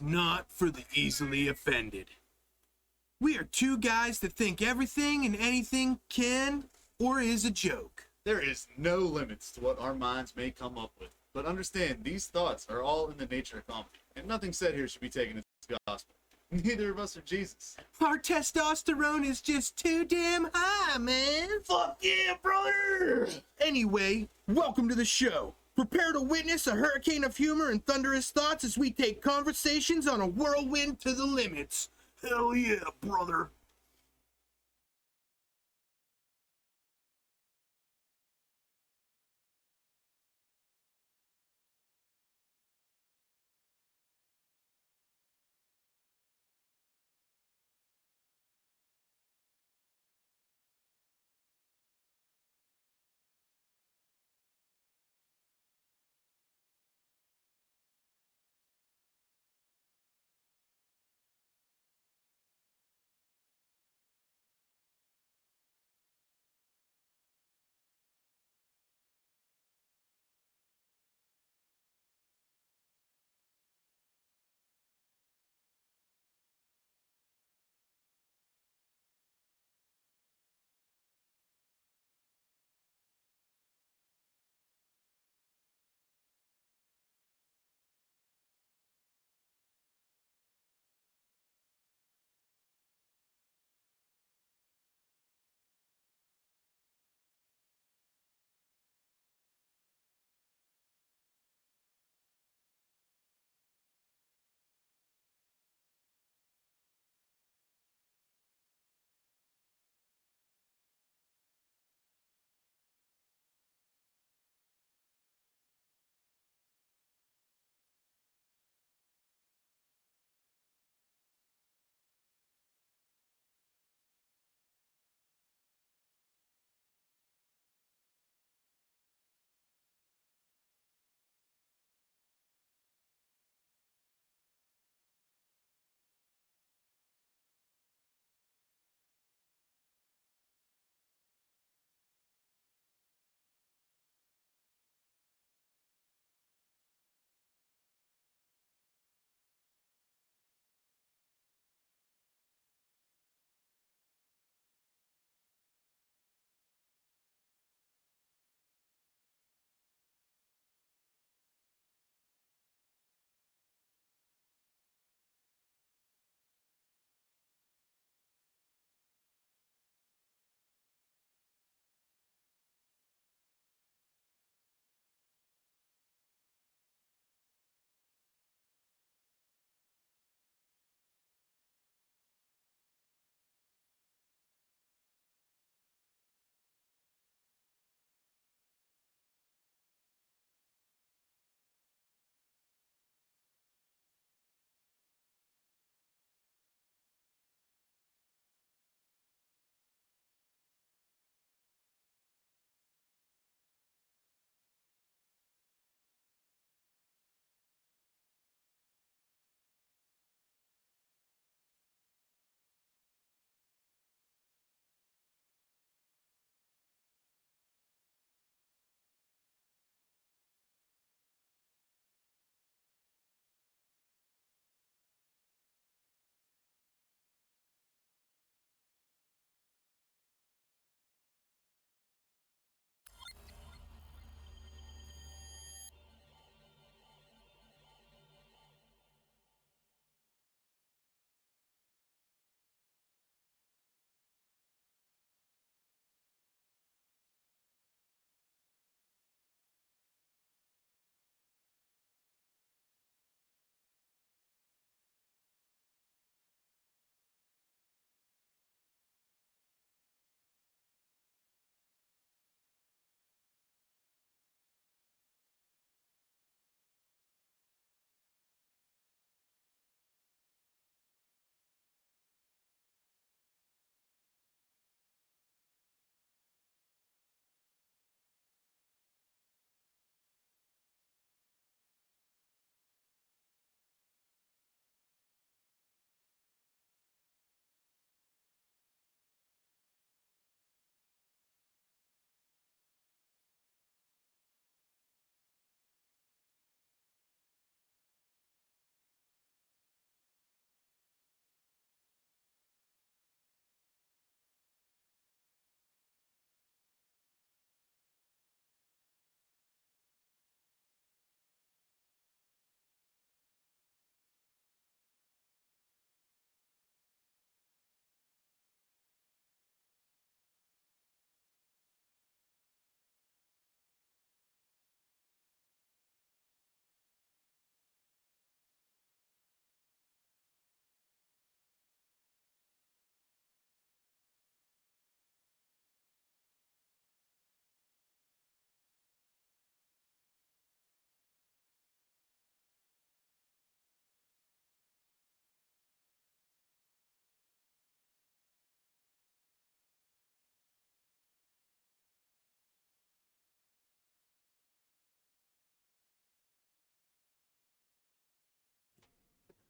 Not for the easily offended. We are two guys that think everything and anything can or is a joke. There is no limits to what our minds may come up with. But understand, these thoughts are all in the nature of comedy, and nothing said here should be taken as gospel. Neither of us are Jesus. Our testosterone is just too damn high, man. Fuck yeah, brother! Anyway, welcome to the show. Prepare to witness a hurricane of humor and thunderous thoughts as we take conversations on a whirlwind to the limits. Hell yeah, brother.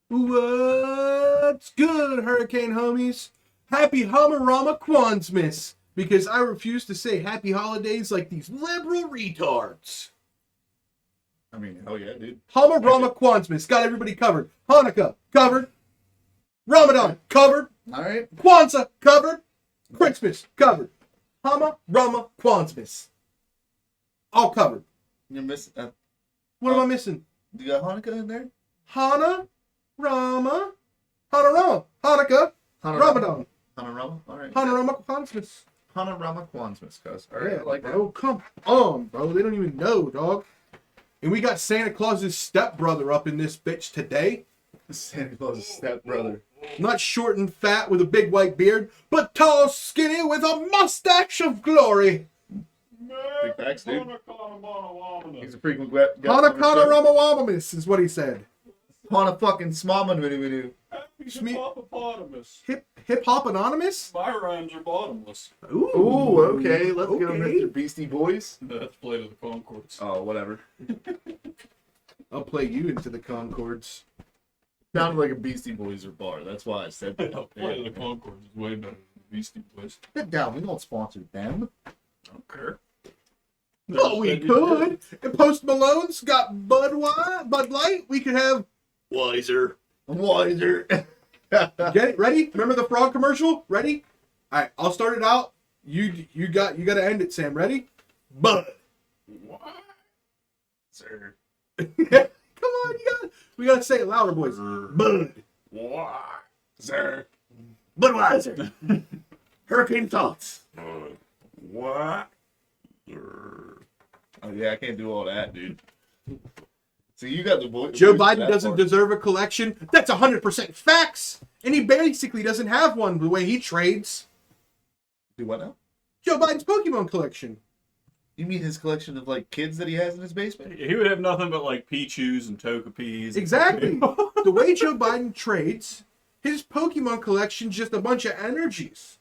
What's good, Hurricane homies? Happy Hummerama Kwanzmas, because I refuse to say happy holidays like these liberal retards. I mean, hell yeah, dude. Hummerama Kwanzmas, got everybody covered. Hanukkah, covered. Ramadan, covered. All right. Kwanzaa, covered. Christmas, covered. Hummerama Kwanzmas. All covered. You're missing. What am I missing? You got Hanukkah in there? Hanukkah, Hanukkah, Ramadan, Hanukkah. All right. Hanukkah Kwanzmas. Hanukkah Kwanzmas, cuz. All right, Yeah, I like bro, come on, bro. They don't even know, dog. And we got Santa Claus's stepbrother up in this bitch today. that. Santa Claus's stepbrother. Not short and fat with a big white beard, but tall, skinny with a mustache of glory. Big facts, dude. He's a frequent guest on the Hanukkah show. Ramawamamis is what he said. Hana fucking Smallman video. Hippopotamus. Hip Hop Anonymous? My rhymes are bottomless. Ooh, okay. Let's go, Mr. Beastie Boys. That's Flight of the Conchords. Oh, whatever. I'll play you into the Concords. Sounded like a Beastie Boys or bar. That's why I said that. Flight of the Conchords is way better than the Beastie Boys. Get down. We don't sponsor them. I don't care. Oh, we could. And Post Malone's got Bud Light. We could have Wiser. Wiser. Get it? Ready? Remember the frog commercial? Ready? All right, I'll start it out. You got to end it, Sam. Ready? Bud. What? Sir. Come on, we got to say it louder, boys. Bud. What? Sir. Budweiser. Hurricane Thoughts. What? Oh, yeah, I can't do all that, dude. So you got the voice. Joe Biden doesn't deserve a collection. That's 100% facts. And he basically doesn't have one the way he trades. Do what now? Joe Biden's Pokemon collection. You mean his collection of like kids that he has in his basement? He would have nothing but like Pichus and Tokapis. Exactly. The way Joe Biden trades, his Pokemon collection's just a bunch of energies.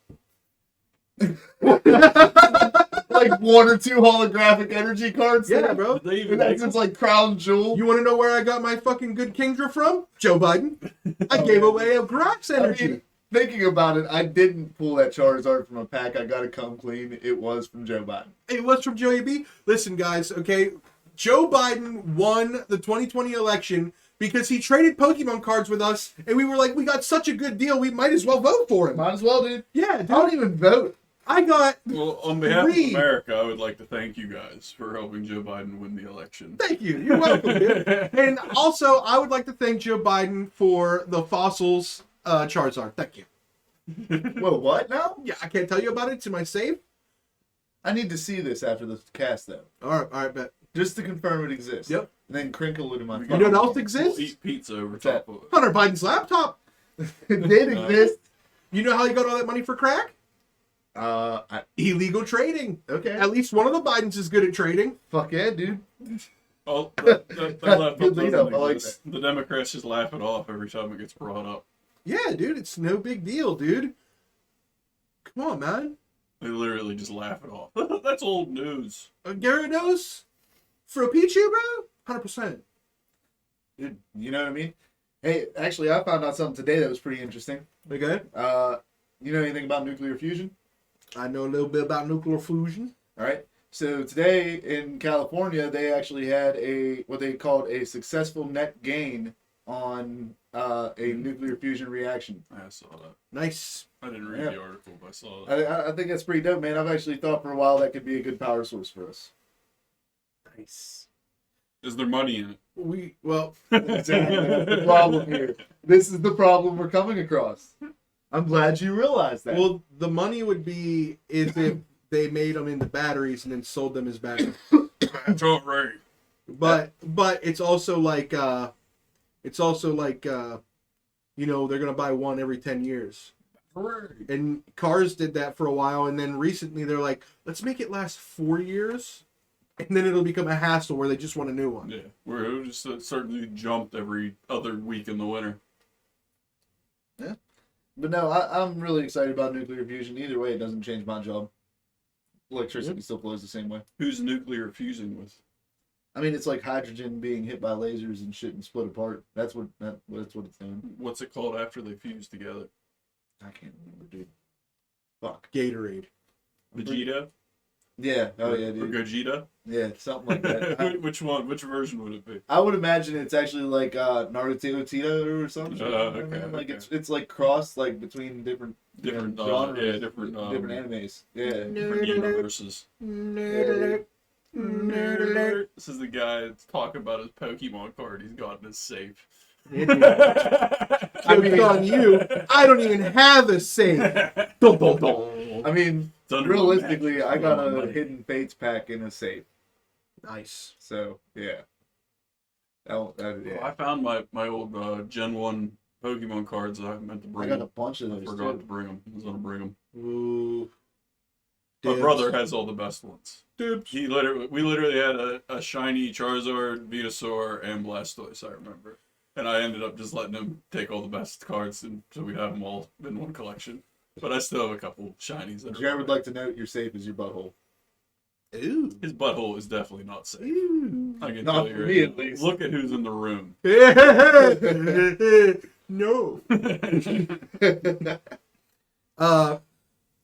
Like one or two holographic energy cards? Yeah, there? bro. Did they even And make that's just like crown jewel. You want to know where I got my fucking good Kingdra from? Joe Biden. I gave away a Grax energy. I mean, thinking about it, I didn't pull that Charizard from a pack. I gotta come clean. It was from Joe Biden. It was from Joey B. Listen, guys, okay? Joe Biden won the 2020 election because he traded Pokemon cards with us, and we were like, we got such a good deal, we might as well vote for him. Might as well, dude. Yeah, I dude. don't even vote. I got... Well, on behalf Three. of America, I would like to thank you guys for helping Joe Biden win the election. Thank you. You're welcome, dude. And also, I would like to thank Joe Biden for the Fossils Charizard. Thank you. Whoa, what now? Yeah, I can't tell you about it. It's in my save. I need to see this after the cast, though. All right, bet. Just to confirm it exists. Yep. And then crinkle it in my You know what else We'll exists? eat pizza over What's top that? of it. Hunter Biden's laptop. It did exist. You know how he got all that money for crack? I, Illegal trading. okay. At least one of the Bidens is good at trading. Fuck yeah, dude. Oh, that laptop Good lead up, doesn't I like exist. The Democrats just laugh it off every time it gets brought up. Yeah, dude, it's no big deal, dude. Come on, man. They literally just laugh it off. That's old news. Gyarados for a Pichu, bro? 100%. Dude, you know what I mean? Hey, actually, I found out something today that was pretty interesting. Okay. You know anything about nuclear fusion? I know a little bit about nuclear fusion. All right. So today in California, they actually had what they called a successful net gain on a nuclear fusion reaction. I saw that. Nice. I didn't read Yeah. the article, but I saw that. I think that's pretty dope, man. I've actually thought for a while that could be a good power source for us. Nice. Is there money in it? Exactly. That's the problem here. This is the problem we're coming across. I'm glad you realized that. Well, the money would be if they made them into batteries and then sold them as batteries. That's all right. But it's also like they're gonna buy one every 10 years. And cars did that for a while, and then recently they're like, let's make it last 4 years, and then it'll become a hassle where they just want a new one. Yeah, where it just certainly jumped every other week in the winter. Yeah. But no, I'm really excited about nuclear fusion. Either way, it doesn't change my job. Electricity still flows the same way. Who's nuclear fusing with? I mean, it's like hydrogen being hit by lasers and shit and split apart. That's what it's doing. What's it called after they fuse together? I can't remember, dude. Fuck. Gatorade. Vegeta? Yeah. Oh yeah, Or dude. Gogeta? Yeah, something like that. Which one? Which version would it be? I would imagine it's actually like Naruto Tito or something. Okay, Like okay. it's like crossed like between different Different, genres, yeah, different animes. Yeah. different universes. Nerd alert. This is the guy that's talking about his Pokemon card he's got in his safe. I mean, on you. I don't even have a save. Dum, dum, dum. I mean, It's under realistically, the I got mattress. a Hidden Fates pack in a safe. Nice. So yeah. Well, Yeah. I found my old Gen 1 Pokemon cards that I meant to I bring. got a bunch of I those. forgot Too. to bring them. I was gonna bring them. Ooh. My Dibs. brother has all the best ones. Dibs. We literally had a shiny Charizard, Venusaur, and Blastoise. I remember, and I ended up just letting him take all the best cards, and so we have them all in one collection. But I still have a couple shinies. Would you ever like to note your safe is your butthole? Ooh. His butthole is definitely not safe. Ooh. I can Not tell you for right me, now. at least. Look at who's in the room. No.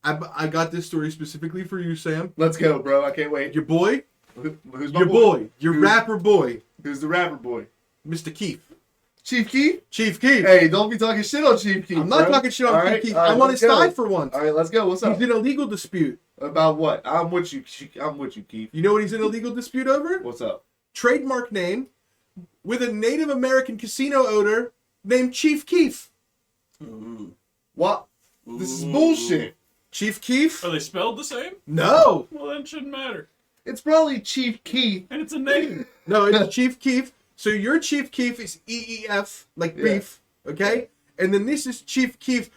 I got this story specifically for you, Sam. Let's go, bro. I can't wait. Your boy, Who's my your boy, your Who's- rapper boy, Who's the rapper boy? Mr. Keith. Chief Keef? Chief Keith. Hey, don't be talking shit on Chief Keef. I'm not bro. talking shit on All Chief right, Keith. all right, I want let's his go. side for once. All right, let's go. What's up? He's in a legal dispute. About what? I'm with you. I'm with you, Keith. You know what he's in a legal dispute over? What's up? Trademark name with a Native American casino owner named Chief Keef. Ooh. What? This is Ooh. bullshit. Chief Keef? Are they spelled the same? No. Well, then it shouldn't matter. It's probably Chief Keef. And it's a name. No, it's Chief Keef. So your Chief Keef is EEF, like Yeah. beef, okay? And then this is Chief Keef,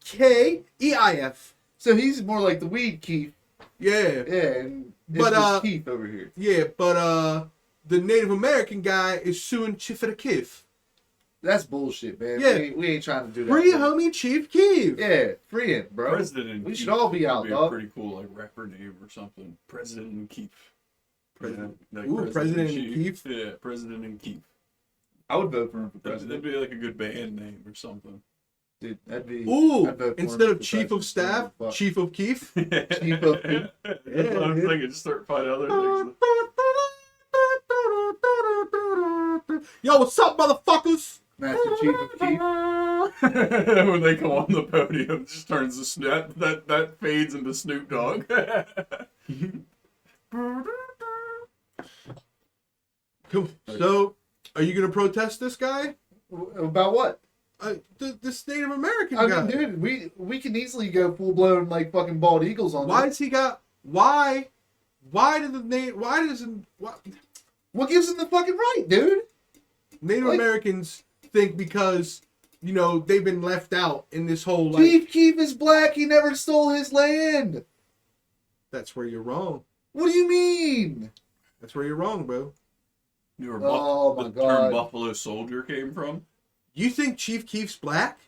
KEIF. So he's more like the weed Keef. Yeah. Yeah, and it's But, just Keef over here. Yeah, but the Native American guy is suing Chifita Keef. That's bullshit, man. Yeah. We ain't trying to do that. Free bro. homie Chief Keef. Yeah, free it, bro. President. We Keith should all be out, would dog. a pretty cool like rapper name or something. President and Keith. President. Like Ooh, President and Chief. Yeah, President and Keith. I would vote for him for That'd president. be like a good band name or something. Dude, that'd be. Ooh, I'd vote for instead him of for Chief of president. Staff, Fuck. Chief of Keef. Chief of Keef. That's what I'm thinking. Just start finding other things. Yo, what's up, motherfuckers? Master Chief of Keef. When they come on the podium, it just turns to Snoop. That fades into Snoop Dogg. Cool. So, are you gonna protest this guy? About what? This Native American I guy. mean, dude, we can easily go full blown like fucking bald eagles on Why this. does he got? Why? Why did the Native? Why doesn't? Why, What gives him the fucking right, dude? Native Like- Americans think because they've been left out in this whole like. Chief Keef is black. He never stole his land. That's where you're wrong. What do you mean? That's where you're wrong, bro. You were Oh, the my term God. Buffalo Soldier came from? You think Chief Keef's black?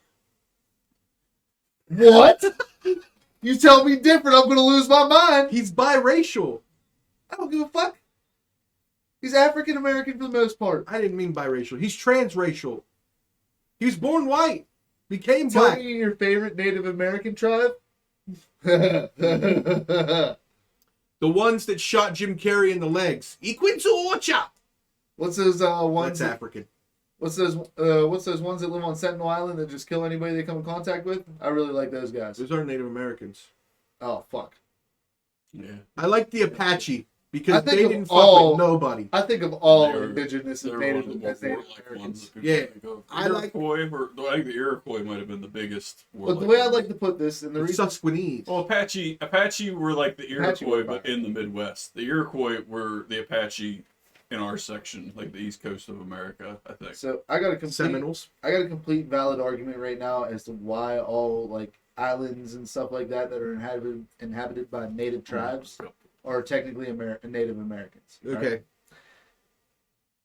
What? You tell me different, I'm gonna lose my mind. He's biracial. I don't give a fuck. He's African American for the most part. I didn't mean biracial. He's transracial. He was born white, became Tell black. me your favorite Native American tribe. What's The ones that shot Jim Carrey in the legs. Equintorcha. those ones? That's African. What's those ones that live on Sentinel Island that just kill anybody they come in contact with? I really like those guys. Those are Native Americans. Oh fuck! Yeah. I like the Apache because I think they of didn't fuck all- with nobody. I think of all They're- indigenous They're and one Native, of the as more Native warlike Americans. ones. that people Yeah. think of. I like- Iroquois, I think the Iroquois might have been the biggest. But warlike the way I'd ones. like to put this, and the It's reason Susquehanese. Well, Apache were like the Apache were Iroquois, but fine. in the Midwest. The Iroquois were the Apache in our section, like the East Coast of America, I think. so I got a Seminoles. complete valid argument right now as to why all like islands and stuff like that are inhabited by native tribes are technically Native Americans. all right? Okay.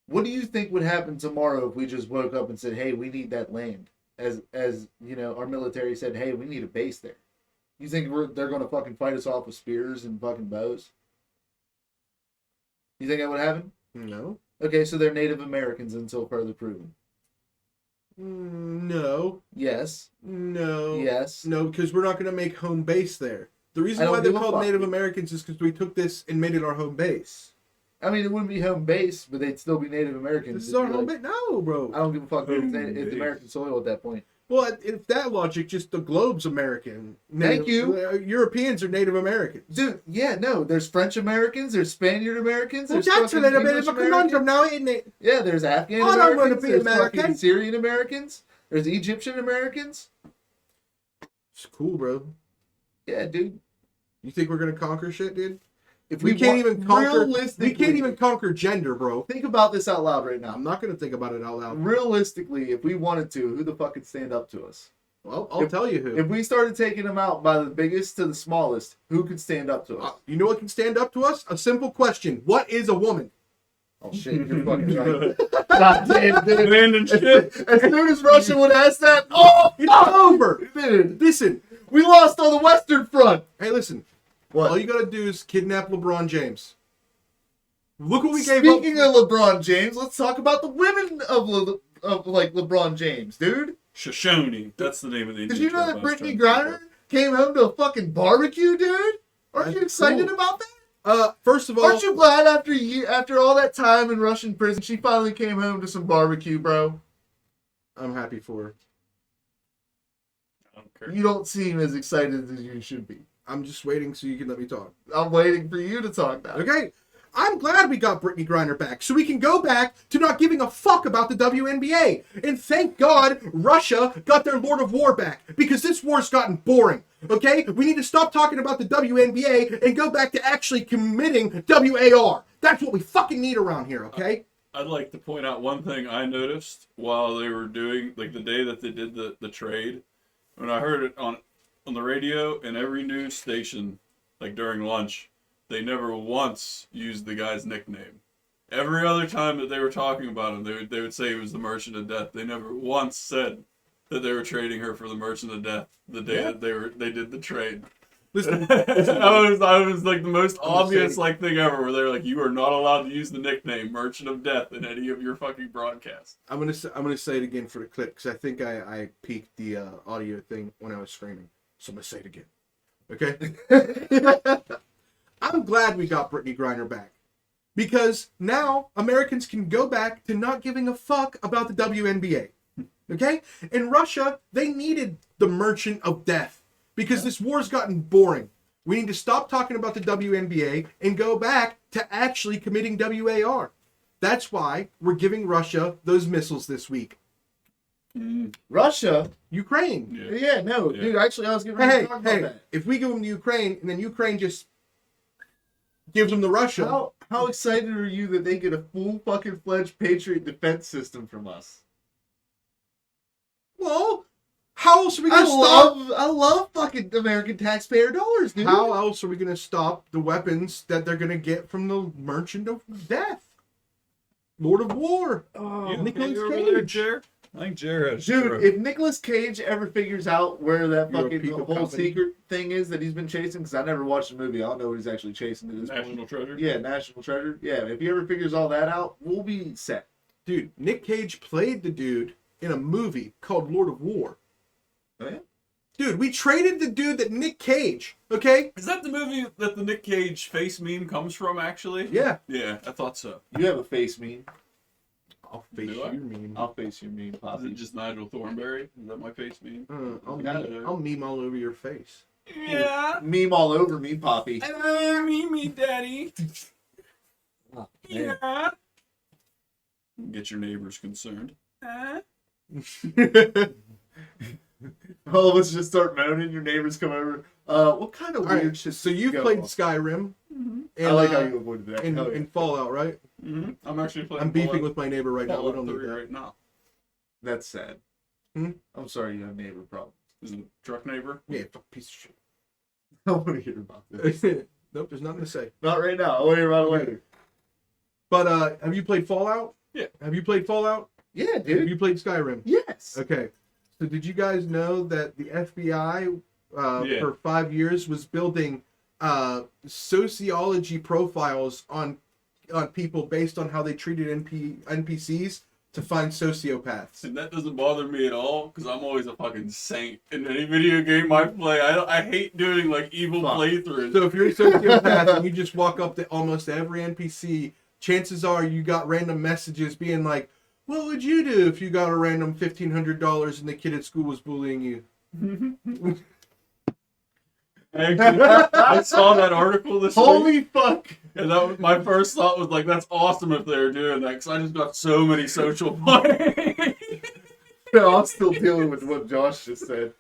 What do you think would happen tomorrow if we just woke up and said, "Hey, we need that land"? As our military said, "Hey, we need a base there." You think they're going to fucking fight us off with spears and fucking bows? You think that would happen? No. Okay, so they're Native Americans until further proven. No. Yes. No. Yes. No, because we're not going to make home base there. The I reason don't why they're give a called fuck. Native Americans is because we took this and made it our home base. I mean, it wouldn't be home base, but they'd still be Native Americans. This is It'd our be home like- base? No, bro. I don't give a fuck. Home It's base. American soil at that point. Well, if that logic, just the globe's American. Thank you. Europeans are Native Americans. Dude, yeah, no. There's French Americans. There's Spaniard Americans. Well, There's that's a fucking little bit English of a conundrum Americans. now, isn't it? Yeah, there's Afghan I don't Americans. wanna be there's American. fucking Syrian Americans. There's Egyptian Americans. It's cool, bro. Yeah, dude. You think we're gonna conquer shit, dude? If We can't want- even conquer. realistically, We can't even conquer gender, bro. think about this out loud right now. I'm not gonna think about it out loud. Realistically, if we wanted to, who the fuck could stand up to us? Well, I'll tell you who. If we started taking them out by the biggest to the smallest, who could stand up to us? You know what can stand up to us? A simple question: what is a woman? Oh shit, you're fucking right. God damn, dude. Abandoned ship. As soon as Russia would ask that, oh, It's over. dude, Listen. we lost on the Western Front. Hey, listen. What? All you gotta do is kidnap LeBron James. Look what we gave Speaking up. of LeBron James, let's talk about the women of like LeBron James, dude. Shoshone. That's the name of the Did Indian you know tribe that I was Brittany trying to think Griner came home to a fucking barbecue, dude? Aren't you That's excited cool. about that? First of all, Aren't you glad after all that time in Russian prison, she finally came home to some barbecue, bro? I'm happy for her. of. I don't care. You don't seem as excited as you should be. I'm just waiting so you can let me talk. I'm waiting for you to talk now. Okay? I'm glad we got Brittany Griner back so we can go back to not giving a fuck about the WNBA. And thank God Russia got their Lord of War back because this war's gotten boring. Okay? We need to stop talking about the WNBA and go back to actually committing WAR. That's what we fucking need around here, okay? I'd like to point out one thing I noticed while they were doing, like the day that they did the trade. When I heard it on the radio and every news station, like during lunch, they never once used the guy's nickname. Every other time that they were talking about him, they would say he was the Merchant of Death. They never once said that they were trading her for the Merchant of Death the day that they did the trade. Listen, I was like the most obvious saying- thing ever, where they're like, you are not allowed to use the nickname Merchant of Death in any of your fucking broadcasts. I'm gonna say it again for the clip because I think I peaked the audio thing when I was screaming. So I'm gonna say it again. Okay? I'm glad we got Brittany Griner back. Because now Americans can go back to not giving a fuck about the WNBA. Okay? In Russia, they needed the Merchant of Death. Because this war's gotten boring. We need to stop talking about the WNBA and go back to actually committing WAR. That's why we're giving Russia those missiles this week. Russia? Ukraine. Yeah. Yeah, no, Yeah. dude. Actually, I was getting ready Hey, to talk about hey, that. if we give them to Ukraine and then Ukraine just gives them to Russia. How excited are you that they get a full fucking fledged Patriot defense system from us? Well, how else are we going to stop? I love fucking American taxpayer dollars, dude. How else are we going to stop the weapons that they're going to get from the Merchant of Death? Lord of War. You Nicolas over there, Cage. Jer? I think Jer has Dude, if Nicolas Cage ever figures out where that You're a fucking peak of whole company. secret thing is that he's been chasing, because I never watched the movie, I don't know what he's actually chasing at this National point. Treasure. Yeah, National Treasure. Yeah, if he ever figures all that out, we'll be set. Dude, Nick Cage played the dude in a movie called Lord of War. Oh, yeah? Dude, we traded the dude that Nick Cage, okay? Is that the movie that the Nick Cage face meme comes from, actually? Yeah. Yeah, I thought so. You have a face meme. I'll face Do I? you, meme. I'll face your meme, Is Poppy. it just Nigel Thornberry? Is that my face meme? I'll meme all over your face. Yeah. Meme all over me, Poppy. Me, Daddy. Oh, man. Yeah. Get your neighbors concerned. All of us just start moaning, your neighbors come over. What kind of All weird right, shit so did you've go played on? Skyrim. And, I like how you avoided that. and, Hell yeah. and Fallout, right? Mm-hmm. I'm actually playing. I'm beefing Fallout- with my neighbor right now. We Fallout don't need 3 that. right now. That's sad. Hmm? I'm sorry you have neighbor problems. Is it truck neighbor? Yeah, fuck piece of I want to hear about this. shit. Nope, there's nothing to say. Not right now. I want to hear about it later. But have you played Fallout? Yeah. Have you played Fallout? Yeah, Have dude. you played Skyrim? Yes. Okay. So did you guys know that the FBI Yeah. for 5 years was building sociology profiles on on people based on how they treated NPCs to find sociopaths. And that doesn't bother me at all, because I'm always a fucking saint in any video game I play. I hate doing, like, evil playthroughs. So if you're a sociopath and you just walk up to almost every NPC, chances are you got random messages being like, what would you do if you got a random $1,500 and the kid at school was bullying you? Actually, I saw that article this week. Holy fuck! And that was, my first thought was like, that's awesome if they were doing that, because I just got so many social points. No, I'm still dealing with what Josh just said.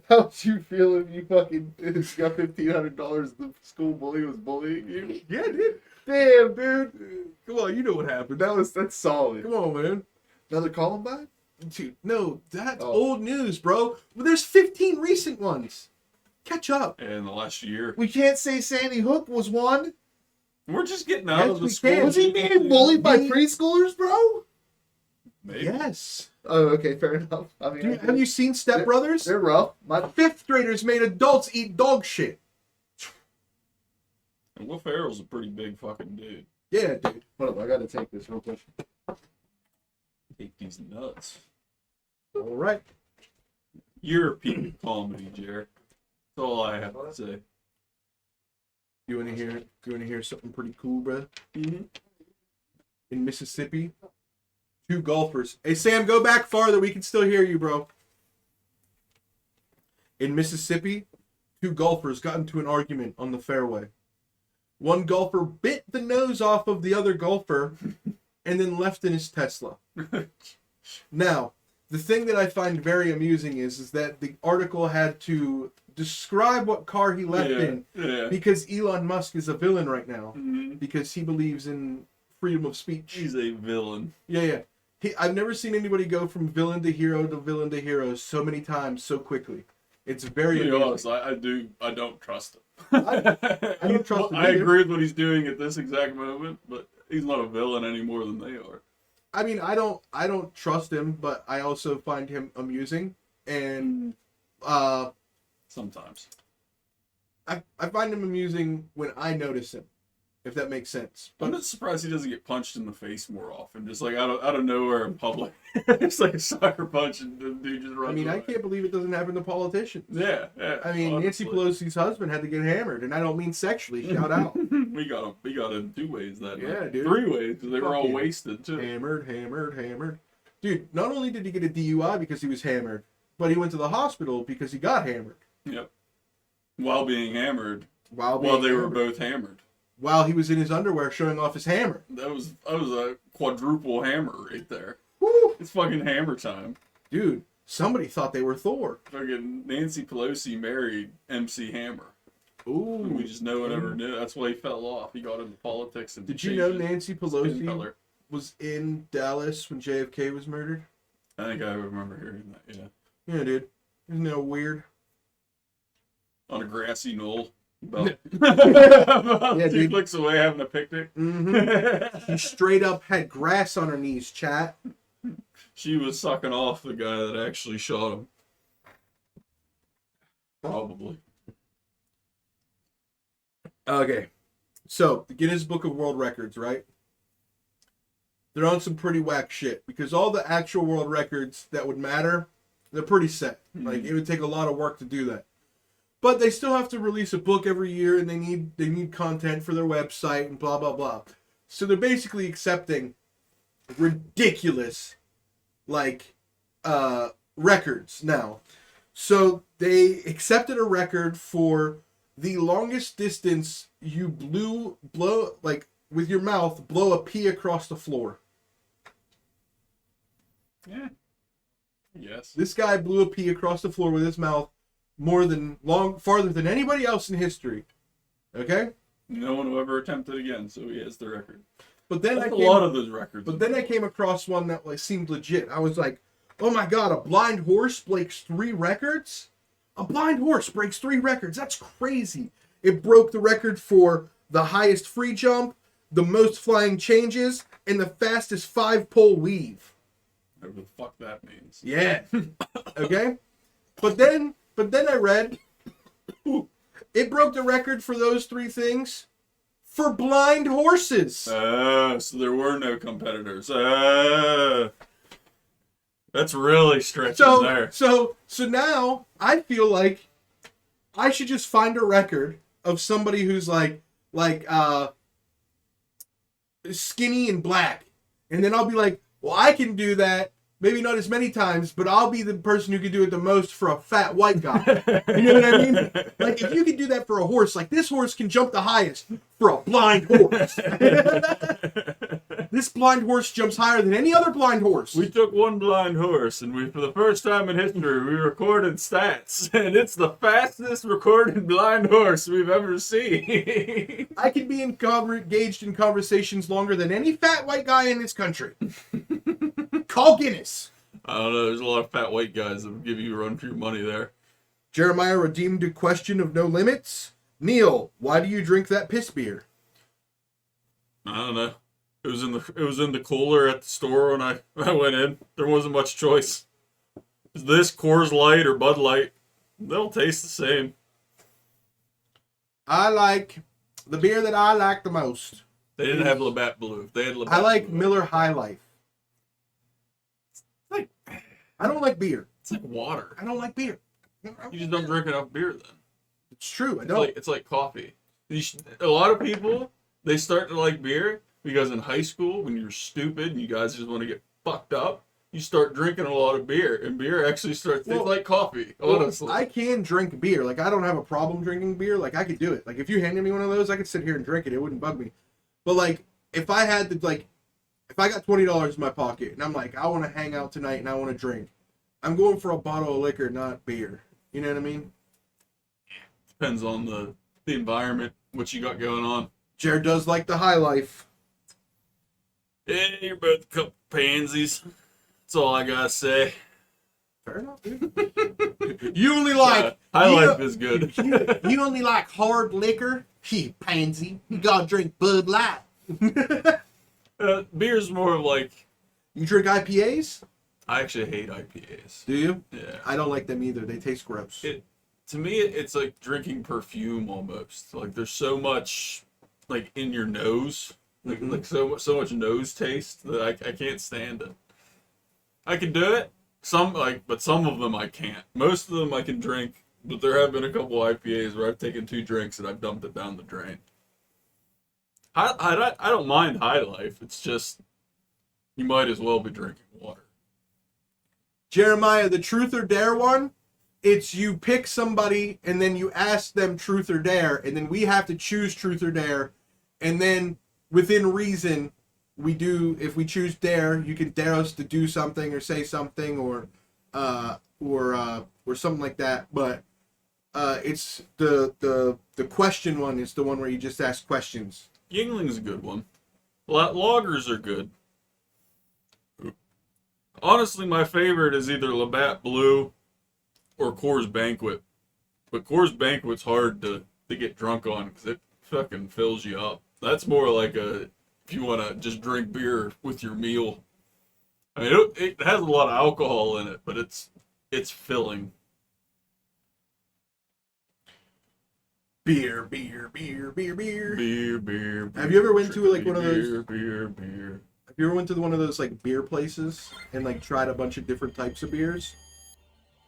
How'd you feel if you fucking got $1,500 the school bully was bullying you? Yeah, dude. Damn, dude. Come on, you know what happened. That's solid. Come on, man. Another Columbine? Dude, no, that's old news, bro. Well, there's 15 recent ones. Catch up. In the last year. We can't say Sandy Hook was one. We're just getting out Yes, of the we school. can. Was he being bullied by preschoolers, bro? Maybe. Yes. Oh, okay, fair enough. I mean, Dude, have you seen Step Brothers? They're rough. My Fifth graders made adults eat dog shit. And Will Ferrell's a pretty big fucking dude. Yeah, dude. Hold up, I gotta take this real quick. Take these nuts. All right. European comedy, Jared. That's all I have to say. You want to hear? You want to hear something pretty cool, bro? Mm-hmm. In Mississippi, two golfers. Hey, Sam, go back farther. We can still hear you, bro. In Mississippi, two golfers got into an argument on the fairway. One golfer bit the nose off of the other golfer and then left in his Tesla. Now, the thing that I find very amusing is that the article had to describe what car he left in because Elon Musk is a villain right now because he believes in freedom of speech. He's a villain. Yeah. I've never seen anybody go from villain to hero so many times so quickly. It's very To be amusing. honest, I don't trust him. I don't trust him I either. agree with what he's doing at this exact moment, but he's not a villain any more than they are. I mean, I don't trust him, but I also find him amusing, and Sometimes. I find him amusing when I notice him, if that makes sense. I'm But just surprised he doesn't get punched in the face more often. Just like out of nowhere in public. It's like a sucker punch and the dude just runs I mean, I away. can't believe it doesn't happen to politicians. Yeah. I mean, Nancy honestly. Pelosi's husband had to get hammered, and I don't mean sexually. Shout out. We got him 2 ways that Yeah, night. dude. 3 ways, because they were Fuck all yeah. wasted, too. Hammered. Dude, not only did he get a DUI because he was hammered, but he went to the hospital because he got hammered. Yep. While being hammered. While They were both hammered. While he was in his underwear showing off his hammer. That was a quadruple hammer right there. Woo! It's fucking hammer time. Dude, somebody thought they were Thor. Fucking Nancy Pelosi married MC Hammer. Ooh. We just no one ever knew. That's why he fell off. He got into politics and Did you know changed his Nancy skin Pelosi color. was in Dallas when JFK was murdered? I think I remember hearing that. Yeah. Yeah, dude. Isn't that weird? On a grassy knoll. About, Yeah, 2 dude. clicks away having a picnic. Mm-hmm. She straight up had grass on her knees, chat. She was sucking off the guy that actually shot him. Probably. Okay. So, the Guinness Book of World Records, right? They're on some pretty whack shit because all the actual world records that would matter, they're pretty set. Like, it would take a lot of work to do that. But they still have to release a book every year, and they need content for their website and blah blah blah. So they're basically accepting ridiculous records now. So they accepted a record for the longest distance you blow with your mouth, blow a pea across the floor. Yeah. Yes. This guy blew a pea across the floor with his mouth farther than anybody else in history. Okay? No one will ever attempt it again, so he has the record. But then That's a lot of those records. But then I came across one that seemed legit. I was like, oh my god, a blind horse breaks 3 records? A blind horse breaks 3 records. That's crazy. It broke the record for the highest free jump, the most flying changes, and the fastest 5-pole weave. Whatever the fuck that means. Yeah. Okay? But then I read it broke the record for those 3 things for blind horses. So there were no competitors. That's really stretching there. So now I feel like I should just find a record of somebody who's like skinny and black, and then I'll be like, well, I can do that. Maybe not as many times, but I'll be the person who can do it the most for a fat white guy. You know what I mean? Like, if you can do that for a horse, like this horse can jump the highest for a blind horse. This blind horse jumps higher than any other blind horse. We took one blind horse, and for the first time in history, we recorded stats, and it's the fastest recorded blind horse we've ever seen. I can be engaged in conversations longer than any fat white guy in this country. Call Guinness. I don't know. There's a lot of fat white guys that will give you a run for your money there. Jeremiah redeemed a question of no limits. Neil, why do you drink that piss beer? I don't know. It was in the cooler at the store when I went in. There wasn't much choice. Is this Coors Light or Bud Light? They'll taste the same. I like the beer that I like the most. They didn't have Labatt Blue. If they had Labatt I like Blue, Miller High Life. like I don't like beer. it's like water. I don't like beer. You just don't drink enough beer then. It's true. I don't. It's like coffee. A lot of people, they start to like beer because in high school, when you're stupid and you guys just want to get fucked up, you start drinking a lot of beer, and beer actually starts. It's like coffee, honestly. I can drink beer. Like, I don't have a problem drinking beer. Like, I could do it. Like, if you handed me one of those, I could sit here and drink it. It wouldn't bug me. But like, if I had to, like, if I got $20 in my pocket and I'm like, I want to hang out tonight and I want to drink, I'm going for a bottle of liquor, not beer. You know what I mean? Depends on the environment, what you got going on. Jared does like the high life. Yeah, you're both a couple pansies. That's all I gotta say. Fair enough, dude. You only like high life is good. you only like hard liquor? You pansy. You gotta drink Bud Light. Beer's more of like. You drink IPAs? I actually hate IPAs. Do you? Yeah. I don't like them either. They taste gross. To me, it's like drinking perfume almost. Like there's so much like in your nose, like so much nose taste that I can't stand it. I can do it, but some of them I can't. Most of them I can drink, but there have been a couple IPAs where I've taken 2 drinks and I've dumped it down the drain. I don't mind high life. It's just you might as well be drinking water. Jeremiah, the truth or dare one, it's you pick somebody and then you ask them truth or dare, and then we have to choose truth or dare, and then within reason, if we choose dare, you can dare us to do something or say something or something like that. But it's the question one is the one where you just ask questions. Yingling's a good one. Lagers are good. Honestly, my favorite is either Labatt Blue or Coors Banquet. But Coors Banquet's hard to get drunk on because it fucking fills you up. That's more like if you want to just drink beer with your meal. I mean, it has a lot of alcohol in it, but it's filling. Beer. Beer. Have you ever went to like one of those? Beer. Have you ever went to one of those like beer places and like tried a bunch of different types of beers?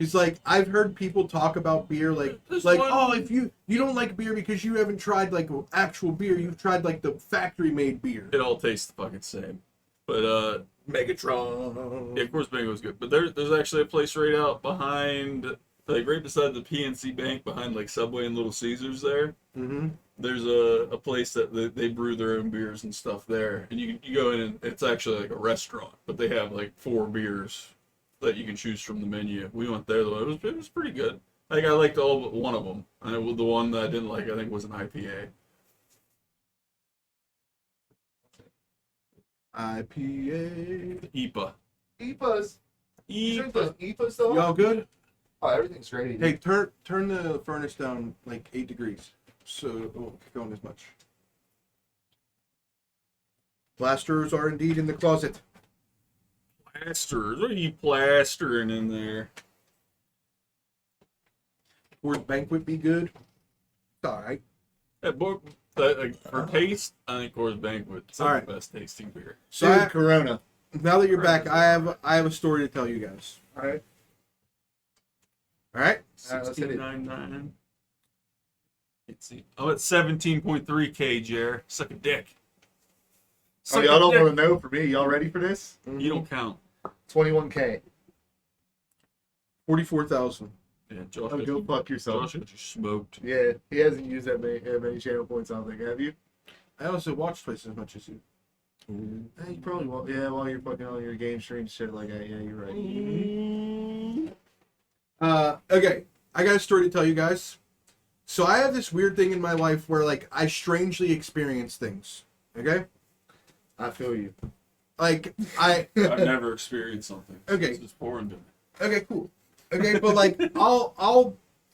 He's like, I've heard people talk about beer like oh, if you don't like beer because you haven't tried like actual beer, you've tried like the factory made beer. It all tastes the fucking same. But Megatron. yeah, of course Bango's good. But there's actually a place right out behind, like right beside the PNC Bank, behind like Subway and Little Caesars there. Mm-hmm. There's a place that they brew their own beers and stuff there, and you go in and it's actually like a restaurant, but they have like 4 beers that you can choose from the menu. We went there though; it was pretty good. Like I liked all but one of them, and the one that I didn't like, I think, was an IPA. IPA. EPAs. You drink those EPAs though? Y'all good? Oh, everything's great. Hey, turn the furnace down like 8 degrees, so it won't go in as much. Blasters are indeed in the closet. Plasters? What are you plastering in there? Coors Banquet be good. It's all right. That For taste, I think Coors Banquet's All right. the best tasting beer. So Dude, Corona. now that you're back, I have a story to tell you guys. All right. All right. Let's hit it. 16.99. Let's see. I'm at 17.3K, Jer. Suck a dick. Oh, Suck y'all a don't dick. want to know for me. Y'all ready for this? You don't count. 21K. 44,000. Yeah, Josh. Oh, go fuck yourself. Josh got you smoked. Yeah, he hasn't used that many channel points, I don't think. Have you? I also watch twice as much as you. You probably won't. Yeah, while you're fucking on your game stream shit like that. Yeah, you're right. Okay, I got a story to tell you guys. So I have this weird thing in my life where like I strangely experience things. Okay, I feel you. like I've never experienced something. Okay. It's foreign to me. Okay, cool. Okay, but like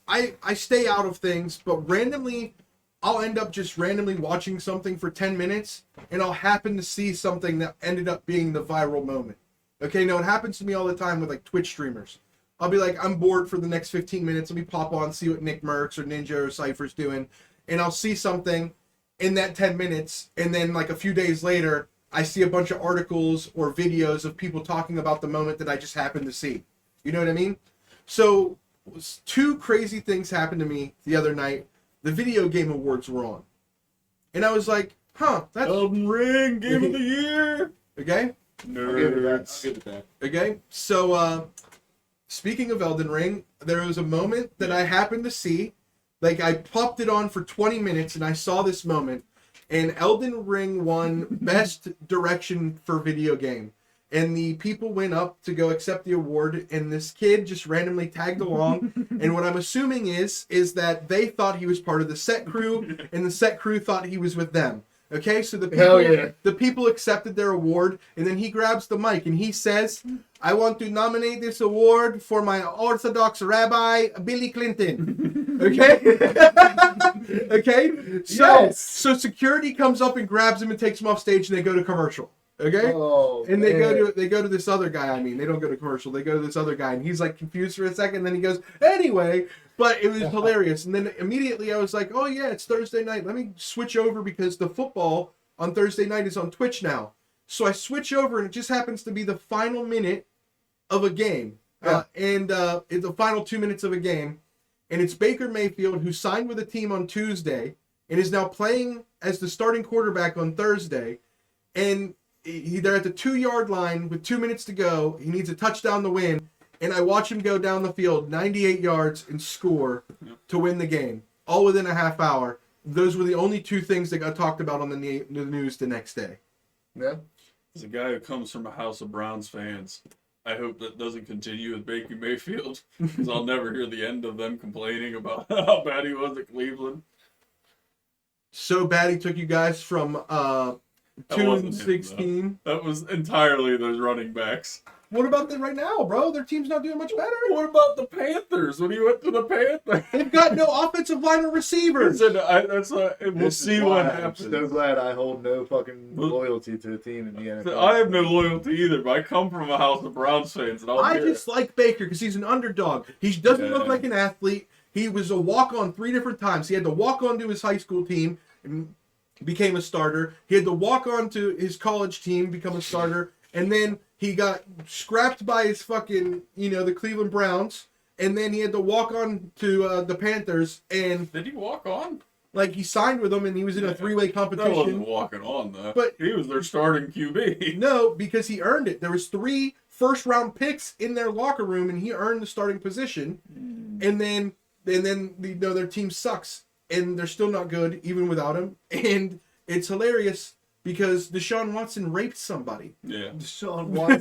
I stay out of things, but randomly I'll end up just randomly watching something for 10 minutes and I'll happen to see something that ended up being the viral moment. Okay, now it happens to me all the time with like Twitch streamers. I'll be like, I'm bored for the next 15 minutes. Let me pop on, see what Nick Merckx or Ninja or Cypher's doing. And I'll see something in that 10 minutes. And then like a few days later, I see a bunch of articles or videos of people talking about the moment that I just happened to see. You know what I mean? So two crazy things happened to me the other night. The video game awards were on. And I was like, huh, that's... Elden Ring, Game of the Year! Okay? I'll give it that. I'll Nerds. give it that. Okay? So, speaking of Elden Ring, there was a moment that I happened to see. Like, I popped it on for 20 minutes and I saw this moment. And Elden Ring won Best Direction for Video Game. And the people went up to go accept the award, and this kid just randomly tagged along. And what I'm assuming is that they thought he was part of the set crew, and the set crew thought he was with them. Okay, so Hell yeah. the people accepted their award, and then he grabs the mic and he says, "I want to nominate this award for my Orthodox Rabbi Billy Clinton." Okay, okay. Yes. So security comes up and grabs him and takes him off stage, and they go to commercial. Okay. Oh, And they man. go to this other guy. I mean, they don't go to commercial. They go to this other guy, and he's like confused for a second. And then he goes, "Anyway," but it was hilarious. And then immediately I was like, "Oh yeah, it's Thursday night. Let me switch over because the football on Thursday night is on Twitch now." So I switch over, and it just happens to be the final minute of a game, and it's the final 2 minutes of a game, and it's Baker Mayfield who signed with a team on Tuesday and is now playing as the starting quarterback on Thursday, and they're at the 2-yard line with 2 minutes to go. He needs a touchdown to win. And I watch him go down the field 98 yards and score to win the game. All within a half hour. Those were the only two things that got talked about on the news the next day. Yeah. As a guy who comes from a house of Browns fans, I hope that doesn't continue with Baker Mayfield, because I'll never hear the end of them complaining about how bad he was at Cleveland. So bad he took you guys from That 2 wasn't and him, 16. That was entirely those running backs. What about them right now, bro? Their team's not doing much better. What about the Panthers? When he went to the Panthers? They've got no offensive line or receivers. We'll see what I'm happens. so glad I hold no fucking loyalty to a team in the NFL. I have no loyalty either, but I come from a house of Browns fans, and I just like Baker because he's an underdog. He doesn't look Yeah. like an athlete. He was a walk-on 3 different times. He had to walk on to his high school team and became a starter. He had to walk on to his college team, become a starter, and then he got scrapped by his fucking, the Cleveland Browns, and then he had to walk on to the Panthers, and Did he walk on? like he signed with them, and he was in a 3-way That wasn't competition. walking on, though. But- he was their starting QB. No, because he earned it. There was 3 first-round picks in their locker room, and he earned the starting position. And then their team sucks, and they're still not good even without him. And it's hilarious because Deshaun Watson raped somebody. Yeah. Deshaun Watson.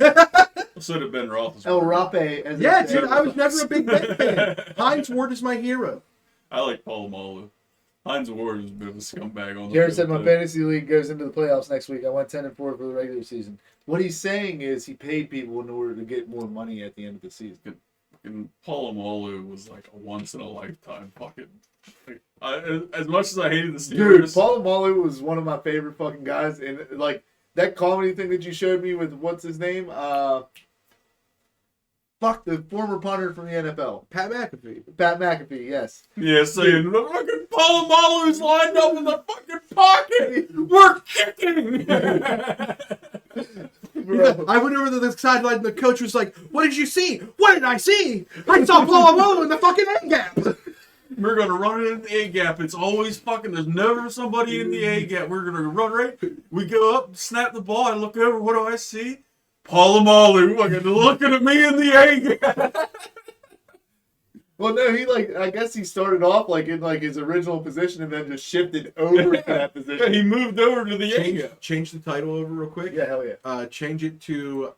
Should have been El Roethlisberger. Rape. As Yeah, they say. dude, I was never a Big Ben fan. Hines Ward is my hero. I like Polamalu. Hines Ward is a bit of a scumbag on the Jared field, said my too. fantasy league goes into the playoffs next week. I went 10-4 for the regular season. What he's saying is he paid people in order to get more money at the end of the season. And Polamalu was like a once in a lifetime fucking. As much as I hated the Dude, Steelers, Paul Malu was one of my favorite fucking guys, and like that comedy thing that you showed me with what's his name, Fuck the former punter from the NFL. Pat McAfee. Pat McAfee, yes. Yeah, saying the fucking Palomalu's lined up in the fucking pocket. We're kicking. I went over to the sideline and the coach was like, "What did you see? What did I see? I saw Palomalu in the fucking end gap." We're gonna run it in the A gap. It's always fucking. There's never somebody in the A gap. We're gonna run right. We go up, snap the ball. I look over. What do I see? Palomalu fucking looking at me in the A gap. Well, no, I guess he started off in his original position and then just shifted over to that position. He moved over to the A gap. Change the title over real quick. Yeah, hell yeah. Change it to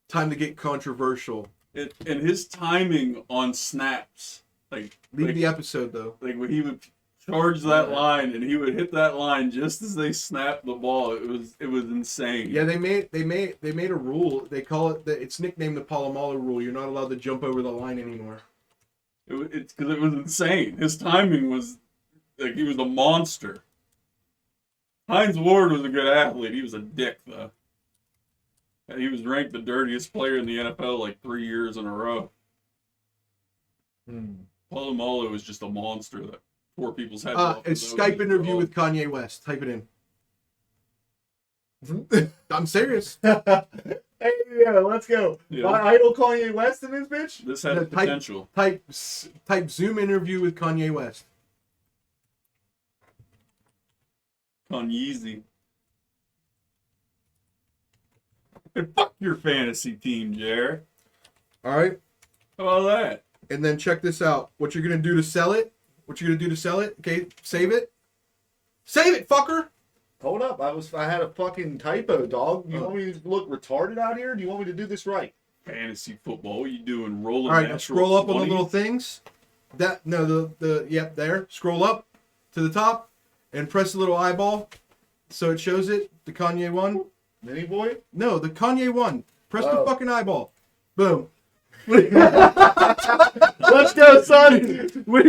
time to get controversial. And his timing on snaps, Leave the episode though. like when he would charge that line and he would hit that line just as they snapped the ball, it was insane. Yeah, they made a rule. They call it it's nicknamed the Palomalu rule. You're not allowed to jump over the line anymore. It's because it was insane. His timing was like he was a monster. Hines Ward was a good athlete. He was a dick though. And he was ranked the dirtiest player in the NFL like 3 years in a row. Palomalu was just a monster that tore people's heads off. A Skype interview with Kanye West. Type it in. I'm serious. Hey, yeah, let's go. Yeah. My idol Kanye West in this bitch? This had Type- potential. Type Zoom interview with Kanye West. On Yeezy. And fuck your fantasy team, Jer. All right. How about that? And then check this out. What you're gonna do to sell it? Okay, save it. Save it, fucker. Hold up, I had a fucking typo, dog. You want me to look retarded out here? Do you want me to do this right? Fantasy football. What are you doing? Rolling. All right, now natural scroll up on the 20s? little things. There. Scroll up to the top and press the little eyeball so it shows it. The Kanye one. Mini boy? No, the Kanye one. Press the Oh. fucking eyeball. Boom. Let's go, son. We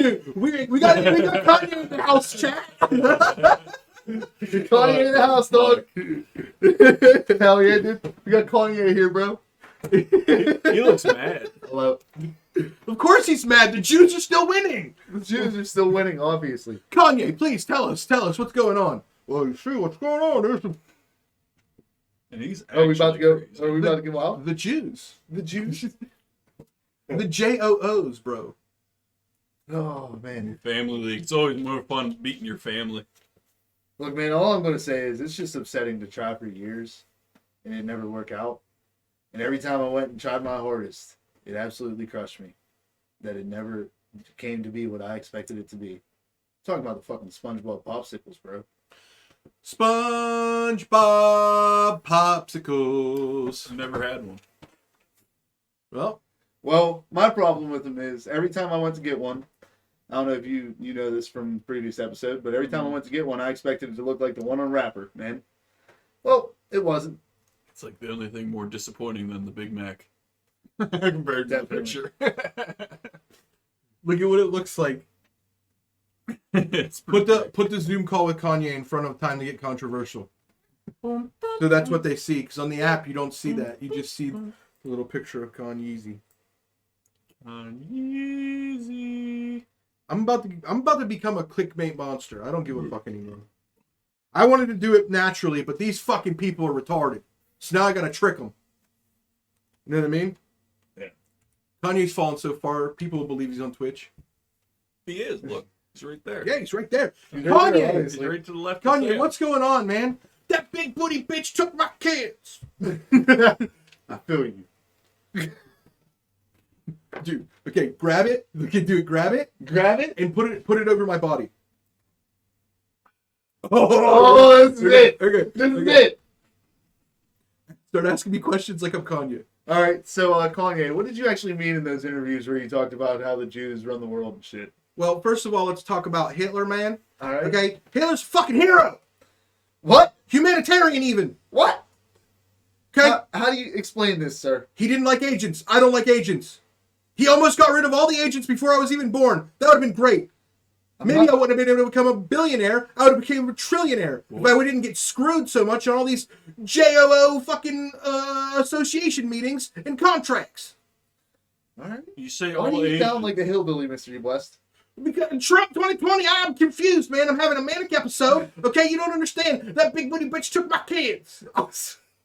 got Kanye in the house, chat. Kanye in the house, dog. Hell yeah, dude. We got Kanye here, bro. He looks mad. Hello. Of course he's mad. The Jews are still winning. The Jews are still winning, obviously. Kanye, please tell us what's going on. Well, you see what's going on. There's And he's Are we about to go? crazy. Are we about to go out? the Jews. The Jews. The JOOs, bro. Oh man. Family league. It's always more fun beating your family. Look, man. All I'm gonna say is it's just upsetting to try for years, and it never work out. And every time I went and tried my hardest, it absolutely crushed me. That it never came to be what I expected it to be. I'm talking about the fucking SpongeBob popsicles, bro. SpongeBob popsicles. I've never had one. Well, my problem with them is every time I went to get one, I don't know if you know this from previous episode, but every time I went to get one, I expected it to look like the one on wrapper, man. Well, it wasn't. It's like the only thing more disappointing than the Big Mac compared to the Definitely. picture. Look at what it looks like. It's Put pretty the Zoom call with Kanye in front of Time to Get Controversial. So that's what they see. Because on the app you don't see that. You just see the little picture of Kanye. Easy. I'm about to become a clickbait monster. I don't give a fuck anymore. I wanted to do it naturally, but these fucking people are retarded. So now I gotta trick them. You know what I mean? Yeah. Kanye's fallen so far, people will believe he's on Twitch. He is. Look, he's right there. Yeah, he's right there. He's Kanye! right there, He's obviously. right to the left. Kanye, what's going on, man? That big booty bitch took my kids. I feel you. Dude, okay, grab it. Okay, dude, grab it Grab it. and put it over my body. Oh, this is it. Okay, This is okay. it. Start asking me questions like I'm Kanye. All right, so Kanye, what did you actually mean in those interviews where you talked about how the Jews run the world and shit? Well, first of all, let's talk about Hitler, man. All right. Okay, Hitler's a fucking hero. What? Humanitarian, even. What? Okay, How do you explain this, sir? he didn't like agents. I don't like agents. He almost got rid of all the agents before I was even born. That would have been great. Maybe I wouldn't have been able to become a billionaire. I would have become a trillionaire if I didn't get screwed so much on all these JOO fucking association meetings and contracts. All right. You say Why all do you Asians. sound like the hillbilly, Mr. West? Because Trump 2020, I'm confused, man. I'm having a manic episode. Okay, you don't understand. That big booty bitch took my kids.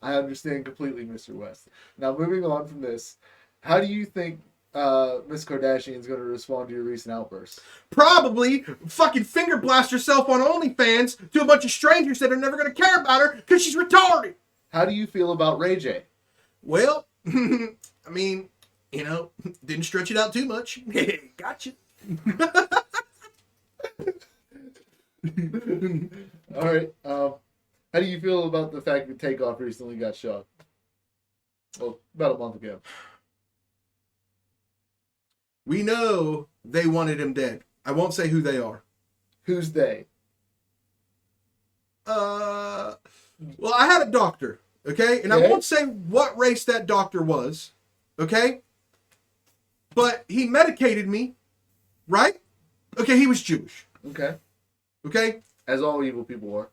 I understand completely, Mr. West. Now, moving on from this, how do you think Miss Kardashian is going to respond to your recent outbursts? Probably fucking finger blast herself on OnlyFans to a bunch of strangers that are never going to care about her because she's retarded. How do you feel about Ray J? Well, I mean, you know, didn't stretch it out too much. Gotcha. All right. How do you feel about the fact that Takeoff recently got shot? Well, about a month ago. We know they wanted him dead. I won't say who they are. Who's they? Well, I had a doctor, okay? And I Okay. won't say what race that doctor was, okay? But he medicated me, right? Okay, he was Jewish, Okay. okay? As all evil people are.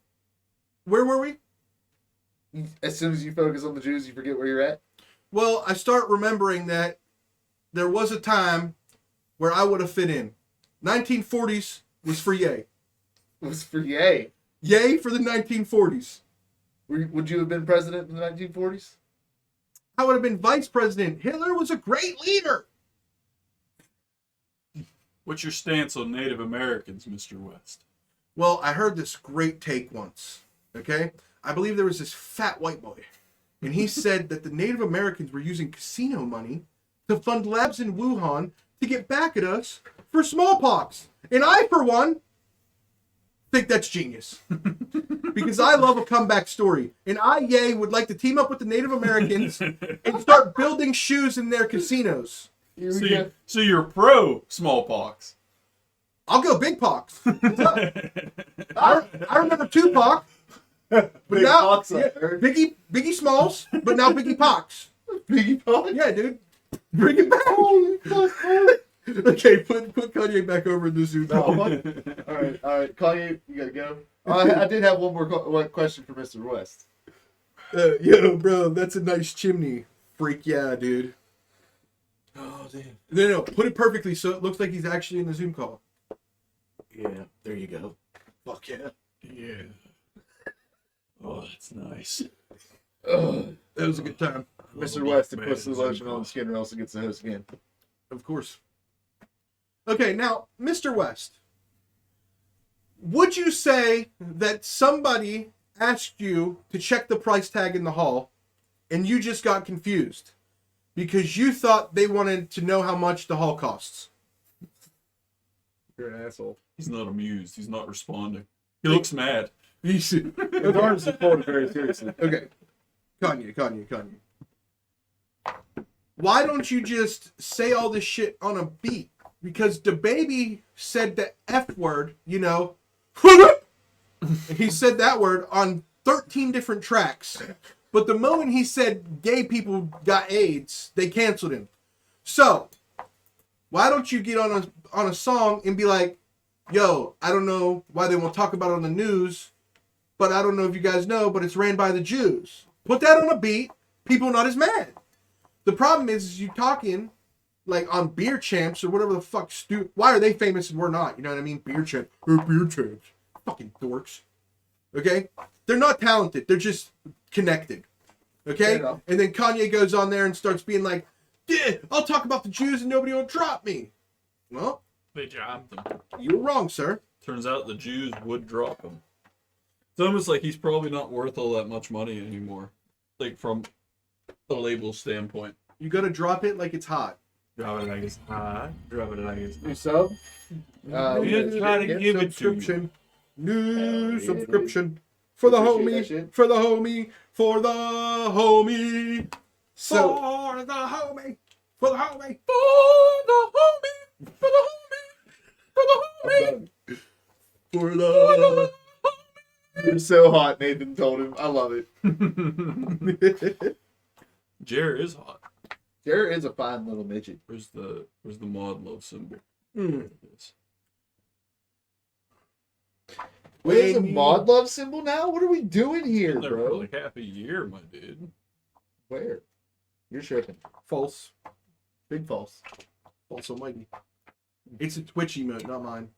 Where were we? As soon as you focus on the Jews, you forget where you're at. Well, I start remembering that there was a time where I would have fit in. 1940s was for yay. It was for yay. Yay for the 1940s. Would you have been president in the 1940s? I would have been vice president. Hitler was a great leader. What's your stance on Native Americans, Mr. West? Well, I heard this great take once, okay? I believe there was this fat white boy, and he said that the Native Americans were using casino money to fund labs in Wuhan to get back at us for smallpox. And I, for one, think that's genius. Because I love a comeback story. And I, yay, would like to team up with the Native Americans and start building shoes in their casinos. So you're pro smallpox. I'll go big pox. I remember Tupac, but Big now Pox, I yeah, heard. Biggie Smalls, but now Biggie Pox. Biggie Pox? Yeah, dude, bring it back. Okay, put Kanye back over in the zoo. No, all right. Kanye, you gotta go. I did have one more question for Mr. West. Yo, bro, that's a nice chimney. Freak yeah, dude. Oh, damn. No, put it perfectly so it looks like he's actually in the Zoom call. Yeah, there you go. Fuck yeah. Yeah. Oh, that's nice. Ugh. That was a good time. Mr. West, it puts the lotion on the skin or else it gets the host again. Of course. Okay, now, Mr. West, would you say that somebody asked you to check the price tag in the hall and you just got confused because you thought they wanted to know how much the hall costs? You're an asshole. He's not amused. He's not responding. He looks mad. The arms are folded very seriously. Okay. Kanye. Why don't you just say all this shit on a beat? Because the baby said the F word, you know. And he said that word on 13 different tracks. But the moment he said gay people got AIDS, they canceled him. So, why don't you get on a song and be like, yo, I don't know why they won't talk about it on the news, but I don't know if you guys know, but it's ran by the Jews. Put that on a beat, people not as mad. The problem is you talking like on Beer Champs or whatever the fuck. Why are they famous and we're not? You know what I mean? Beer Champs. Beer Champs. Fucking dorks. Okay? They're not talented. They're just connected. Okay? And then Kanye goes on there and starts being like, yeah, I'll talk about the Jews and nobody will drop me. Well, They dropped him. you were wrong, sir. Turns out the Jews would drop him. It's almost like he's probably not worth all that much money anymore. Like from a label standpoint. You gotta drop it like it's hot. Drop it like it's hot. Drop it like it's New sub? We're trying to give it to you. Subscription. New Hell yeah, subscription. For the Appreciate that homie. shit. For the homie. For the homie. So, For the homie. for the homie. For the homie. For the homie. For the homie. For the You're so hot, Nathan told him. I love it. Jer is hot. Jared is a fine little midget. Where's the mod love symbol? Mm. There it is. What is a When you- mod love symbol now? What are we doing here, Been there for bro? like half a year, my dude. Where? You're tripping. False. Big false. False almighty. It's a Twitch emote, not mine.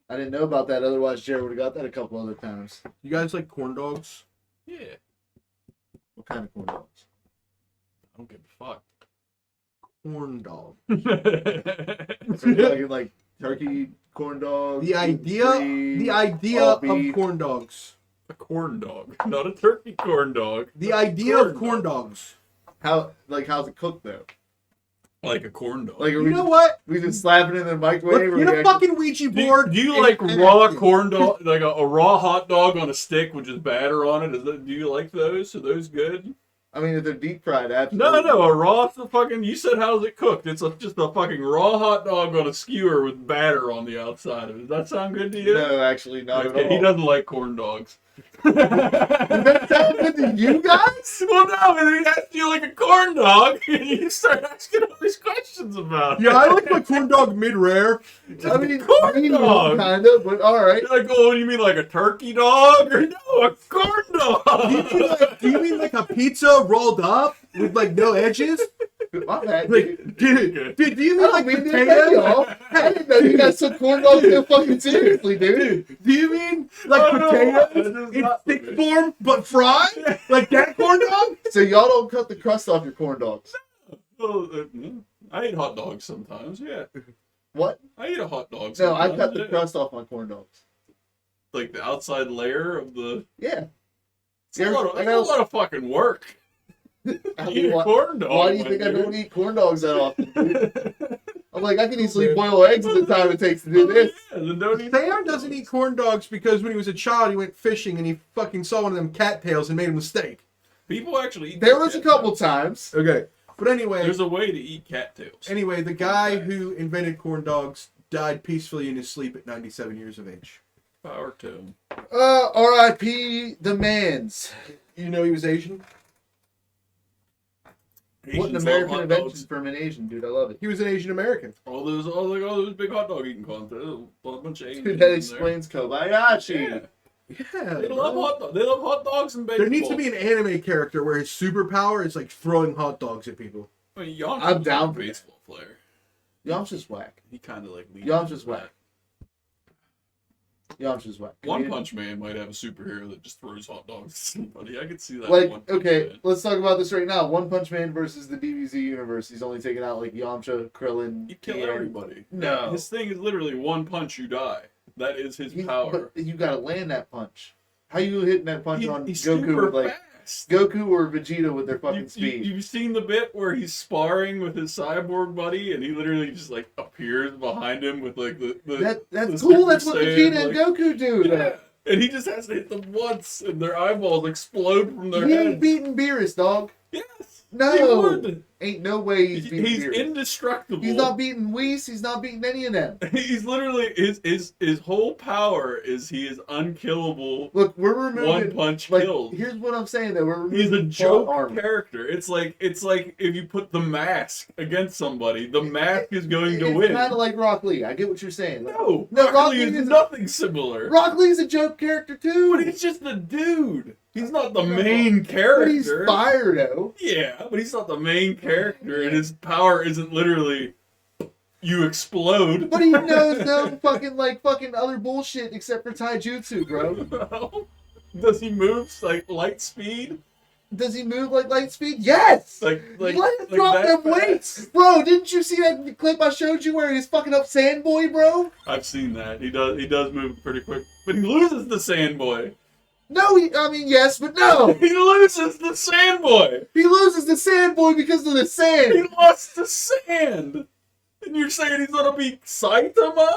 I didn't know about that. Otherwise, Jared would have got that a couple other times. You guys like corn dogs? Yeah. What kind of corn dogs? I don't give a fuck. Corn dog. So you're talking like turkey corn dogs. The idea all of beef. corn dogs. A corn dog, not a turkey corn dog. The idea of corn dogs. How's it cooked though? Like a corn dog. Like, are You know what? we just slapping it in the microwave? Let's or get we a actually- fucking Ouija do board. you and like act raw it. corn dog, like a raw hot dog on a stick with just batter on it? Do you like those? Are those good? I mean, if they're deep fried, absolutely. No, a raw fucking. You said how's it cooked? It's just a fucking raw hot dog on a skewer with batter on the outside of it. Does that sound good to you? No, actually, not Okay, at he all. doesn't like corn dogs. Does that sound good to you guys? Well, no, and he asked you like a corn dog, and you start asking all these questions about it. Yeah, I like my corn dog mid-rare. I mean, corn dog. kind of, but all right. You're like, oh, you mean like a turkey dog? Or no, a corn dog? Do you mean like a pizza rolled up with like no edges? My bad. Like, dude, do you I mean don't like mean to potatoes? offend y'all. I didn't know you guys took corn dogs so fucking seriously, dude. Do you mean like Oh, no, potatoes that is in not stick okay. form but fried? Like that corn dog? So y'all don't cut the crust off your corn dogs. Well, I eat hot dogs sometimes, yeah. What? I eat a hot dog No, I sometimes, cut the yeah. crust off my corn dogs. Like the outside layer of the... Yeah. It's a lot of fucking work. I Eat mean, a corn dog. why do you my think I dude. don't eat corn dogs that often? Dude? I'm like, I can easily boil eggs at the time it takes to do this. Yeah, then don't eat Sam doesn't eat corn dogs because when he was a child he went fishing and he fucking saw one of them cattails and made a mistake. People actually eat There was a cattails. couple times. Okay. But anyway, There's a way to eat cattails. the guy who invented corn dogs died peacefully in his sleep at 97 years of age. Power to him. R.I.P. the mans. You know he was Asian? What an Asians American love hot invention dogs. from an Asian, dude. I love it. He was an Asian American. All those big hot dog eating contests. A bunch of Asians Dude, that in explains there. Kobayashi. Yeah. Yeah. They bro. love hot dogs. They love hot dogs and baseball. There needs to be an anime character where his superpower is like throwing hot dogs at people. I mean, Yamcha I'm was down a for that. baseball player. Yamcha's whack. He kind of like leads Yamcha's into whack. that. Yamcha's whack. One Punch Man might have a superhero that just throws hot dogs at somebody. I could see that. Like, One Punch okay, Man. let's talk about this right now. One Punch Man versus the DBZ universe. He's only taking out like Yamcha, Krillin. He'd kill and- everybody. No. His thing is literally one punch, you die. That is his power. But you gotta land that punch. How you hitting that punch on He's Goku super with like fast. Goku or Vegeta with their fucking speed? You've seen the bit where he's sparring with his cyborg buddy, and he literally just like appears behind him with like the That's the cool. That's Super what Saiyan, Vegeta and like- Goku do. Yeah. And he just has to hit them once, and their eyeballs explode from their He ain't heads. beating Beerus, dog. Yes. No. He would. Ain't no way he's beating He's Beerus. indestructible. He's not beating Whis. He's not beating any of them. He's literally his whole power is he is unkillable. Look, we're removing. One punch like, kills. here's what I'm saying though. We're He's removing a joke plot armor. character. It's like if you put the mask against somebody, the mask is going to It's win. kind of like Rock Lee. I get what you're saying. No, No, Rock Rock Lee Lee is is- nothing similar. Rock Lee's a joke character too. But he's just the dude. He's not the No, main But he's character. fire though. Yeah, but he's not the main character, and his power isn't literally you explode. But he knows no fucking other bullshit except for taijutsu, bro. Does he move like light speed? Does he move like light speed? Yes. Like Let him like drop that them fast? weights, bro. Didn't you see that clip I showed you where he's fucking up Sandboy, bro? I've seen that. He does move pretty quick, but he loses the Sandboy. No, yes, but no. He loses the Sandboy. He loses the Sandboy because of the He sand. lost the sand. And you're saying he's gonna be Saitama?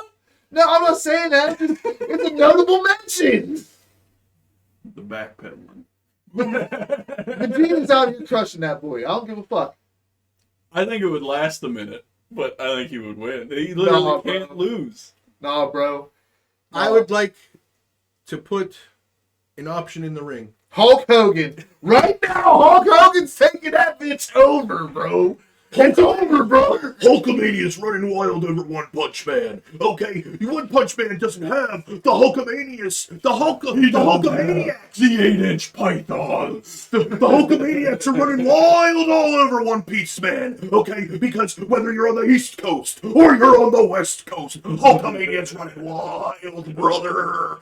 No, I'm not saying that. It's a notable mention. The backpedaling. Vegeta's out here crushing that boy. I don't give a fuck. I think it would last a minute, but I think he would win. He literally No, can't bro. lose. Nah, bro. I would like to put an option in the ring. Hulk Hogan. Right now, Hulk Hogan's taking that bitch over, bro. It's over, bro. Hulkamania. Hulkamania's running wild over One Punch Man. Okay, One Punch Man doesn't have the Hulkamanias, the Hulkamaniacs. The 8-inch pythons. The Hulkamaniacs are running wild all over One Piece Man. Okay, because whether you're on the East Coast or you're on the West Coast, Hulkamania's running wild, brother.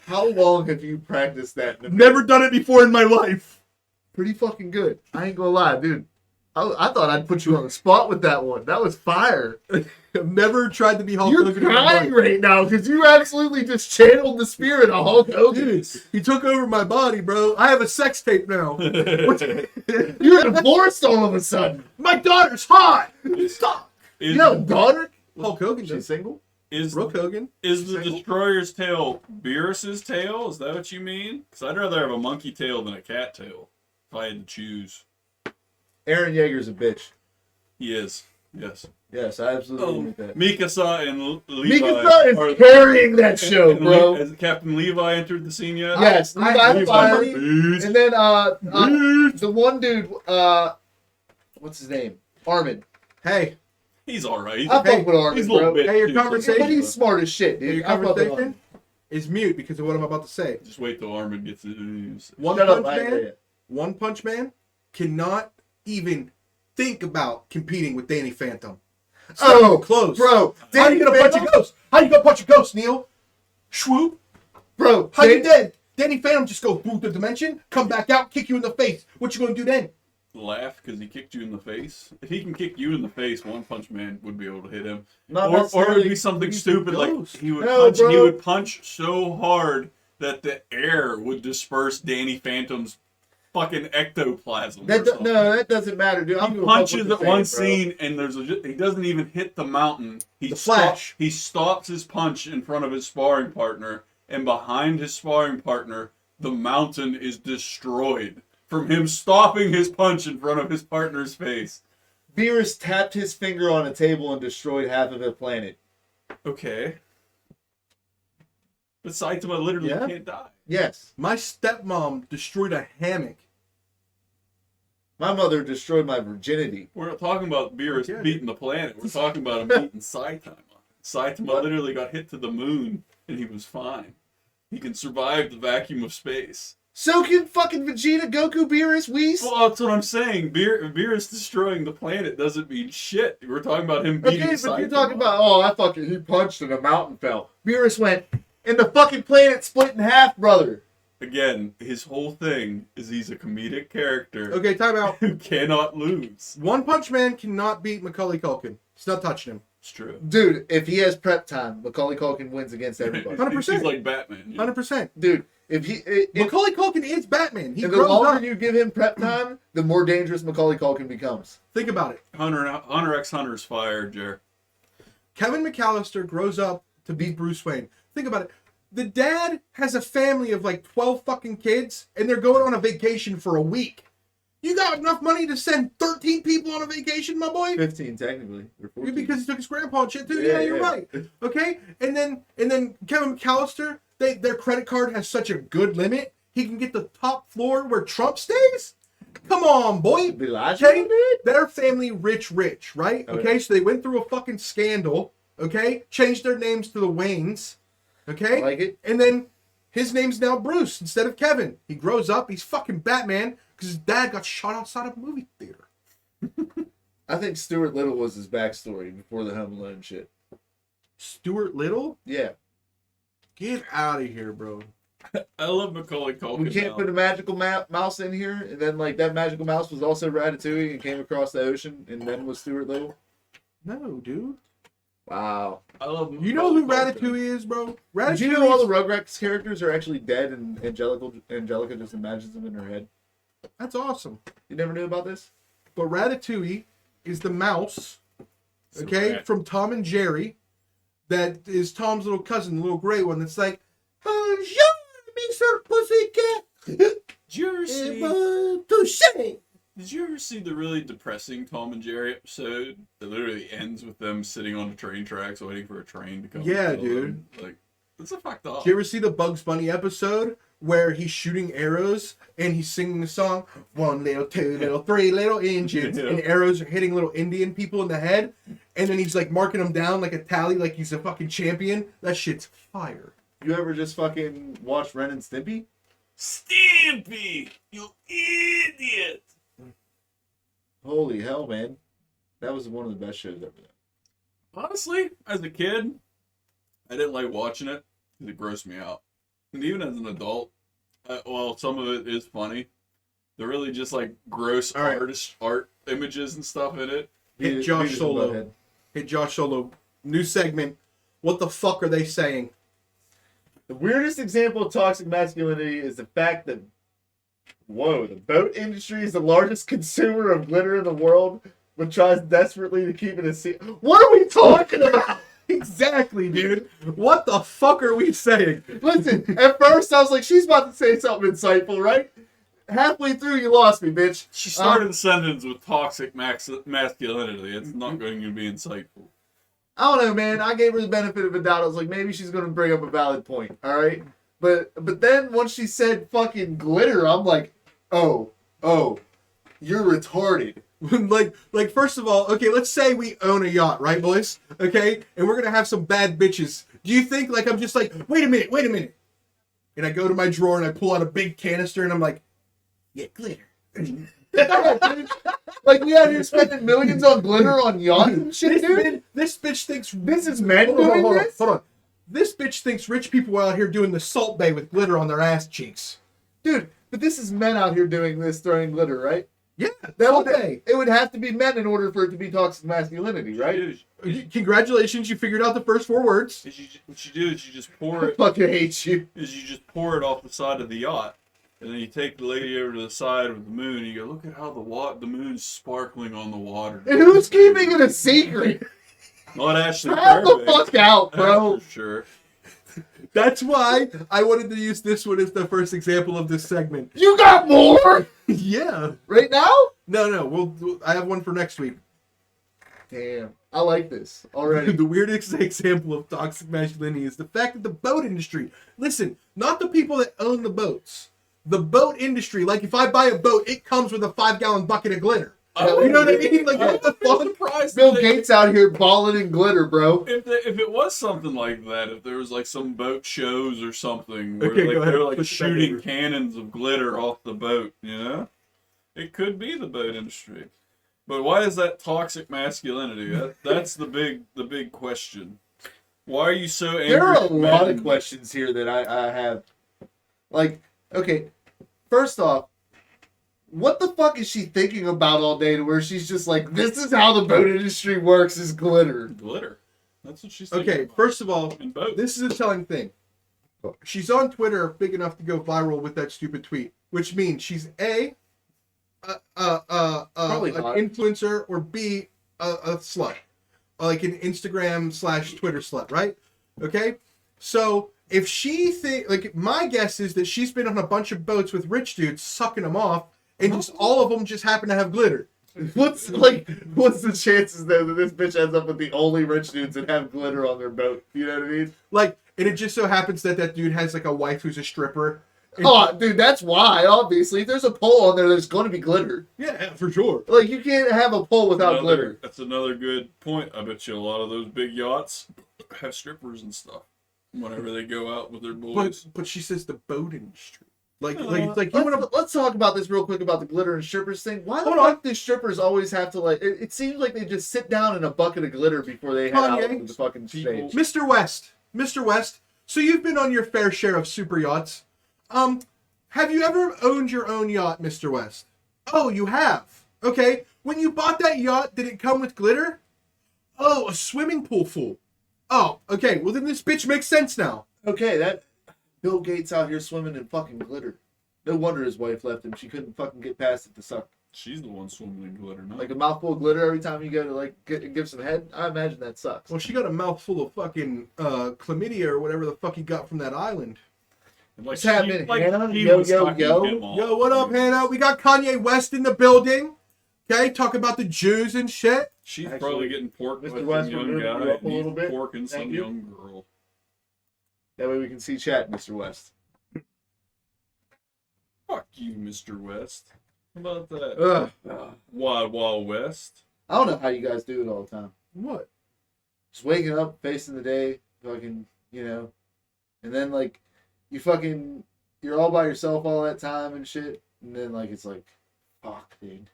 How long have you practiced that? Never done it before in my life. Pretty fucking good. I ain't gonna lie, dude. I thought I'd put you on the spot with that one. That was fire. I've never tried to be Hulk You're Hogan. in my crying life. right now because you absolutely just channeled the spirit of Hulk Hogan. Dude, he took over my body, bro. I have a sex tape now. You're divorced all of a sudden. My daughter's hot. Stop. Is, You have a daughter? Hulk Hogan She's does. single? is, Brooke Hogan. is the Single? Destroyer's tail Beerus's tail? Is that what you mean? Because I'd rather have a monkey tail than a cat tail if I had to choose. Aaron Yeager's a bitch. He is. Yes. Yes, I absolutely agree with that. Mikasa and Levi. Mikasa are- is carrying that show, and bro. Has Captain Levi entered the scene yet? Yes, Levi Levi Fire. Beast. And then the one dude, what's his name? Armin. Hey, He's alright. I fuck with Armin, He's a little bro. bit. Hey, your too, conversation- But he's smart as shit, dude. your I fuck with conversation Armin. is mute because of what I'm about to say. Just wait till Armin gets his news. One Shut up, Punch I Man. ain't One Punch Man cannot even think about competing with Danny Phantom. It's not Oh, even close. bro. How you gonna punch a ghost? How you gonna punch a ghost, Neil? Swoop. Bro, How you dead? Danny Phantom just go through the dimension, come back out, kick you in the face. What you gonna do then? Laugh because he kicked you in the face. If he can kick you in the face, One Punch Man would be able to hit him. Not Or it would necessarily- be something he's stupid the like ghost. he would No, punch. He bro. would punch so hard that the air would disperse Danny Phantom's fucking ectoplasm. That or do- something. no, that doesn't matter, dude. He punches at one scene and he doesn't even hit the mountain. The Flash. He stops his punch in front of his sparring partner, and behind his sparring partner, the mountain is destroyed from him stopping his punch in front of his partner's face. Beerus tapped his finger on a table and destroyed half of the planet. Okay. But Saitama literally Yeah. can't die. Yes. My stepmom destroyed a hammock. My mother destroyed my virginity. We're not talking about Beerus Yeah. beating the planet. We're talking about him beating Saitama. Saitama What? literally got hit to the moon, and he was fine. He can survive the vacuum of space. So can fucking Vegeta, Goku, Beerus, Whis. Well, that's what I'm saying. Beerus destroying the planet doesn't mean shit. We're talking about him beating Okay, Saitama. but you're talking about, he punched and a mountain fell. Beerus went, and the fucking planet split in half, brother. Again, his whole thing is he's a comedic character Okay, time out. who cannot lose. One Punch Man cannot beat Macaulay Culkin. He's not touching him. It's true. Dude, if he has prep time, Macaulay Culkin wins against everybody. 100%. He's like Batman. You know? 100%. Dude, if Macaulay Culkin is Batman. He and the grows longer up. you give him prep time, the more dangerous Macaulay Culkin becomes. Think about it. Hunter x Hunter's fired, Jer. Kevin McAllister grows up to be Bruce Wayne. Think about it. The dad has a family of like 12 fucking kids, and they're going on a vacation for a week. You got enough money to send 13 people on a vacation, my boy? 15, technically. Or 14. Because he took his grandpa and shit too. Yeah, Yeah, you're yeah. right. Okay, and then Kevin McAllister, their credit card has such a good limit. He can get the top floor where Trump stays. Come on, boy. Bellagio, Okay, dude? their family rich, right? Okay. Okay, so they went through a fucking scandal. Okay, changed their names to the Waynes. Okay, I like it. and then his name's now Bruce instead of Kevin. He grows up. He's fucking Batman because his dad got shot outside of a movie theater. I think Stuart Little was his backstory before the Home Alone shit. Stuart Little, Yeah. get out of here, bro. I love Macaulay Culkin. We can't now. put a magical mouse in here, and then like that magical mouse was also Ratatouille and came across the ocean, and then was Stuart Little. No, dude. Wow. I love. You know who Macaulay Culkin. Ratatouille is, bro? Did you know all the Rugrats characters are actually dead, and Angelica just imagines them in her head? That's awesome. You never knew about this? But Ratatouille is the mouse, It's a okay, rat. from Tom and Jerry. That is Tom's little cousin, the little gray one. That's like, bonjour, Mr. Pussycat. Did you ever see? Touché. Did you ever see the really depressing Tom and Jerry episode that literally ends with them sitting on the train tracks waiting for a train to come? Yeah, and kill dude. them? Like, that's a fucked up. Did you ever see the Bugs Bunny episode where he's shooting arrows and he's singing the song, 1 little, 2 little, 3 little engines, Yeah. and arrows are hitting little Indian people in the head, and then he's like marking them down like a tally, like he's a fucking champion. That shit's fire. You ever just fucking watch Ren and Stimpy? Stampy, you idiot! Holy hell, man. That was one of the best shows ever. Honestly, as a kid, I didn't like watching it because it grossed me out. And even as an adult, well, some of it is funny. They're really just like gross All right. art images and stuff in it. Hit Josh Solo. Hit Josh Solo. New segment. What the fuck are they saying? The weirdest example of toxic masculinity is the fact that, the boat industry is the largest consumer of glitter in the world, but tries desperately to keep it a secret. What are we talking about? Exactly, dude. What the fuck are we saying? Listen, at first I was like, she's about to say something insightful, right? Halfway through, you lost me, bitch. She started the sentence with toxic masculinity. It's not going to be insightful. I don't know, man. I gave her the benefit of a doubt. I was like, maybe she's going to bring up a valid point, all right? But then once she said fucking glitter, I'm like, oh, you're retarded. like first of all, okay, let's say we own a yacht, right, boys? Okay, and we're gonna have some bad bitches. Do you think like I'm just like, wait a minute, and I go to my drawer and I pull out a big canister and I'm like, yeah, glitter. Like we out here spending millions on glitter on yachts and shit, dude. This bitch thinks This is men hold on, doing hold on, this? hold on. This bitch thinks rich people are out here doing the Salt Bay with glitter on their ass cheeks. Dude, but this is men out here doing this, throwing glitter, right? Yeah, Salt Bay. It would have to be men in order for it to be toxic masculinity, right? Congratulations, you figured out the first 4 words. What you do is you just pour I it. fucking hate you. Is you just pour it off the side of the yacht, and then you take the lady over to the side of the moon. And you go, look at how the moon's sparkling on the water. And who's keeping it a secret? Not Ashley How the Fairbanks. fuck out, bro? That's for sure. That's why I wanted to use this one as the first example of this segment. You got more? Yeah. Right now? No. I have one for next week. Damn. I like this already. The weirdest example of toxic masculinity is the fact that the boat industry, listen, not the people that own the boats, the boat industry, like if I buy a boat, it comes with a 5-gallon bucket of glitter. You know what I mean? Like, what the fuck? Surprised Bill that Gates out here balling in glitter, bro. if it was something like that, if there was like some boat shows or something where Okay, like, go ahead. they're like Push it back shooting over. cannons of glitter off the boat, you know, it could be the boat industry. But why is that toxic masculinity? That's the big question. Why are you so angry? There are a at lot men? of questions here that I have. Like, okay, first off, what the fuck is she thinking about all day to where she's just like, this is how the boat industry works, is glitter. Glitter. That's what she's thinking Okay, about. first of all, In boats. this is a telling thing. She's on Twitter big enough to go viral with that stupid tweet, which means she's A, Probably an not. influencer, or B, a slut. Like an Instagram/Twitter slut, right? Okay? So if she like, my guess is that she's been on a bunch of boats with rich dudes sucking them off, and just all of them just happen to have glitter. What's the chances though that this bitch ends up with the only rich dudes that have glitter on their boat? You know what I mean? Like, and it just so happens that dude has like a wife who's a stripper. And, Oh, dude, that's why. Obviously, if there's a pole on there, there's going to be glitter. yeah, for sure. Like you can't have a pole without glitter. That's another good point. I bet you a lot of those big yachts have strippers and stuff whenever they go out with their boys. But she says the boat industry. Like you Let's, want to. let's talk about this real quick about the glitter and strippers thing. Why the Hold on. fuck do strippers always have to like? It seems like they just sit down in a bucket of glitter before they head out Kanye. to the fucking People- stage. Mr. West. So you've been on your fair share of super yachts. Have you ever owned your own yacht, Mr. West? Oh, you have. Okay. When you bought that yacht, did it come with glitter? Oh, a swimming pool full. Oh, okay. Well, then this bitch makes sense now. Okay, that Bill Gates out here swimming in fucking glitter. No wonder his wife left him. She couldn't fucking get past it to suck. She's the one swimming in glitter, not Like a mouthful of glitter every time you go to like give some head. I imagine that sucks. Well, she got a mouthful of fucking chlamydia or whatever the fuck he got from that island. like What's happening, Hannah? he Yo, was yo, sucking yo. him off. Yo, what up, Hannah? We got Kanye West in the building. Okay, talk about the Jews and shit. She's Actually, probably getting porked Mr. by West, some we're young moving guy. you up a and he's little bit. porking some Thank you. young girl. That way we can see chat, Mr. West. Fuck you, Mr. West. How about that? Ugh. Wild Wild West. I don't know how you guys do it all the time. What? Just waking up, facing the day, fucking, and then like you're all by yourself all that time and shit, and then like it's like, fuck, dude.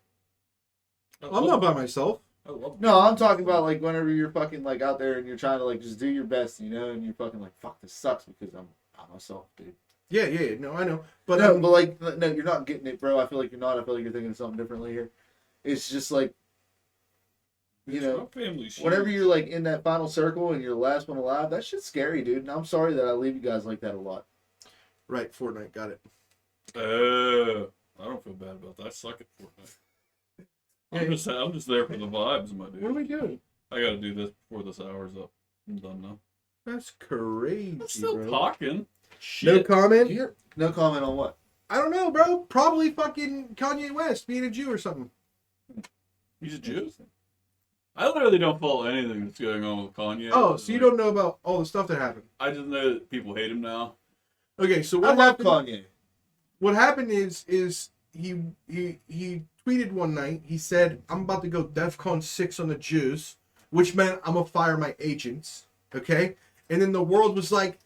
I'm not by myself. I love No, I'm talking about like whenever you're fucking like out there and you're trying to like just do your best, and you're fucking like, fuck, this sucks because I'm by myself, dude. Yeah. No, I know. But No, but like, no, you're not getting it, bro. I feel like you're not. I feel like you're thinking of something differently here. It's just like, family whenever you're like in that final circle and you're the last one alive, that shit's scary, dude. And I'm sorry that I leave you guys like that a lot. right, Fortnite got it. I don't feel bad about that. I suck at Fortnite. I'm just there for the vibes, my dude. What are we doing? I gotta do this before this hour's up. I'm done now. That's crazy, I'm still bro. talking. No Shit. comment? No comment on what? I don't know, bro. Probably fucking Kanye West being a Jew or something. He's a Jew? I literally don't follow anything that's going on with Kanye. Oh, so you don't know about all the stuff that happened? I just know that people hate him now. Okay, so I what love happened? Kanye. What happened is he tweeted one night. He said, "I'm about to go DEFCON 6 on the Jews," which meant I'm gonna fire my agents. Okay, and then the world was like,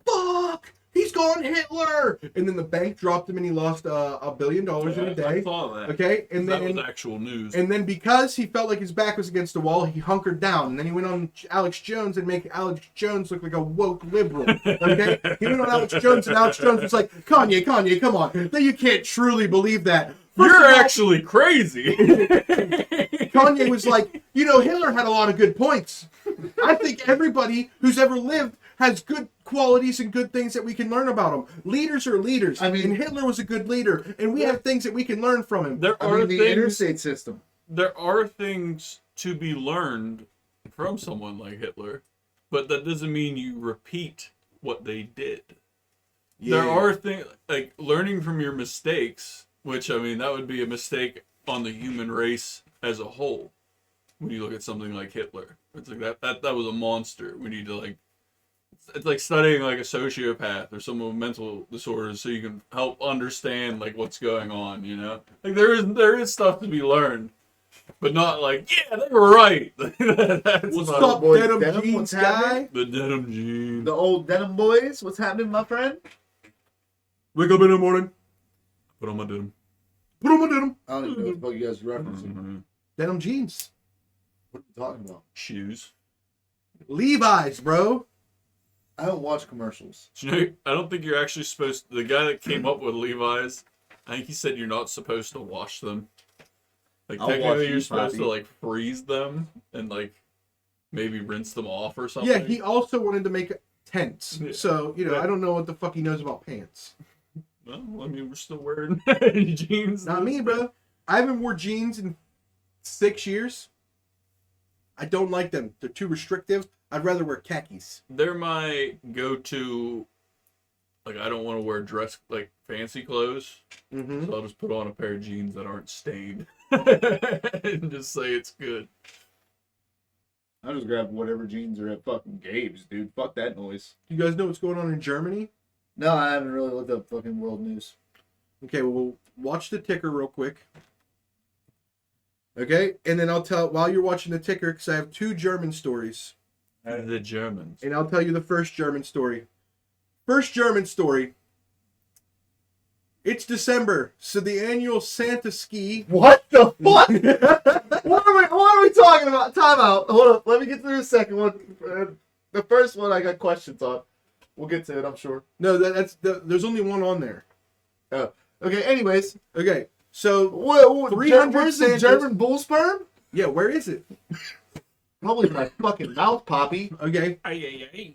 "Fuck, he's gone Hitler!" And then the bank dropped him, and he lost $1 billion in a I day. saw that. Okay, and that then was actual news. and then because he felt like his back was against the wall, he hunkered down. And then he went on Alex Jones and make Alex Jones look like a woke liberal. Okay? He went on Alex Jones and Alex Jones was like, Kanye, come on. Then you can't truly believe that. First You're of all, actually crazy. Kanye was like, Hitler had a lot of good points. I think everybody who's ever lived has good qualities and good things that we can learn about him. Leaders are leaders. I mean- and Hitler was a good leader. And we have things that we can learn from him. There I are mean, the things. interstate system. There are things to be learned from someone like Hitler, but that doesn't mean you repeat what they did. There are things like learning from your mistakes, which I mean that would be a mistake on the human race as a whole. When you look at something like Hitler, it's like that was a monster. We need to it's like studying like a sociopath or someone with mental disorders so you can help understand like what's going on, Like there is stuff to be learned. But not like, yeah, they were right. That's What's not- up, boy, denim denim, jeans what's guy? happening? The denim jeans. The old denim boys. What's happening, my friend? Wake up in the morning, Put on my denim. put on my denim. I don't even know what the fuck you guys are referencing. Mm-hmm. Denim jeans. What are you talking about? Shoes. Levi's, bro. I don't watch commercials. I don't think you're actually supposed to, the guy that came up with Levi's, I think he said you're not supposed to wash them. Like I'll wash technically you, you're supposed to Poppy. like freeze them and like maybe rinse them off or something. Yeah, he also wanted to make tents. Yeah. So, Yeah. I don't know what the fuck he knows about pants. Well, I mean we're still wearing jeans. Not me, bro. I haven't wore jeans in 6 years. I don't like them. They're too restrictive. I'd rather wear khakis. They're my go-to. Like I don't want to wear dress like fancy clothes, Mm-hmm. so I'll just put on a pair of jeans that aren't stained and just say it's good. I just grab whatever jeans are at fucking Gabe's, dude. Fuck that noise. You guys know what's going on in Germany? No, I haven't really looked up fucking world news. Okay, well, we'll watch the ticker real quick. Okay, and then I'll tell, while you're watching the ticker, because I have 2 German stories. The Germans. And I'll tell you the first German story. First German story. It's December, so the annual Santa ski. What the fuck? what are we talking about? Time out. Hold up. Let me get through the second one. The first one I got questions on. We'll get to it, I'm sure. No, there's only one on there. Oh. Okay, anyways. Okay, so Where's 300 the Santas. German bull sperm? Yeah, where is it? Probably in my fucking mouth, Poppy. Okay, Ay.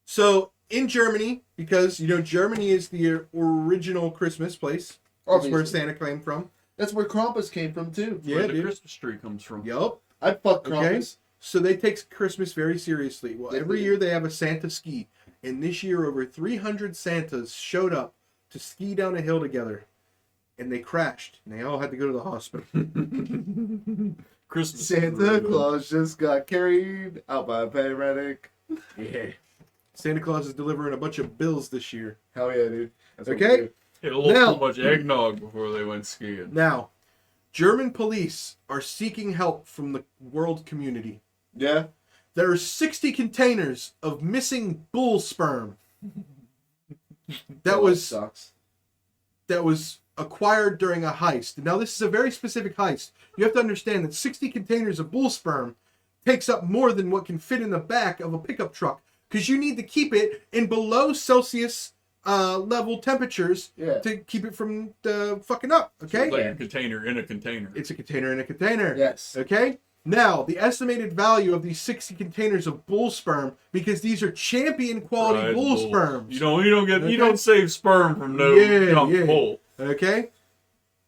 so in Germany, because Germany is the original Christmas place. That's where Obviously. Santa came from. That's where Krampus came from, too. Yeah, Where the dude. Christmas tree comes from. Yup. I'd fuck Okay. Krampus. So they take Christmas very seriously. Well, Yeah, every they do. year they have a Santa ski, and this year over 300 Santas showed up to ski down a hill together, and they crashed, and they all had to go to the hospital. Christmas Santa tree. Claus just got carried out by a paramedic. Yeah. Santa Claus is delivering a bunch of bills this year. Hell yeah, dude. That's what Okay. we do. Hit a little Now- too much eggnog before they went skiing. Now, German police are seeking help from the world community. Yeah. There are 60 containers of missing bull sperm that was sucks. acquired during a heist. Now, this is a very specific heist. You have to understand that 60 containers of bull sperm takes up more than what can fit in the back of a pickup truck, because you need to keep it in below Celsius level temperatures to keep it from fucking up. Okay, It's like a container in a container. it's a container in a container. Yes. Okay. Now, the estimated value of these 60 containers of bull sperm, because these are champion quality Fried bull bull. sperms. You don't get Okay. you don't save sperm from no junk bull. Okay.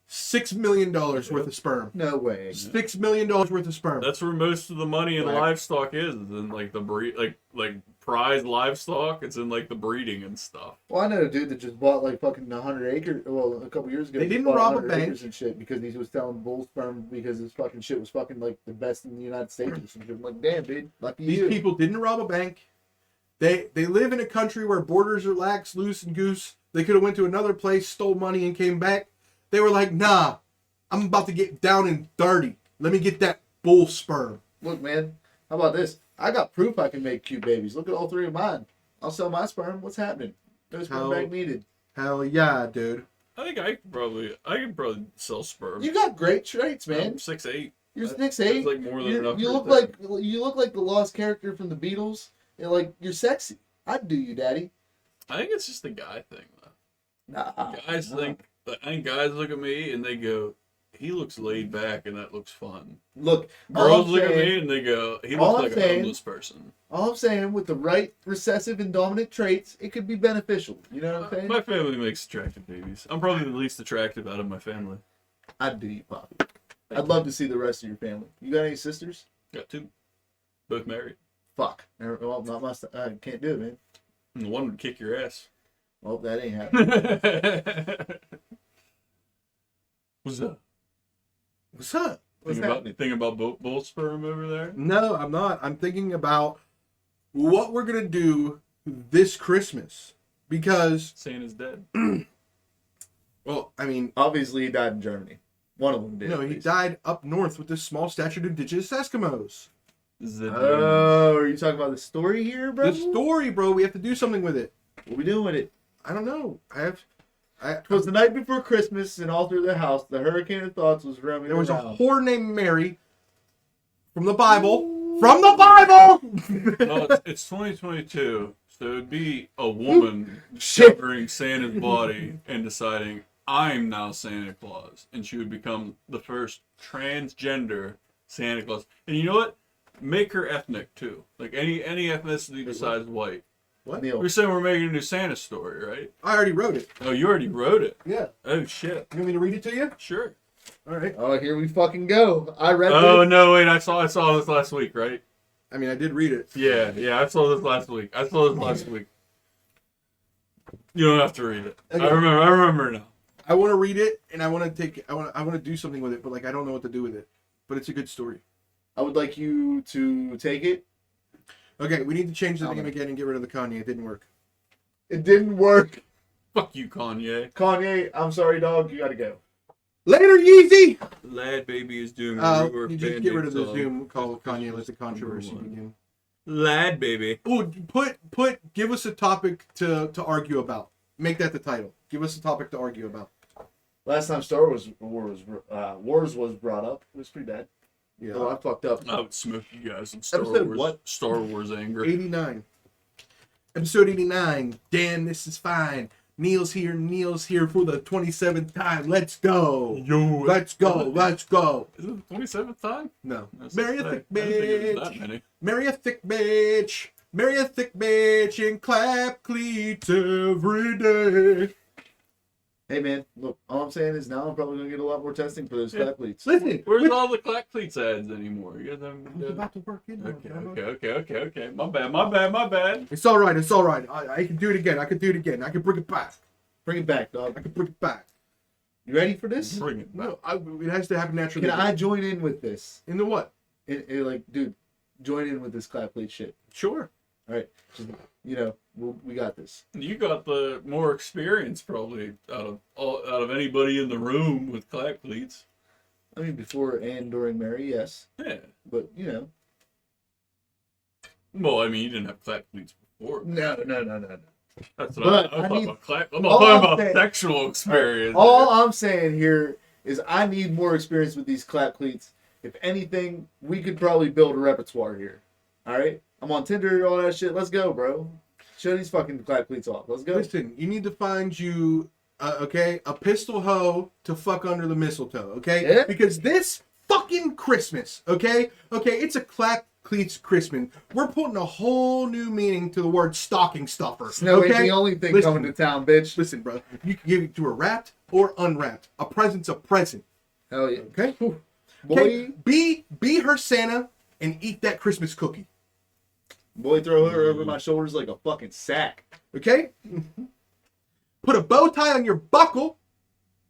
$6 million worth of sperm. No way. $6 million worth of sperm. That's where most of the money in livestock is in like the breed, like prize livestock. It's in like the breeding and stuff. Well, I know a dude that just bought like fucking 100 acres. Well, a couple years ago, They he didn't bought rob a 100 bank. acres and shit because he was selling bull sperm because his fucking shit was fucking like the best in the United States or some shit. I'm like, damn, dude, lucky These you. people didn't rob a bank. They live in a country where borders are lax, loose, and goose. They could have went to another place, stole money, and came back. They were like, nah, I'm about to get down and dirty. Let me get that bull sperm. Look, man, how about this? I got proof I can make cute babies. Look at all three of mine. I'll sell my sperm. What's happening? No sperm bank needed. Hell yeah, dude. I think I could probably sell sperm. You got great traits, man. I'm 6'8". You're That's 6'8". like more than enough. You look right like the lost character from the Beatles. And like you're sexy. I'd do you, daddy. there. I think it's just a guy thing though. Nah. I think guys look at me and they go, he looks laid back and that looks fun. Look, Girls look at me and they go, he all looks I'm like a saying- homeless person. All I'm saying, with the right recessive and dominant traits, it could be beneficial. You know what I'm saying? My family makes attractive babies. I'm probably the least attractive out of my family. I'd do you, Pop. I'd love to see the rest of your family. You got any sisters? Got 2. Both married. Fuck. Well, not my. I can't do it, man. And one would kick your ass. Well, that ain't happening. What's up? What's up? What's Thinking about bull sperm over there? No, I'm not. I'm thinking about what we're going to do this Christmas. Because, Santa's dead. well, I mean, Obviously, he died in Germany. One of them did. no, at he least. died up north with the small statured indigenous Eskimos. Oh, are you talking about the story here, bro? The story, bro, we have to do something with it. What we doing with it? I don't know. It was the night before Christmas, and all through the house, the hurricane of thoughts was roaming There was a around. whore named Mary from the Bible. From the Bible! No, it's 2022, so it'd be a woman Shit. discovering Santa's body and deciding, I'm now Santa Claus. And she would become the first transgender Santa Claus. And you know what? Make her ethnic, too. Like any ethnicity besides white. What? Neil. We're saying we're making a new Santa story, right? I already wrote it. Oh, you already wrote it. Yeah. Oh, shit. You want me to read it to you? Sure. All right. Oh, here we fucking go. I read Oh, this. no, wait. I saw this last week, right? I mean, I did read it. Yeah, I saw this last week. You don't have to read it. Okay. I remember now. I want to read it, and I want to do something with it, but like I don't know what to do with it. But it's a good story. I would like you to take it. Okay, we need to change the name Alvin. again and get rid of the Kanye. It didn't work. It didn't work. Fuck you, Kanye. Kanye, I'm sorry, dog. You gotta go. Later, Yeezy! Lad Baby is doing a rework You just get rid of the Band-Aid Zoom song. call Kanye. Let the controversy Number one. begin. Lad Baby. Oh, give us a topic to argue about. Make that the title. Give us a topic to argue about. Last time Star Wars was brought up, it was pretty bad. Yeah. Oh, I fucked up. I would smoke you guys in Star Episode Wars. what? Star Wars anger. 89. Episode 89. Dan, this is fine. Neil's here for the 27th time. Let's go. Yo. Let's go. Let's go. Is it the 27th time? No. That's Marry a sick. thick I didn't think it was that bitch. many. Marry a thick bitch. Marry a thick bitch and clap cleats every day. Hey man, look, all I'm saying is now I'm probably gonna get a lot more testing for those athletes. Listen. Where's all the clap cleats ads anymore? You guys haven't I'm been about to work in. Okay. My bad. It's all right. I can do it again. I can bring it back. Bring it back, dog. I can bring it back. You ready for this? Bring it back. No, it has to happen naturally. Can I join in with this? In the what? Like, dude, join in with this clap plate shit. Sure. All right, just, we got this. You got the more experience probably out of anybody in the room with clap cleats. I mean, before and during Mary, yes, Yeah. but Well, I mean, you didn't have clap cleats before. No. That's But what I'm I talking need- about. I'm all talking I'm about saying- sexual experience. All I'm saying here is I need more experience with these clap cleats. If anything, we could probably build a repertoire here. All right? I'm on Tinder, all that shit. Let's go, bro. Show these fucking clap cleats off. Let's go. Listen, you need to find you, okay, a pistol hoe to fuck under the mistletoe, okay? Yeah. Because this fucking Christmas, okay, it's a clap cleats Christmas. We're putting a whole new meaning to the word stocking stuffer. Snow ain't okay? the only thing Listen. coming to town, bitch. Listen, bro, you can give it to her wrapped or unwrapped. A present's a present, Hell yeah. okay? Boy, Be her Santa and eat that Christmas cookie, throw her over my shoulders like a fucking sack. okay? Put a bow tie on your buckle.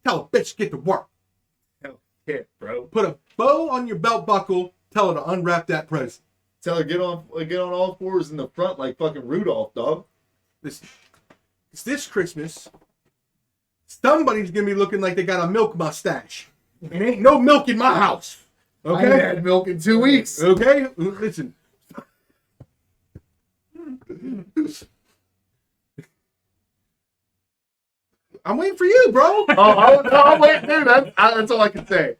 Tell a bitch to get to work. Hell yeah, bro. Put a bow on your belt buckle. Tell her to unwrap that present. Tell her get on all fours in the front like fucking Rudolph, dog. It's this Christmas. Somebody's gonna be looking like they got a milk mustache. It ain't no milk in my house. I ain't Okay? had milk in 2 weeks. Okay? Listen. I'm waiting for you, bro. I'm waiting, dude. That's all I can say.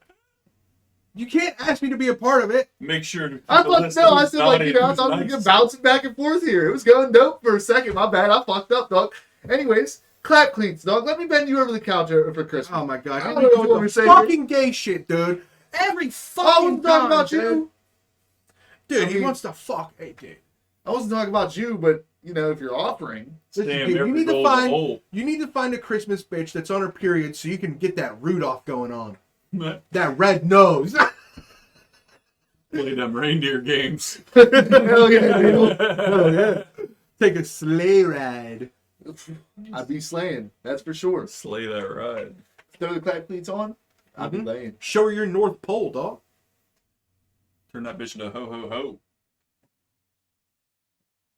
You can't ask me to be a part of it. Make sure to. I said like, you know, I thought we could bouncing back and forth here. It was going dope for a second. My bad. I fucked up, dog. Anyways, clap cleats, dog. Let me bend you over the couch for Christmas. Oh my god. I Here don't we know go what you want me with to the say fucking gay shit, dude. Every I fucking wasn't talking time, about dude. you. Dude, I he mean- wants to fuck. Hey, dude. I wasn't talking about you, but you know, if you're offering, Listen, Damn, dude, every you need to goal is a find hole. you need to find a Christmas bitch that's on her period so you can get that Rudolph going on. Play That red nose. them reindeer games. hell yeah, dude. Oh yeah. Take a sleigh ride. I'd be slaying. That's for sure. Slay that ride. Throw the clap cleats on. I'd be Mhm. laying. Show her your North Pole, dog. Turn that bitch into ho ho ho.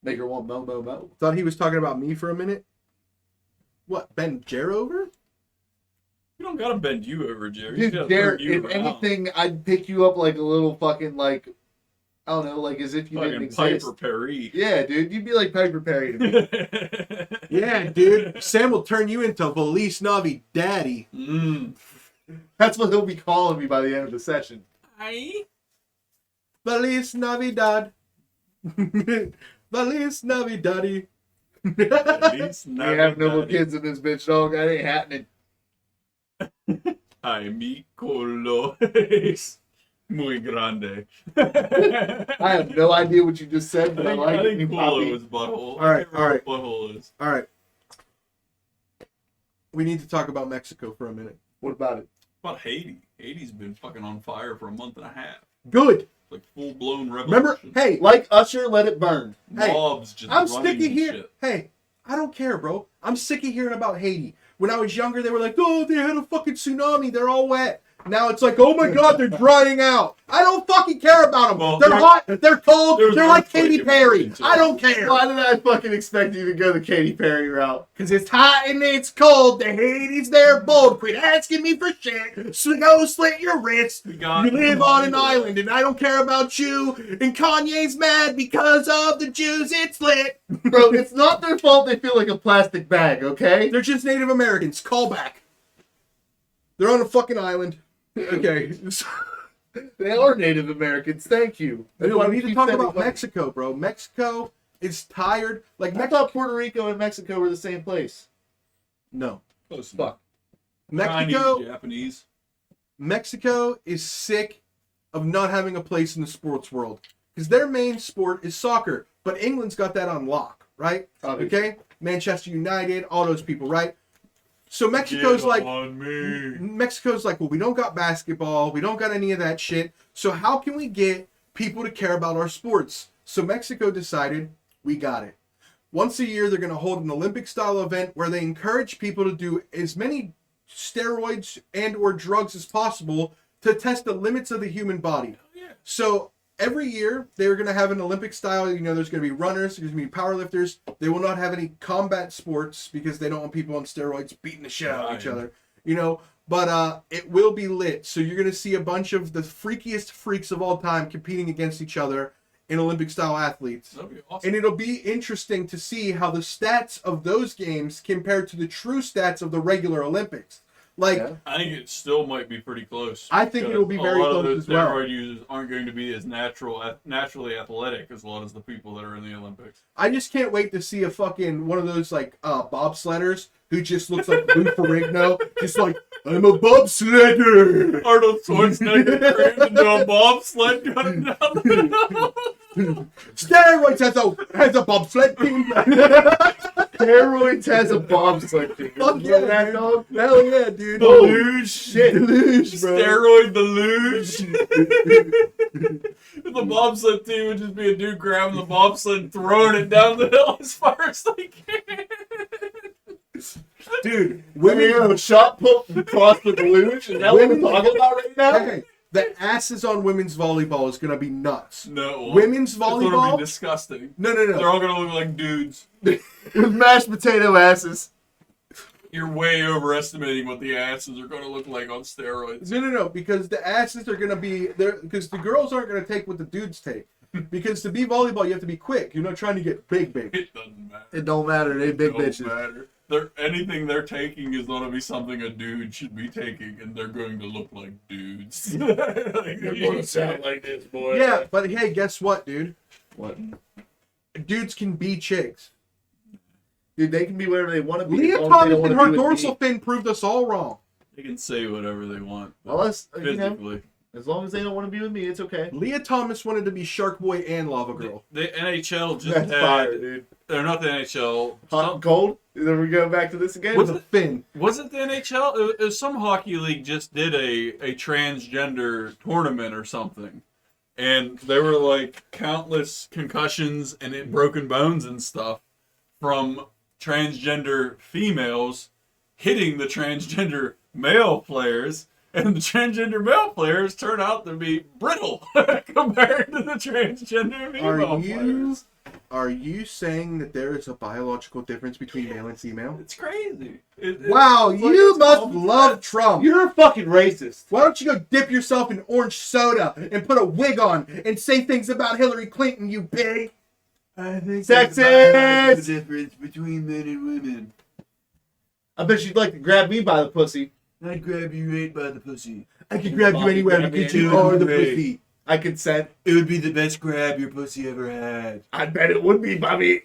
Make her want mo. Thought he was talking about me for a minute. What, bend Jer over? You don't gotta bend you over, Jerry. You Dude, gotta Jared, turn you if around. anything, I'd pick you up like a little fucking like, I don't know, like as if you didn't Fucking exist. Piper Perry. Yeah, dude, you'd be like Piper Perry to me. Yeah, dude. Sam will turn you into Valise Navi Daddy. That's what he'll be calling me by the end of the session. Hi. Valise Navidad. Valise Navidaddy. At least We have no more kids in this bitch, dog. That ain't happening. Ay, mi culo es muy grande. I have no idea what you just said, but I like I it. think You culo poppy. is butthole. All right, I can't remember all what Butthole is. All right. We need to talk about Mexico for a minute. What about it? What about Haiti? Haiti's been fucking on fire for a month and a half. Good. Like full blown revolution. Remember? Hey, Like Usher, let it burn. hey, mobs just I'm running sick of hearing. shit. Hey, I don't care, bro. I'm sick of hearing about Haiti. When I was younger, they were like, "Oh, they had a fucking tsunami. They're all wet." Now it's like, "Oh my God, they're drying out." I don't fucking care about them. Well, they're there- hot. They're cold. there was They're an like earthquake Katy in Perry. Washington, I don't care. Why did I fucking expect you to go the Katy Perry route? Because it's hot and it's cold. The Hades, they're bold. Quit asking me for shit. So go slit your wrist. We got You live on an island and I don't care about you. And Kanye's mad because of the Jews. It's lit. Bro, it's not their fault they feel like a plastic bag, okay? They're just Native Americans. Call back. They're on a fucking island. Okay. They are Native Americans, thank you. That's Dude, why we need to keep talk sending about money. Mexico, bro. Mexico is tired. Like, I thought Puerto Rico and Mexico were the same place. No. Close enough. Fuck. Mexico, Chinese, Japanese. Mexico is sick of not having a place in the sports world. Because their main sport is soccer. But England's got that on lock, right? Obviously. Okay? Manchester United, all those people, right? So Mexico's Get like, on me. Mexico's like, well, we don't got basketball. We don't got any of that shit. So how can we get people to care about our sports? So Mexico decided, we got it. Once a year, they're going to hold an Olympic-style event where they encourage people to do as many steroids and or drugs as possible to test the limits of the human body. Yeah. So every year, they're going to have an Olympic-style, there's going to be runners, there's going to be powerlifters. They will not have any combat sports because they don't want people on steroids beating the shit out of each Right. other, But it will be lit. So you're going to see a bunch of the freakiest freaks of all time competing against each other. in Olympic style athletes. That'd be awesome. And it'll be interesting to see how the stats of those games compare to the true stats of the regular Olympics. Like, Yeah. I think it still might be pretty close. I think it'll be very a lot close of those as well. steroid users aren't going to be as naturally athletic as a lot of the people that are in the Olympics. I just can't wait to see a fucking one of those like bobsledders who just looks like Lou Ferrigno, just like, I'm a bobsledder. Arnold Schwarzenegger crammed into a bobsled coming down the hill. Steroids has a bobsled team. Steroids has a bobsled team. Fuck You know yeah, that, dude. dog? Hell yeah, dude. The luge. Shit. Deluge, bro. Steroid the luge. The bobsled team would just be a dude grabbing the bobsled and throwing it down the hill as far as they can. Dude, Women have a shot put across the luge. Is that what we're talking about right now? Hey, the asses on women's volleyball is gonna be nuts. No. Women's It's going to volleyball? be disgusting. No. They're all going to look like dudes. With mashed potato asses. You're way overestimating what the asses are going to look like on steroids. No, because the asses are gonna be there. Because the girls aren't gonna take what the dudes take. Because to be volleyball, you have to be quick. You're not trying to get big. It doesn't matter. It don't matter. They big It don't bitches. matter. Anything they're taking is going to be something a dude should be taking, and they're going to look like dudes. They're gonna sound like this, boy. Yeah, but hey, guess what, dude? What? Dudes can be chicks. Dude, they can be whatever they want to be. Leah as long as they Thomas don't and wanna her be with dorsal me. fin proved us all wrong. They can say whatever they want. but Unless, you know, physically. as long as they don't want to be with me, it's okay. Leah Thomas wanted to be Shark Boy and Lava Girl. The NHL just That's had. fire, dude. They're not the NHL. Hot and cold? Then we go back to this again? Was With a fin. Wasn't the NHL? It was some hockey league just did a transgender tournament or something, and there were like countless concussions and broken bones and stuff from transgender females hitting the transgender male players, and the transgender male players turn out to be brittle compared to the transgender female players. Are you saying that there is a biological difference between male and female? It's crazy. Wow, it's like you it's must common love sense. Trump. You're a fucking racist. Why don't you go dip yourself in orange soda and put a wig on and say things about Hillary Clinton, you pig? I think Sexist! the difference between men and women. I bet you'd like to grab me by the pussy. I'd grab you right by the pussy. I can grab you Bobby, anywhere grab me because you anywhere. are the Hey. pussy. I consent. It would be the best grab your pussy ever had. I bet it would be, Bobby.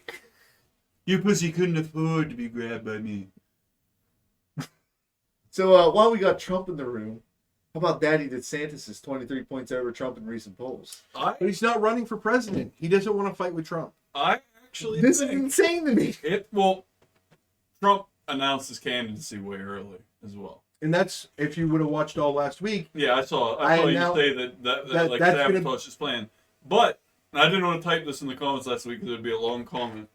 Your pussy couldn't afford to be grabbed by me. So while we got Trump in the room, how about Daddy DeSantis is 23 points over Trump in recent polls? But he's not running for president. He doesn't want to fight with Trump. I actually This is think insane to me. Trump announced his candidacy way early as well. And that's, if you would have watched all last week, Yeah, I saw you now- say that like that's gonna- sabotage his plan. But I didn't want to type this in the comments last week because it would be a long comment.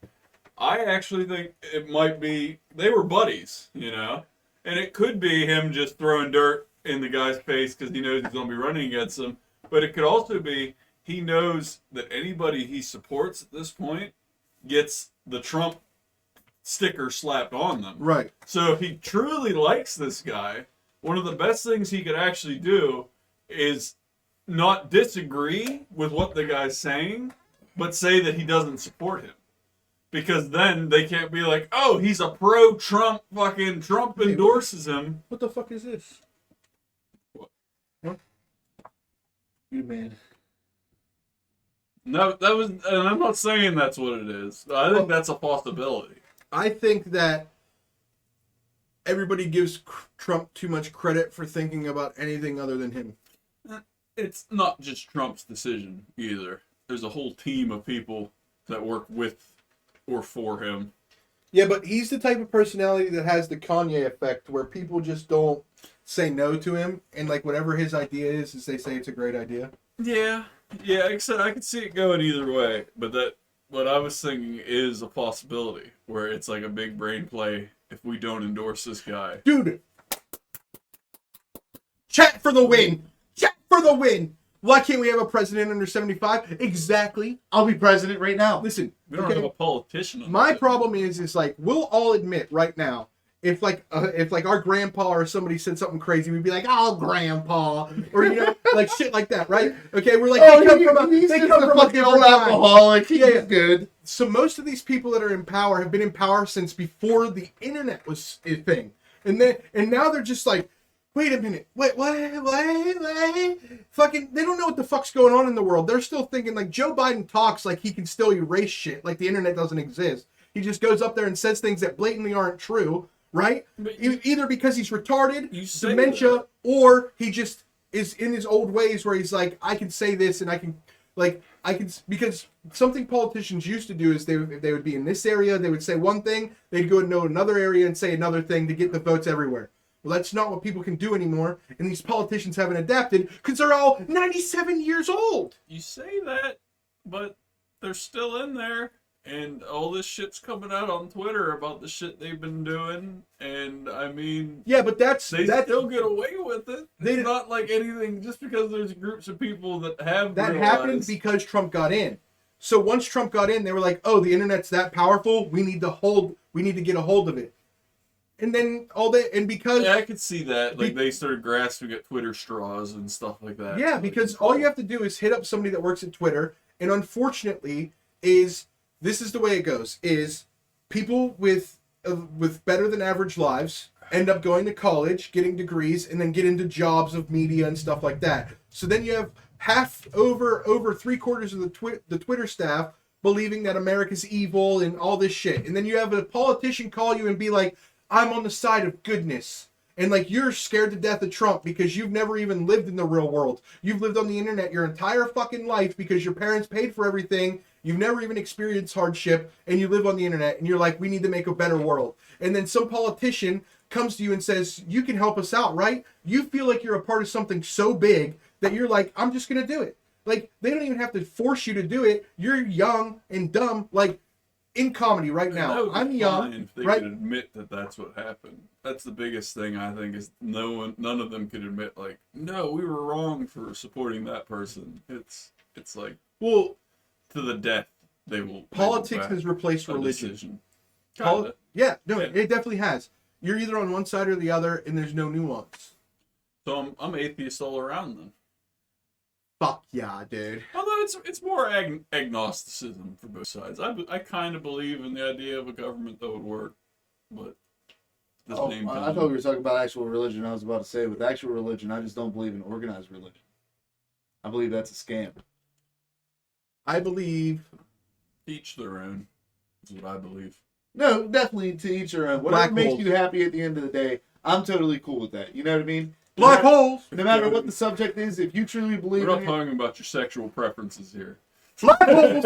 I actually think it might be they were buddies, you know, and it could be him just throwing dirt in the guy's face because he knows he's going to be running against him. But it could also be he knows that anybody he supports at this point gets the Trump sticker slapped on them. right. So if he truly likes this guy, one of the best things he could actually do is not disagree with what the guy's saying, but say that he doesn't support him. Because then they can't be like, oh, he's a pro-Trump, fucking Trump endorses him. What the fuck is this? You man. No, that was, and I'm not saying that's what it is. I think that's a possibility. I think that everybody gives Trump too much credit for thinking about anything other than him. It's not just Trump's decision either. There's a whole team of people that work with or for him. Yeah, but he's the type of personality that has the Kanye effect where people just don't say no to him, and like whatever his idea is they say it's a great idea. Yeah, except I could see it going either way, but that what I was thinking is a possibility where it's like a big brain play if we don't endorse this guy. Dude, chat for the win! Chat for the win! Why can't we have a president under 75? Exactly. I'll be president right now. Listen, We don't okay, have a politician. On my that. problem is like, we'll all admit right now, if our grandpa or somebody said something crazy, we'd be like, "Oh, grandpa," or like shit like that, right? Okay, we're like, He's they come from a fucking old different time. alcoholic. He's Yeah. good. So most of these people that are in power have been in power since before the internet was a thing, and now they're just like, wait a minute, wait, fucking, they don't know what the fuck's going on in the world. They're still thinking like Joe Biden talks like he can still erase shit, like the internet doesn't exist. He just goes up there and says things that blatantly aren't true, right? Either because he's retarded, dementia, or he just is in his old ways where he's like, I can say this and I can, because something politicians used to do is they would be in this area, they would say one thing, they'd go into another area and say another thing to get the votes everywhere. Well, that's not what people can do anymore, and these politicians haven't adapted because they're all 97 years old. You say that, but they're still in there, and all this shit's coming out on Twitter about the shit they've been doing, and I mean... Yeah, but they still get away with it. It's not like anything, just because there's groups of people that have that realized... happened because Trump got in. So once Trump got in, they were like, oh, the internet's that powerful, we need to get a hold of it. And then because... Yeah, I could see that. Like, they started grasping at Twitter straws and stuff like that. Yeah, because all you have to do is hit up somebody that works at Twitter, and unfortunately, this is the way it goes, is people with better than average lives end up going to college, getting degrees, and then get into jobs of media and stuff like that. So then you have over 3/4 of the Twitter staff believing that America's evil and all this shit. And then you have a politician call you and be like, I'm on the side of goodness. And like, you're scared to death of Trump because you've never even lived in the real world. You've lived on the internet your entire fucking life because your parents paid for everything. You've never even experienced hardship, and you live on the internet, and you're like, we need to make a better world. And then some politician comes to you and says, you can help us out, right? You feel like you're a part of something so big that you're like, I'm just going to do it. Like, they don't even have to force you to do it. You're young and dumb. Like, in comedy right now, I'm young, if they right? could admit that that's what happened. That's the biggest thing, I think, is none of them could admit, like, no, we were wrong for supporting that person. It's like, Well, to the death, they will. politics has replaced religion. Yeah, no, it definitely has. You're either on one side or the other, and there's no nuance. So I'm atheist all around then. Fuck yeah, dude. Although it's more agnosticism for both sides. I kind of believe in the idea of a government that would work, but I thought we were talking about actual religion. I was about to say, with actual religion, I just don't believe in organized religion. I believe that's a scam. I believe each their own is what I believe. No, definitely to each their own. Whatever makes you happy at the end of the day, I'm totally cool with that. You know what I mean? black holes. No matter what the subject is, if you truly believe We're in not it, talking about your sexual preferences here. Black holes.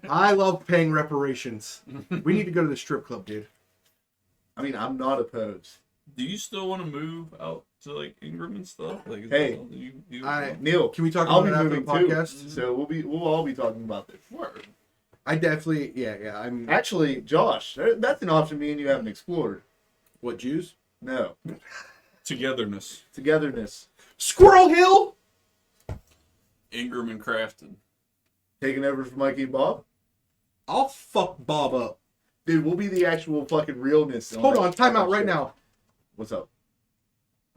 I love paying reparations. We need to go to the strip club, dude. I mean, I'm not opposed. Do you still want to move out to like Ingram and stuff? Like, is Hey, that something you Neil, Can we talk I'll about be it after the moving too. podcast? So we'll all be talking about this. Word. I definitely, yeah. I'm. Actually, Josh, that's an option me and you haven't explored. What, Jews? No, Togetherness. togetherness, Squirrel Hill. Ingram and Crafton. taking over for Mikey and Bob. I'll fuck Bob up. Dude, we'll be the actual fucking realness. Hold on, time out right now. What's up?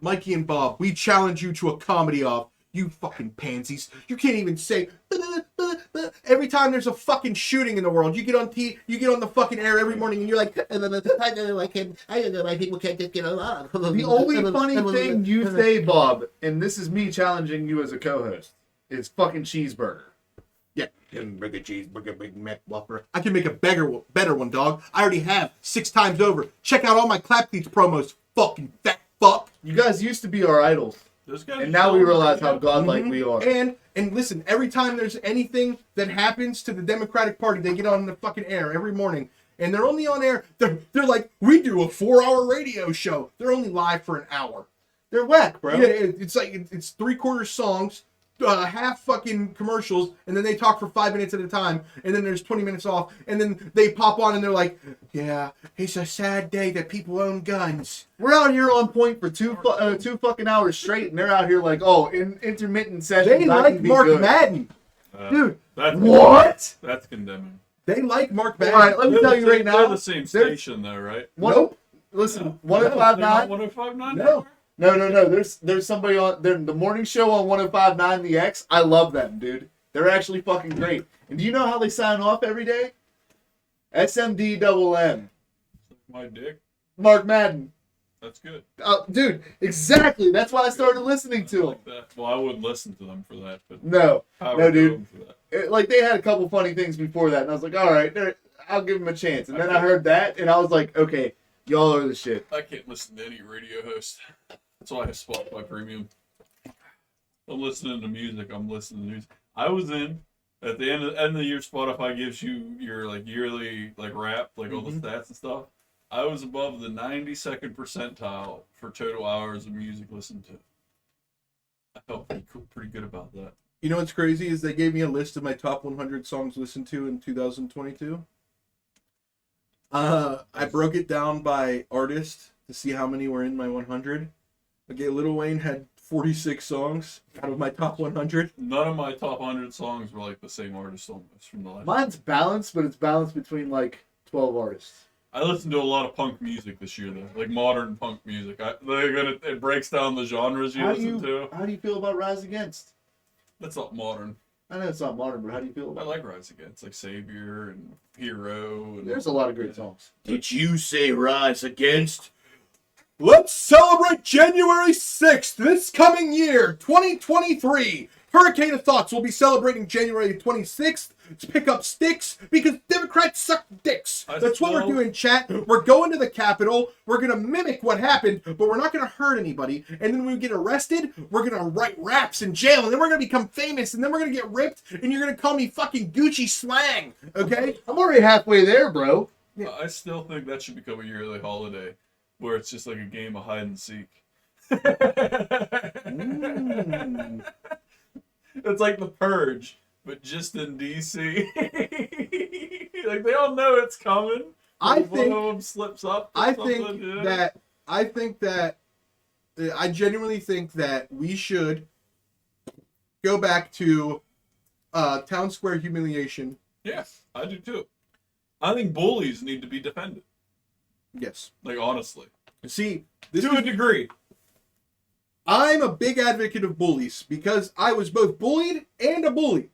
Mikey and Bob, we challenge you to a comedy off. You fucking pansies. You can't even say every time there's a fucking shooting in the world. You get on the fucking air every morning and you're like, I don't know why people can't just get along. The only funny thing you say, Bob, and this is me challenging you as a co-host, is fucking cheeseburger. Yeah, big cheeseburger, Big Mac Whopper. I can make a better one, dog. I already have 6 times over. Check out all my Clap Cleats promos, fucking fat fuck. You guys used to be our idols. Those guys And now we realize how godlike we are. And listen, every time there's anything that happens to the Democratic Party, they get on the fucking air every morning. And they're only on air, they're like, we do a 4-hour radio show. They're only live for an hour. They're whack, bro. Yeah, it's like, it's 3/4 songs, half fucking commercials, and then they talk for 5 minutes at a time, and then there's 20 minutes off, and then they pop on and they're like, yeah, it's a sad day that people own guns. We're out here on point for two fucking hours straight, and they're out here like, oh, in intermittent sessions. They like Mark Madden. Dude, what? That's condemning. They like Mark Madden. All right, let me tell you right now. They're the same station, though, right? Nope. Listen, They're not 1059. 1059 No. anymore? No. There's somebody on the morning show on 1059 The X. I love them, dude. They're actually fucking great. And do you know how they sign off every day? SMD My dick. Mark Madden. That's good. Dude, exactly. That's why I started listening I to them. like that. Well, I wouldn't listen to them for that, but No, power dude. to them for that. Like they had a couple funny things before that, and I was like, all right, I'll give them a chance. And then I heard that, and I was like, okay, y'all are the shit. I can't listen to any radio host. That's why I have Spotify Premium. I'm listening to music. I'm listening to music. I was in at the end of the year. Spotify gives you your like yearly like rap, like all the stats and stuff. I was above the 92nd percentile for total hours of music listened to. I felt pretty good about that. You know what's crazy is they gave me a list of my top 100 songs listened to in 2022. I broke it down by artist to see how many were in my 100. Okay, Lil Wayne had 46 songs out of my top 100. None of my top 100 songs were like the same artist almost from the last. Mine's balanced, but it's balanced between like 12 artists. I listened to a lot of punk music this year, though, like modern punk music. It breaks down the genres you listen to. How do you feel about Rise Against? That's not modern. I know it's not modern, but how do you feel I about it? like Rise Against, like Savior and Hero. And There's a lot of great songs. Did you say Rise Against? Let's celebrate January 6th this coming year, 2023. Hurricane of Thoughts will be celebrating January 26th to pick up sticks because Democrats suck dicks. That's what we're doing, chat. We're going to the Capitol. We're going to mimic what happened, but we're not going to hurt anybody. And then when we get arrested, we're going to write raps in jail, and then we're going to become famous, and then we're going to get ripped, and you're going to call me fucking Gucci slang, okay? I'm already halfway there, bro. I still think that should become a yearly holiday where it's just like a game of hide and seek. It's like The Purge, but just in DC. Like they all know it's coming. I one of them slips up. I genuinely think that we should go back to town square humiliation. Yes, I do too. I think bullies need to be defended. Yes. Like honestly, See, to a degree. I'm a big advocate of bullies because I was both bullied and a bully.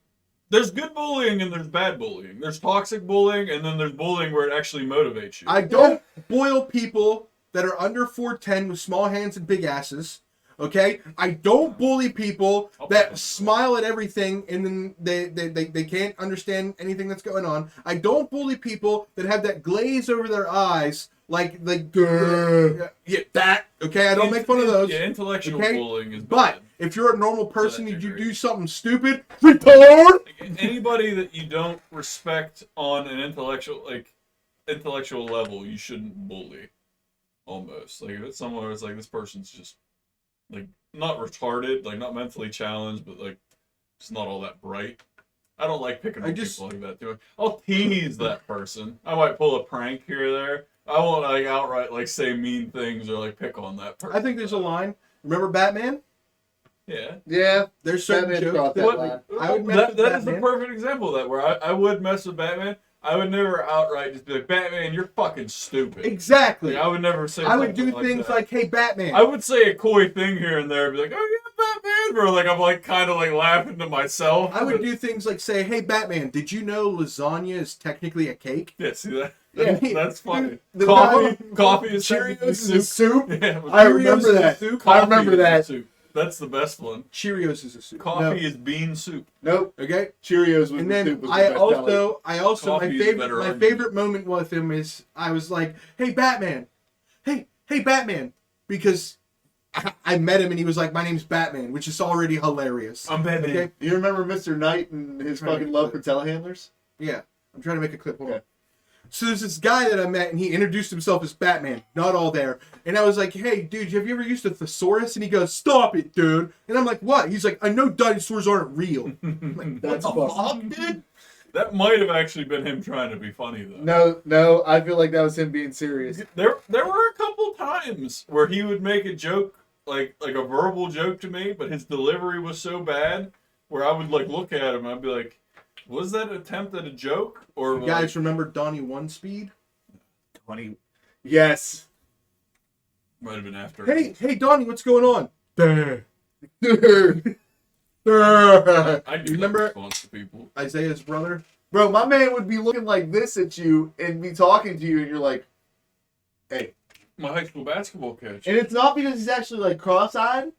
There's good bullying and there's bad bullying. There's toxic bullying and then there's bullying where it actually motivates you. I don't boil people that are under 4'10" with small hands and big asses. Okay? I don't bully people that smile at everything and then they can't understand anything that's going on. I don't bully people that have that glaze over their eyes like yeah, that. Okay? I don't make fun of those. Yeah, intellectual okay? bullying is bad. But if you're a normal person and you degree. do something stupid, retard! Anybody that you don't respect on an intellectual level, you shouldn't bully. Almost. Like if it's someone where it's like this person's just like not retarded, like not mentally challenged, but like just not all that bright. I don't like picking on people like that too. I'll tease that person. I might pull a prank here or there. I won't like outright like say mean things or like pick on that person. I think there's a line. Remember Batman? Yeah. Yeah. There's certain Batman's jokes got that that like, line. I would mess with That is the Batman. perfect example of that, where I would mess with Batman. I would never outright just be like, Batman, you're fucking stupid. Exactly. Like, I would never say I would do something things that. like, hey, Batman. I would say a coy thing here and there, be like, oh yeah, Batman, or like I'm like kind of like laughing to myself. I would do things like say, hey, Batman, did you know lasagna is technically a cake? Yeah, see that? Yeah. That's funny. The Coffee is Cheerios technically is a soup. Yeah, but I Cheerios remember is a that. soup. I remember coffee is that. soup. That's the best one. Cheerios is a soup. Coffee is bean soup. Nope. Okay? Cheerios was And the then soup. Was the I best seller. also Coffee is better my onion. favorite moment with him is I was like, hey, Batman. Hey, Batman. Because I met him and he was like, my name's Batman, which is already hilarious. I'm Batman. Okay? You remember Mr. Knight and his Right. fucking love for telehandlers? Yeah. I'm trying to make a clip. Hold on. Okay. So there's this guy that I met, and he introduced himself as Batman. Not all there. And I was like, hey, dude, have you ever used a thesaurus? And he goes, stop it, dude. And I'm like, what? He's like, I know dinosaurs aren't real. I'm like, That's what the fucking- fuck, dude? That might have actually been him trying to be funny though. No, I feel like that was him being serious. There were a couple times where he would make a joke, like a verbal joke to me, but his delivery was so bad where I would like look at him and I'd be like, was that an attempt at a joke? Or You guys remember Donnie One Speed? 20. Yes. Might have been after. Hey, Donnie, what's going on? I do Remember- that response to people. Isaiah's brother. Bro, my man would be looking like this at you and be talking to you, and you're like, hey. My high school basketball coach. And it's not because he's actually like cross-eyed.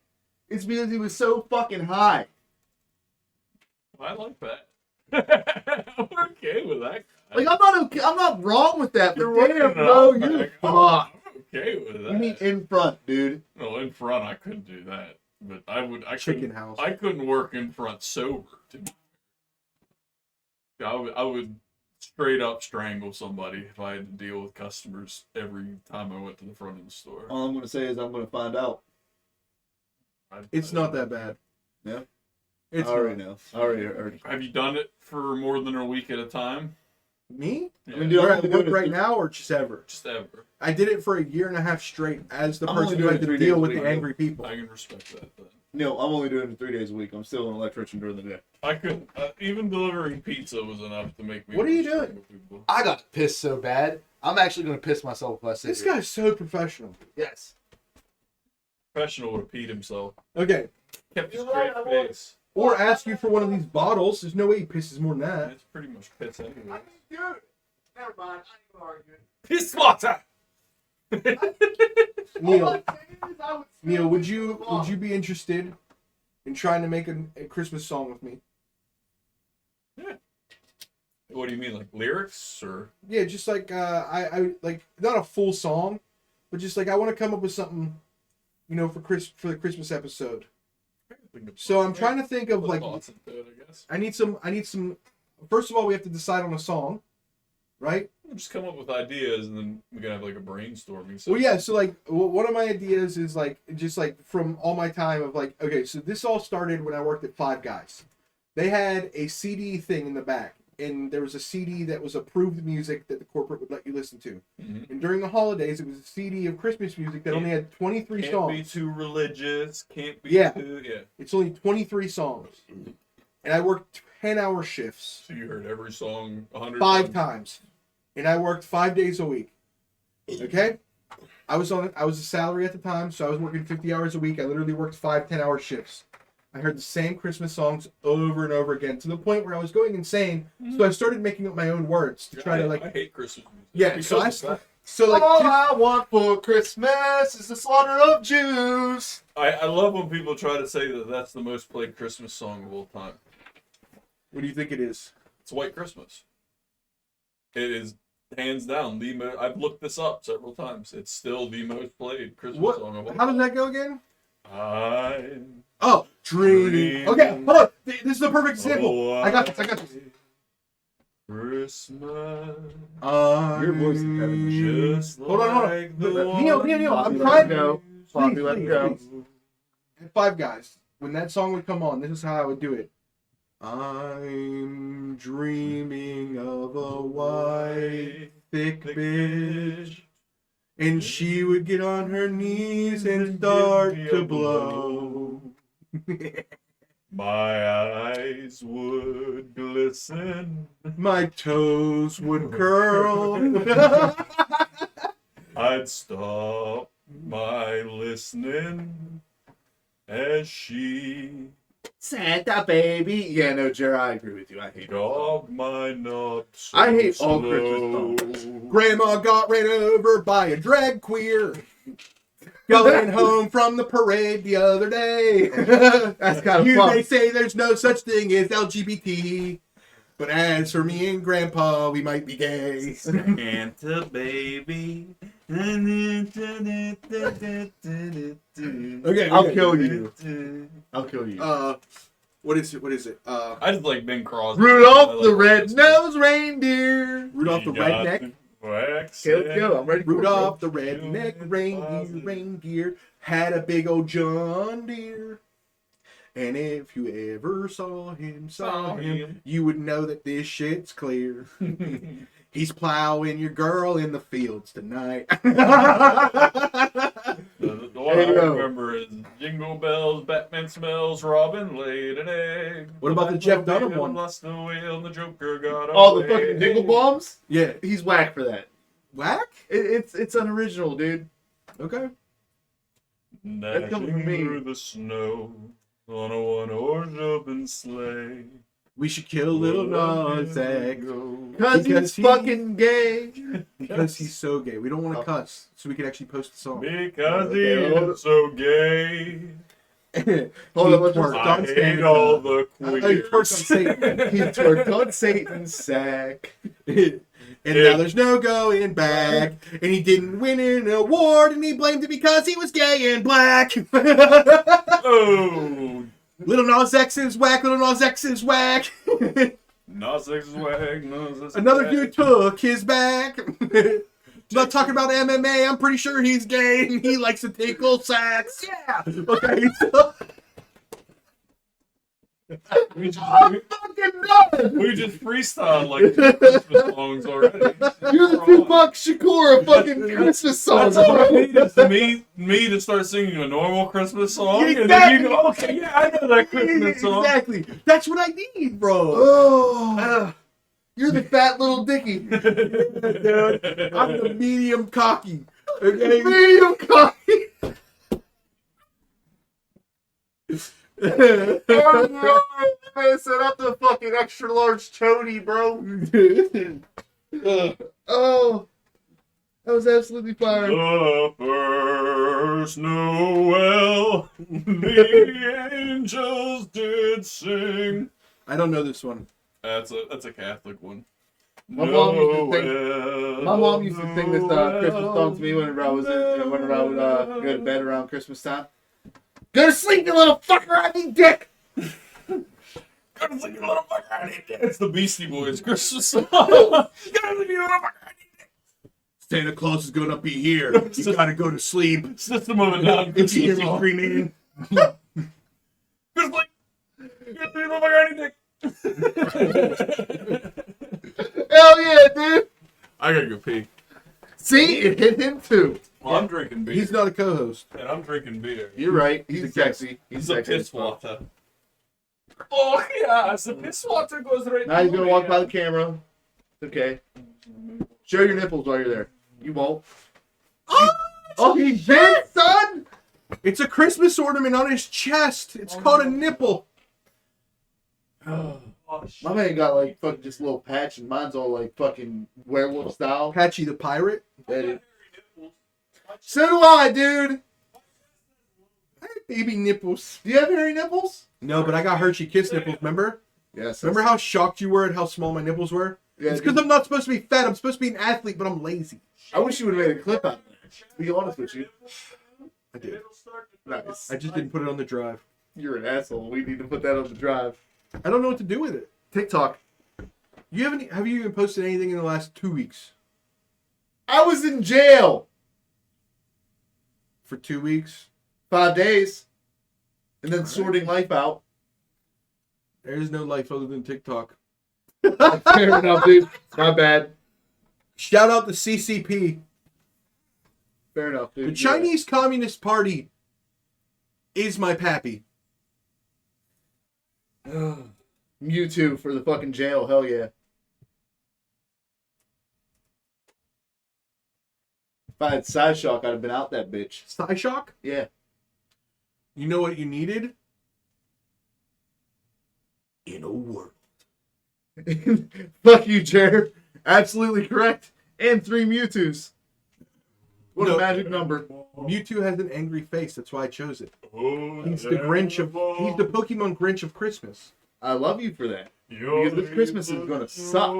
It's because he was so fucking high. I like that. I'm okay with that. Like I'm not okay. I'm not wrong with that. But You're damn, right, bro, no. you're I'm fucked. okay with that. You mean in front, dude? No, in front I couldn't do that. But I Chicken couldn't, house. I couldn't work in front sober. I would straight up strangle somebody if I had to deal with customers every time I went to the front of the store. All I'm gonna say is I'm gonna find out. It's not that bad. Yeah? It's I already not. know. I already heard. Have you done it for more than a week at a time? Me? Yeah. I mean, dude, Or I'm at only work doing it right th- now, or just ever? Just ever. I did it for a year and a half straight as the I'm only person who doing had it to 3 days deal a with week. the angry people. I can respect that. Then. No, I'm only doing it 3 days a week. I'm still an electrician during the day. I couldn't. Even delivering pizza was enough to make me. What are you strangle doing? people. I got pissed so bad. I'm actually gonna piss myself if I sit This here. guy's so professional. Yes. Professional would have peed himself. Okay. Kept a You're straight right, I was. face. Or ask you for one of these bottles. There's no way he pisses more than that. It's pretty much piss anyway. Dude, never mind. I ain't arguing. Piss water. Neil, would you be interested in trying to make a Christmas song with me? What do you mean, like lyrics or? Yeah, just like I like not a full song, but just like I want to come up with something, for the Christmas episode. So I'm trying to think of like thoughts into it, I guess. I need some. First of all, we have to decide on a song, right? We'll just come up with ideas and then we can have like a brainstorming. Well, yeah. So like, one of my ideas is like just like from all my time of like, okay, so this all started when I worked at Five Guys. They had a CD thing in the back, and there was a CD that was approved music that the corporate would let you listen to. Mm-hmm. And during the holidays, it was a CD of Christmas music that only had 23 Can't songs. be too religious. Can't be Yeah. too. Yeah. It's only 23 songs, and I worked 10-hour shifts. So you heard every song 100 5 times, and I worked 5 days a week. Okay, I was a salary at the time, so I was working 50 hours a week. I literally worked 5 10-hour shifts. I heard the same Christmas songs over and over again to the point where I was going insane. So I started making up my own words to try to like. I hate Christmas music. Yeah, Because so of that. So like. All I want for Christmas is the slaughter of Jews. I love when people try to say that that's the most played Christmas song of all time. What do you think it is? It's White Christmas. It is hands down I've looked this up several times. It's still the most played Christmas song of all How time. does that go again? I'm Oh, dreaming. Okay, hold on. This is the perfect example. Oh, I got this. Christmas. Your voice is heaven. Just Hold on. like the Neil, one I'm Poppy, trying let go. Poppy, let please, go. please. At Five Guys, when that song would come on, this is how I would do it. I'm dreaming of a white, thick bitch, and she would get on her knees and start to blow. My eyes would glisten. My toes would curl. I'd stop my listening as she Santa baby. Yeah, no, Jerry, I agree with you. I hate dog my nuts. I hate all Christmas songs. Grandma got ran over by a drag queer. Going home from the parade the other day. That's kind of You fun. may say there's no such thing as LGBT, but as for me and Grandpa, we might be gay. Santa baby. Okay, I'll kill you. I'll kill you. What is it? I just like Ben Crosby. Rudolph the red-nosed reindeer. Rudolph the redneck. Okay, let's go. I'm ready for Rudolph the redneck reindeer had a big old John Deere. And if you ever saw him, you would know that this shit's clear. He's plowing your girl in the fields tonight. The one I remember is Jingle Bells, Batman smells, Robin laid an egg. What about the Jeff Dunham one? Lost the wheel, and the Joker got All the away. fucking Dingle Bombs? Yeah. He's whack for that. Whack? It's unoriginal, dude. Okay. That's coming from Dashing me. through the snow on a one-horse open sleigh. We should kill Little Nas X Cause Because he's he- fucking gay. because he's so gay. We don't want to cuss, so we can actually post the song. Because he Okay, hold is so gay. Hold on, let's twerked just- I on hate Santa all Claus. the He twerked on queers. Satan. He twerked on Satan's sack. And now there's no going back. And he didn't win an award, and he blamed it because he was gay and black. Oh, Little Nas X is whack. Little Nas X is whack. Nas X is whack. Nas X is Another whack. dude took his back. Not talking about MMA. I'm pretty sure he's gay and he likes to tickle sacks. Yeah. Okay. So We just, I'm fucking done. we just freestyled like 2 Christmas songs already. You're the Tupac Shakur of fucking Christmas songs, That's all I bro. need is me to start singing a normal Christmas song, and then Exactly. you go, okay, yeah, I know that Christmas song. Exactly. That's what I need, bro. Oh, you're the fat little dicky. Dude, I'm the medium cocky. Okay. Medium cocky. Oh, no. Man, set up the fucking extra large chody, bro. Oh, that was absolutely fire. The first Noel, the angels did sing. I don't know this one. That's a Catholic one. My mom used to sing this Christmas song to me whenever I would go to bed around Christmas time. Go to sleep, you little fucker! I need dick. Go to sleep, you little fucker, I need dick. It's the Beastie Boys Christmas song. Go to sleep, you little fucker, I need dick. Santa Claus is gonna be here. You gotta go to sleep. System of a Down It's here, Christmas song. screaming. Go to sleep. Go to sleep, you little fucker, I need dick. Hell yeah, dude. I gotta go pee. See, it hit him too. Well, I'm drinking beer. He's not a co-host. And I'm drinking beer. You're right. He's He's sexy. He's He's a sexy. piss water. Oh, yes, the piss water goes right Now he's through gonna walk me. by the camera. Okay. Show your nipples while you're there. You won't. Oh, he did, son. It's a Christmas ornament on his chest. It's called a nipple. Oh, shit. My man got like fucking just a little patch, and mine's all like fucking werewolf style. Patchy the pirate. So do I, dude. I have baby nipples. Do you have hairy nipples? No, but I got Hershey Kiss nipples. Remember? Yes. Remember how shocked you were at how small my nipples were? Yeah, It's because I'm not supposed to be fat. I'm supposed to be an athlete, but I'm lazy. I wish you would have made a clip out of that. To be honest with you. I did. Nice. I just didn't put it on the drive. You're an asshole. We need to put that on the drive. I don't know what to do with it. TikTok. Have you even posted anything in the last 2 weeks? I was in jail For 2 weeks? 5 days, and then sorting life out. There is no life other than TikTok. Fair enough, dude. My bad. Shout out the CCP. Fair enough, dude. The Chinese Communist Party is my pappy. Mewtwo for the fucking jail. Hell yeah. If I had Psyshock, I'd have been out that bitch. Psyshock? Yeah. You know what you needed? In a world. Fuck you, Jared. Absolutely correct. And 3 Mewtwo's. What No. a magic number. Mewtwo has an angry face. That's why I chose it. Oh, He's the Grinch of. He's the Pokemon Grinch of Christmas. I love you for that. Because this Christmas is gonna suck.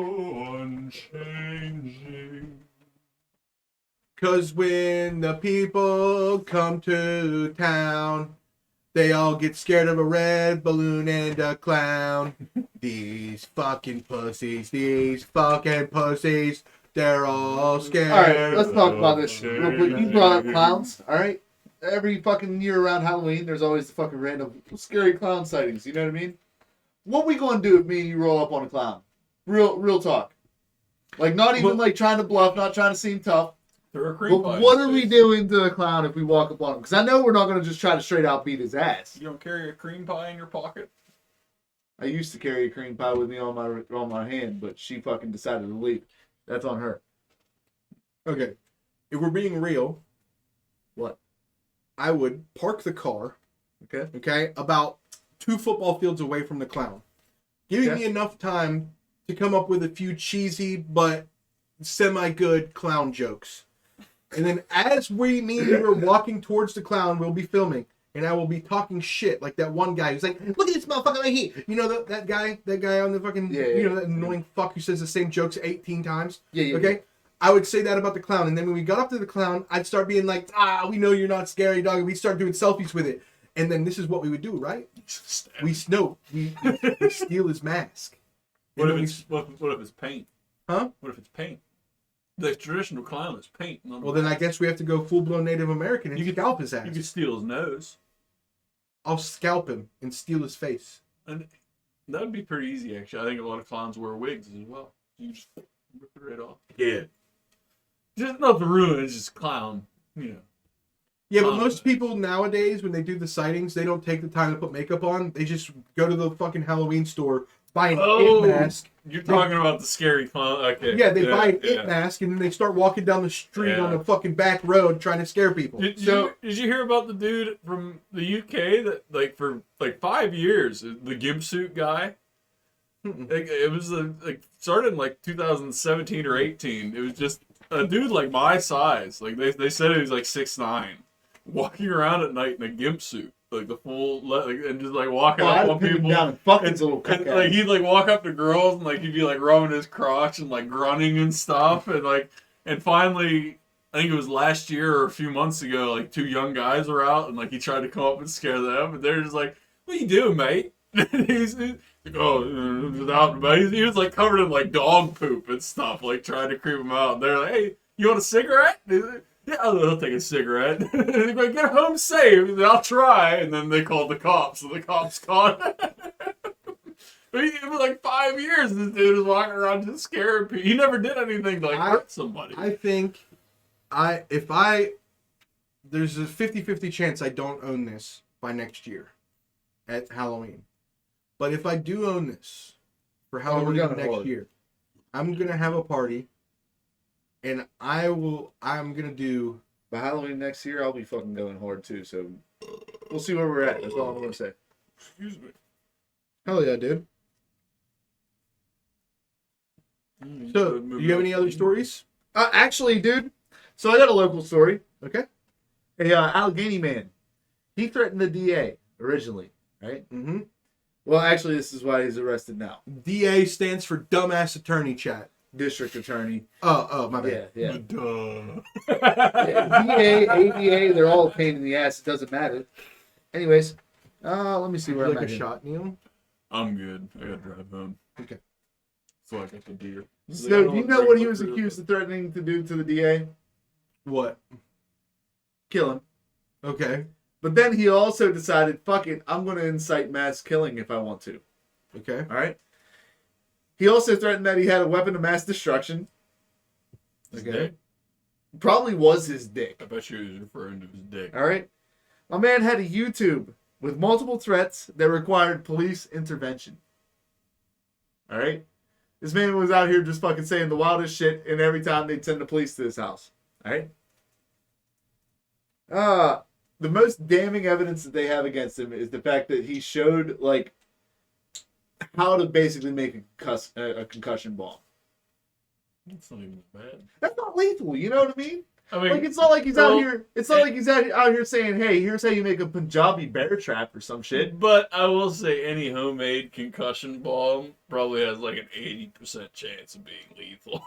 Unchanging. Cause when the people come to town, they all get scared of a red balloon and a clown. These fucking pussies, they're all scared. Alright, let's talk about this real quick. You brought up clowns, alright? Every fucking year around Halloween, there's always the fucking random scary clown sightings, you know what I mean? What we gonna do if me and you roll up on a clown? Real talk. Like, not even like trying to bluff, not trying to seem tough. They're a cream But pie what in are his we face. doing to the clown if we walk up on him? Because I know we're not gonna just try to straight out beat his ass. You don't carry a cream pie in your pocket? I used to carry a cream pie with me on my hand, but she fucking decided to leave. That's on her. Okay. If we're being real, What? I would park the car, Okay. about 2 football fields away from the clown, giving me enough time to come up with a few cheesy but semi-good clown jokes. And then as me and you are walking towards the clown, we'll be filming. And I will be talking shit like that one guy who's like, look at this motherfucker right here. You know that guy on the fucking, you know, that annoying fuck who says the same jokes 18 times? Yeah. Okay? I would say that about the clown. And then when we got up to the clown, I'd start being like, we know you're not scary, dog. And we'd start doing selfies with it. And then this is what we would do, right? We steal his mask. What if it's paint? Huh? What if it's paint? The traditional clown is paint. Well, then I guess we have to go full-blown Native American and scalp his ass. You could steal his nose. I'll scalp him and steal his face. And that would be pretty easy, actually. I think a lot of clowns wear wigs as well. You just rip it right off. Yeah. Just not the ruin, it's just clown, you know. Yeah, but most people nowadays, when they do the sightings, they don't take the time to put makeup on. They just go to the fucking Halloween store, buy an it mask. You're talking about the scary clown. Okay. Yeah, they buy an it mask, and then they start walking down the street on a fucking back road trying to scare people. Did you hear about the dude from the UK that, like, for, like, 5 years, the gimp suit guy? Like, it was, started in, like, 2017 or 18. It was just a dude, like, my size. Like, they said he was, like, 6'9", walking around at night in a gimp suit. Like the full, and just like walking up on people. Down and like he'd like walk up to girls and like he'd be like rubbing his crotch and like grunting and stuff. And finally, I think it was last year or a few months ago, like 2 young guys were out and like he tried to come up and scare them. And they're just like, "What you doing, mate?" he's like, "Oh, without mate." He was like covered in like dog poop and stuff, like trying to creep him out. And they're like, "Hey, you want a cigarette?" Yeah, I'll take a cigarette. They're like, "Get home safe." And I'll try. And then they called the cops. And the cops caught It was like 5 years. This dude was walking around just scaring people. He never did anything to like hurt somebody. I think there's a 50-50 chance I don't own this by next year at Halloween. But if I do own this for Halloween next year, I'm going to have a party. And I'm going to do... By Halloween next year, I'll be fucking going hard too, so we'll see where we're at. That's all I'm going to say. Excuse me. Hell yeah, dude. So, do you have any other stories? Actually, dude, so I got a local story. Okay. A Allegheny man. He threatened the DA originally, right? Mm-hmm. Well, actually, this is why he's arrested now. DA stands for dumbass attorney, chat. District attorney. Oh, my bad. Yeah. Duh. DA, ADA, they're all a pain in the ass. It doesn't matter. Anyways, let me see where I'm like at. a shot, Neil? I'm good. I gotta drive home. Okay. So I got the deer. So, do you know what he was accused of threatening to do to the DA? What? Kill him. Okay. But then he also decided, fuck it, I'm going to incite mass killing if I want to. Okay. All right? He also threatened that he had a weapon of mass destruction. Okay. Probably was his dick. I bet you he was referring to his dick. All right? My man had a YouTube with multiple threats that required police intervention. All right? This man was out here just fucking saying the wildest shit, and every time they'd send the police to his house. All right? The most damning evidence that they have against him is the fact that he showed, like, how to basically make a concussion bomb. That's not even bad. That's not lethal, you know what I mean? I mean, Like, it's not like he's out here. It's not like he's out here saying, "Hey, here's how you make a Punjabi bear trap" or some shit. But I will say, any homemade concussion bomb probably has like an 80% chance of being lethal.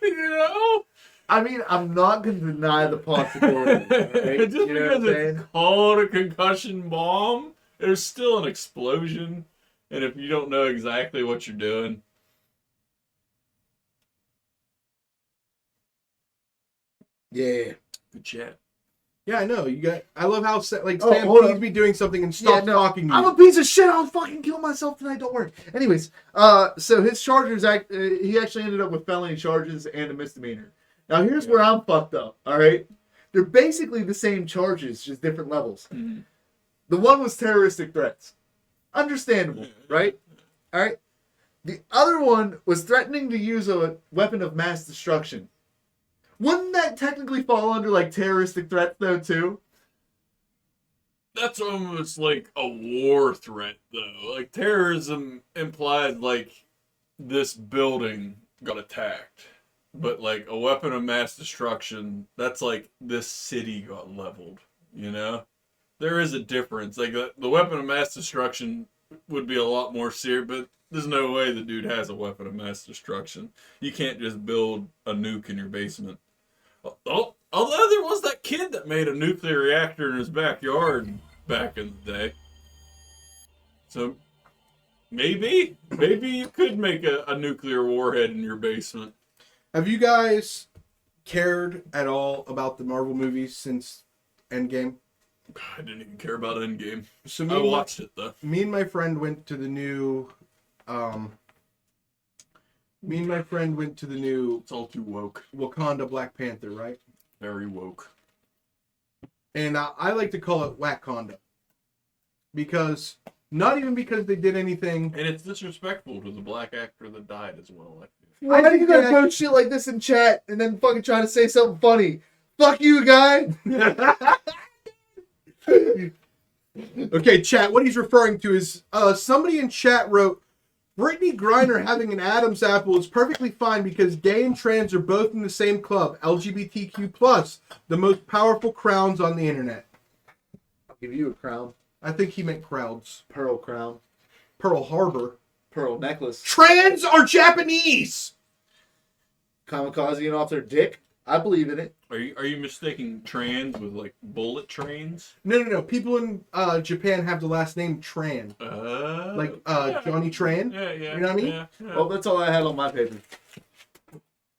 You know? I mean, I'm not going to deny the possibility. Right? Just You know because what I'm it's saying? called a concussion bomb, there's still an explosion, and if you don't know exactly what you're doing. Yeah. Good chat. Yeah, I know. I love how Sam hold sees on. me doing something and stops talking to I'm you. a piece of shit. I'll fucking kill myself tonight. Don't worry. Anyways, so his charges, he actually ended up with felony charges and a misdemeanor. Now, here's where I'm fucked up, all right? They're basically the same charges, just different levels. Mm-hmm. The one was terroristic threats. Understandable, right? All right? The other one was threatening to use a weapon of mass destruction, Wouldn't that technically fall under like terroristic threats though too? That's almost like a war threat, though. Like, terrorism implied, like, this building got attacked. But, like, a weapon of mass destruction, that's like this city got leveled, you know? There is a difference. Like, the weapon of mass destruction would be a lot more serious, but there's no way the dude has a weapon of mass destruction. You can't just build a nuke in your basement. Oh, although there was that kid that made a nuclear reactor in his backyard back in the day. So maybe you could make a nuclear warhead in your basement. Have you guys cared at all about the Marvel movies since Endgame? I didn't even care about Endgame. So I watched it though. Me and my friend went to the new. It's all too woke. Wakanda Black Panther, right? Very woke. And I like to call it Wakanda. Because, not even because they did anything. And it's disrespectful to the black actor that died as well. Why do you guys post shit like this in chat and then fucking try to say something funny? Fuck you, guy. Okay, chat, what he's referring to is somebody in chat wrote, Brittany Griner having an Adam's apple is perfectly fine because gay and trans are both in the same club, LGBTQ+, the most powerful crowns on the internet. I'll give you a crown. I think he meant crowds. Pearl crown. Pearl Harbor. Pearl necklace. Trans are Japanese! Kamikaze and off their dick. I believe in it. Are you mistaking trans with like bullet trains? No. People in Japan have the last name Tran. Yeah. Johnny Tran. Yeah. You know what I mean? Yeah. Well, that's all I had on my paper.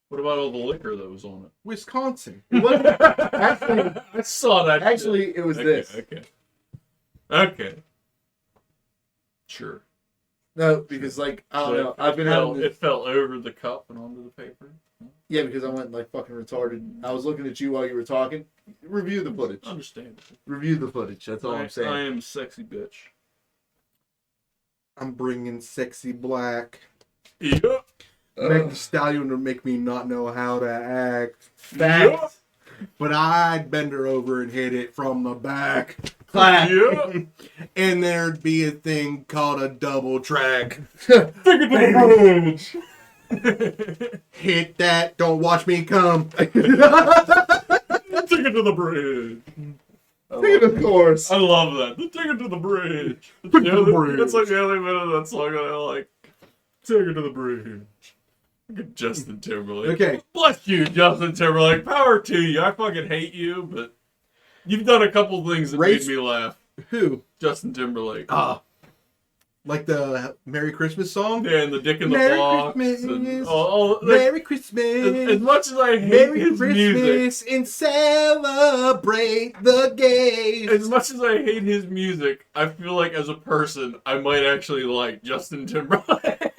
What about all the liquor that was on Wisconsin. It wasn't, actually, it? I saw that. actually, it was this. Okay. Sure. No, because like I don't know. I've been having It fell over the cup and onto the paper. Yeah, because I went like fucking retarded. I was looking at you while you were talking. Review the footage. Understandable. Review the footage. That's all I'm saying. I am a sexy bitch. I'm bringing sexy black. Yep. Meg Thee Stallion to make me not know how to act. Fact. But I'd bend her over and hit it from the back. Clap. Yep. And there'd be a thing called a double track. Hit that, don't watch me come. Take it to the bridge. Of course. I love that. Take it to the bridge. Take it to the bridge. That's like the only bit of that song that I like. Take it to the bridge. Look at Justin Timberlake. Okay. Bless you, Justin Timberlake. Power to you. I fucking hate you, but you've done a couple things that made me laugh. Who? Justin Timberlake. Like the Merry Christmas song? Yeah, and the Dick in the Merry Box. Christmas. And, Merry Christmas. as much as I hate Merry his music. Christmas and celebrate the gays. As much as I hate his music, I feel like as a person, I might actually like Justin Timberlake.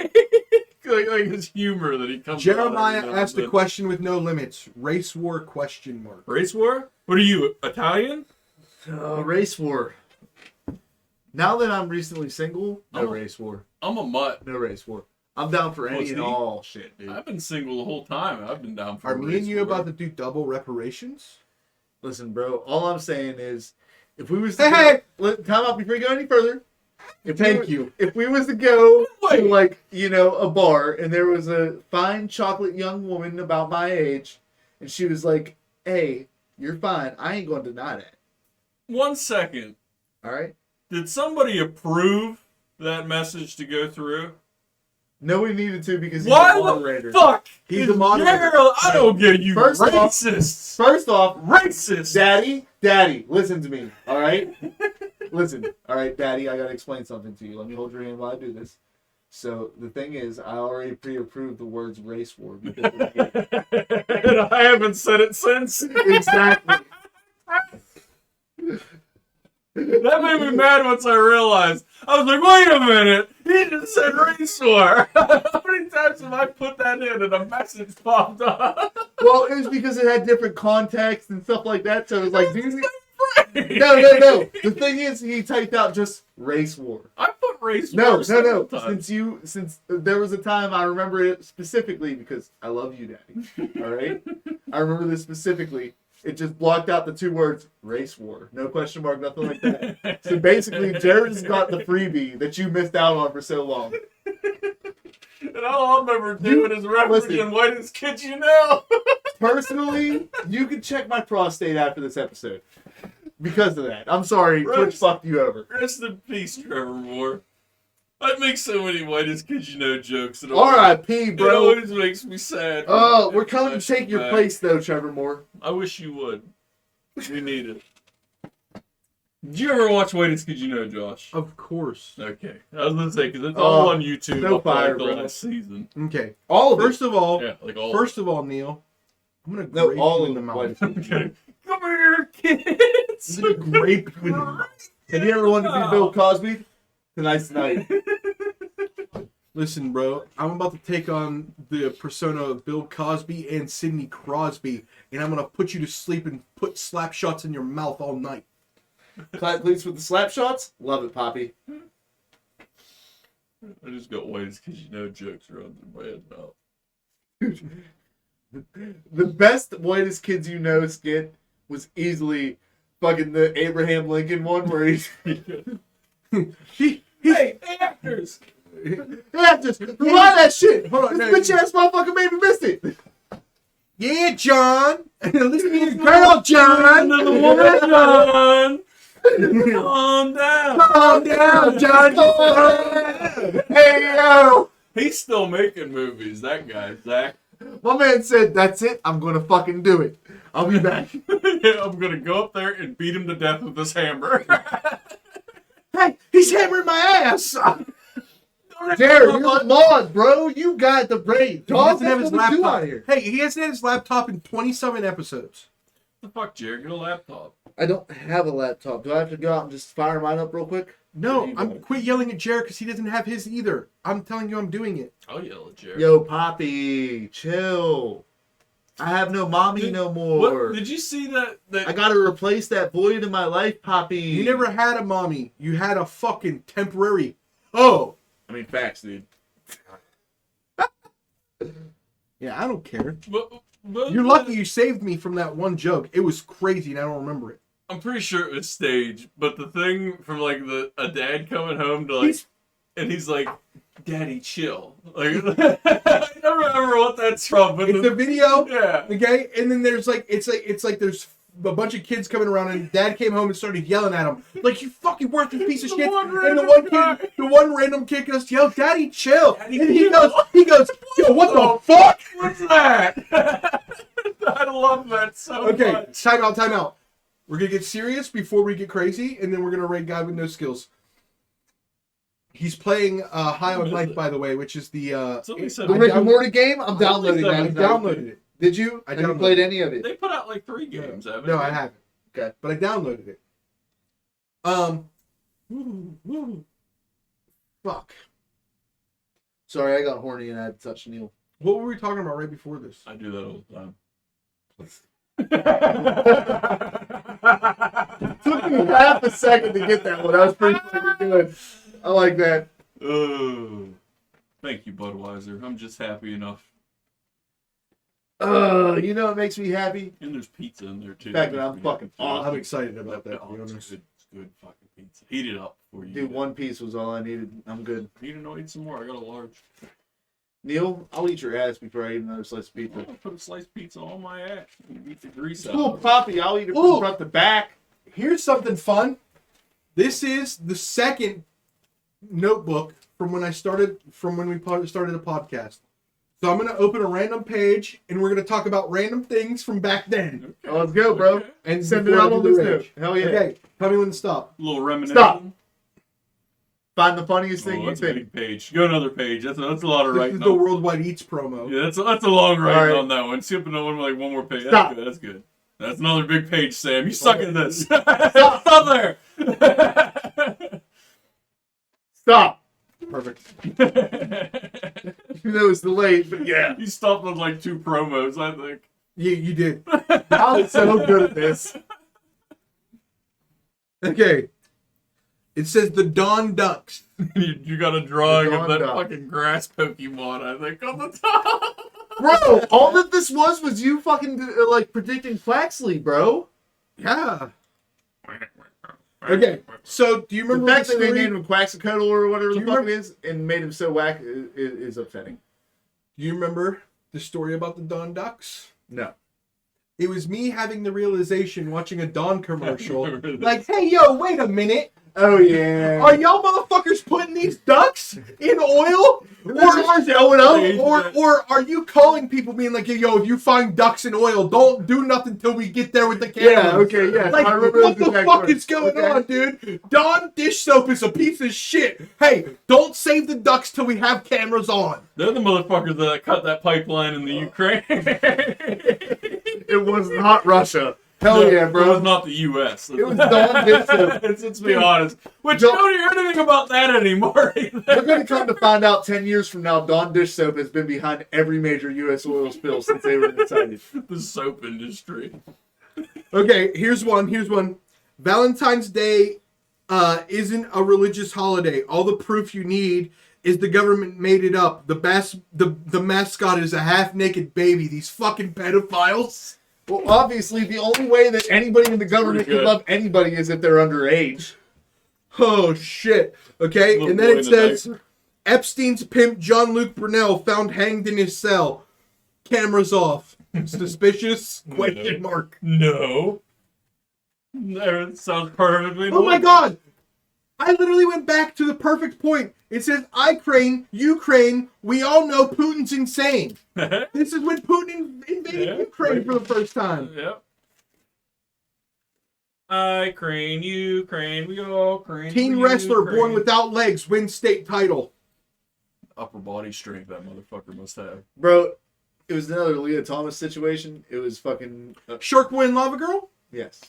like his humor that he comes. Jeremiah asked a question with no limits. Race war question mark. Race war? What are you, Italian? Race war. Now that I'm recently single, no race war. I'm a mutt. No race war. I'm down for any and all shit, dude. I've been single the whole time. I've been down for Are a me race and you war. about to do double reparations? Listen, bro. All I'm saying is, if we was Hey! time out before you go any further. Thank you. If we was to go to like a bar and there was a fine chocolate young woman about my age, and she was like, "Hey, you're fine. I ain't going to deny that." 1 second. All right. Did somebody approve that message to go through? No, we needed to because he's Why a moderator. the fuck? He's is a moderator. Gerald- I don't get you First off- racists. First off, Racist. Daddy, listen to me. All right. Listen. All right, Daddy. I gotta explain something to you. Let me hold your hand while I do this. So the thing is, I already pre-approved the words race war. Because And I haven't said it since. exactly. That made me mad once I realized. I was like, wait a minute. He just said race war. How many times have I put that in and a message popped up? Well, it was because it had different context and stuff like that. So it was like, dude, afraid. No. The thing is, he typed out just race war. I put race No. war several times. Since there was a time I remember it specifically because I love you, Daddy. All right, I remember this specifically. It just blocked out the 2 words race war. No question mark, nothing like that. So basically, Jared's got the freebie that you missed out on for so long. And all I remember doing is referencing Whitest Kids You Know. Personally, you can check my prostate after this episode. Because of that. I'm sorry, Twitch fucked you over. Rest in peace, Trevor Moore. I make so many Whitest Kids You Know jokes. R.I.P., It bro. always makes me sad. Oh, we're coming to take your place, though, Trevor Moore. I wish you would. We need it. Did you ever watch Whitest Kids You Know, Josh? Of course. Okay. I was gonna say, because it's all on YouTube so up to, like, fire, the bro. last season. Okay. All of it. First of all, Yeah, like all Neil, I'm gonna No, grape all you of in the them. mouth. Okay. Come here, kids! I'm gonna grape you in the mouth. Have you ever wanted to be Bill Cosby? Tonight's the night. Listen, bro, I'm about to take on the persona of Bill Cosby and Sidney Crosby, and I'm gonna put you to sleep and put slap shots in your mouth all night. Clap cleats with the slap shots? Love it, Poppy. I just got Whitest Kids You Know jokes running through my head now. The best Whitest Kids You Know skit was easily fucking the Abraham Lincoln one where he's... Hey, actors! Yeah, just rewind that shit. Hold on, This bitch ass motherfucker made me miss it. Yeah, John! Listen to your girl, John! Another woman, John! Calm down! Calm down, John! Hey, yo! He's still making movies, that guy, Zach. My man said, that's it. I'm going to fucking do it. I'll be back. I'm gonna go up there and beat him to death with this hammer. Hey, he's hammering my ass! Jared, you're the mod, bro. You got the brain. He Dog, doesn't have his that's what we do laptop out here. Hey, he hasn't had his laptop in 27 episodes. The fuck, Jared? Get a laptop. I don't have a laptop. Do I have to go out and just fire mine up real quick? No, quit yelling at Jared because he doesn't have his either. I'm telling you, I'm doing it. I'll yell at Jared. Yo, Poppy, chill. I have no mommy no more. What? Did you see that? I gotta replace that void in my life, Poppy. You never had a mommy. You had a fucking temporary. Oh. I mean, facts, dude. Yeah, I don't care. But You're lucky you saved me from that one joke. It was crazy and I don't remember it. I'm pretty sure it was staged, but the thing from like a dad coming home to like, and he's like, "Daddy, chill." Like, I don't remember what that's from, but It's a video. yeah. Okay, and then there's like it's like there's a bunch of kids coming around and dad came home and started yelling at him like, "You fucking worthless piece of The shit." one And the random one random kid goes, "Yo, Daddy, chill." Daddy, And chill. he goes, "Yo, what the fuck?" What's that? I love that so Okay, much. time out. We're gonna get serious before we get crazy, and then we're gonna rate Guy with No Skills. He's playing High on Life, by the way, which is the only The seven- Rick and Morty game? I'm downloading I I that. downloaded it. Did you? I Have you downloaded played it. any of it? They put out like 3 games, haven't No, they? I haven't. Okay. But I downloaded it. Fuck. Sorry, I got horny and I had to touch Neil. What were we talking about right before this? I do that all the time. Took me half a second to get that one. That was pretty fucking good. I like that. Oh, thank you, Budweiser. I'm just happy enough. You know what makes me happy? And there's pizza in there too. The fact that I'm fucking I'm excited about that, to Oh, be it's honest. good. It's good fucking pizza. Heat it up before you. Dude, eat it. one piece was all I needed. I'm good. You didn't know eat some more. I got a large. Neil, I'll eat your ass before I eat another slice of pizza. I'll put a sliced pizza on my ass and eat the grease out. Cool, Poppy. I'll eat it Ooh. from front to back. Here's something fun. This is the second notebook from when we started the podcast. So I'm gonna open a random page and we're gonna talk about random things from back then. Oh, let's go, bro. Okay. And Send it before I out do on the this rage. note. Hell yeah. Okay, tell me when to stop. A little reminiscing. Stop. Find the funniest Oh, thing you that's a think. big page. Go another page. That's a lot of This writing. is the on. Worldwide Eats promo. Yeah, that's a long writing right. on that one. Skipping on like one more page. Stop. That's good. That's another big page, Sam. You suck at this. Stop there. Stop. Perfect. Even though it's delayed, but yeah. You stopped on like 2 promos, I think. You did. I'm so good at this. Okay. It says the Dawn Ducks. You got a drawing of that Duck. fucking grass Pokemon, I think, on the top. Bro, all that this was you fucking like predicting Quaxley, bro. Yeah. Okay. So do you The remember fact the that they story? named him Quaxicodal or whatever Do the you fuck it is and made him so whack is upsetting. Do you remember the story about the Dawn Ducks? No. It was me having the realization watching a Dawn commercial. remember this. Like, hey, yo, wait a minute. Oh yeah. Are y'all motherfuckers putting these ducks in oil? Or are you calling people being like, yo, if you find ducks in oil, don't do nothing till we get there with the camera. Yeah, okay, yeah. Like, I remember what this the exact fuck story. is going Okay. on, dude? Dawn dish soap is a piece of shit. Hey, don't save the ducks till we have cameras on. They're the motherfuckers that cut that pipeline in the Ukraine. It was not Russia. Hell No, yeah, It bro. was not the U.S. It was Dawn dish soap. Let's be honest. Which you Don't- don't hear anything about that anymore either. We're going to come to find out 10 years from now, Dawn dish soap has been behind every major U.S. oil spill since they were inside. The soap industry. Okay, here's one. Valentine's Day isn't a religious holiday. All the proof you need is the government made it up. The mascot is a half-naked baby. These fucking pedophiles. Well, obviously, the only way that anybody in the government Pretty can good. love anybody is if they're underage. Oh, shit. Okay, Little and then boy it in a says, diaper. Epstein's pimp Jean-Luc Brunel found hanged in his cell. Cameras off. Suspicious? Question mark. No. That sounds perfectly Oh my normal. god! I literally went back to the perfect point. It says, Ukraine, we all know Putin's insane. This is when Putin invaded Yeah, Ukraine right. for the first time. Yep. Ukraine, we all crane. Teen for wrestler born Ukraine. without legs wins state title. Upper body strength that motherfucker must have. Bro, it was another Leah Thomas situation. It was fucking... Shark Boy and Lava Girl? yes.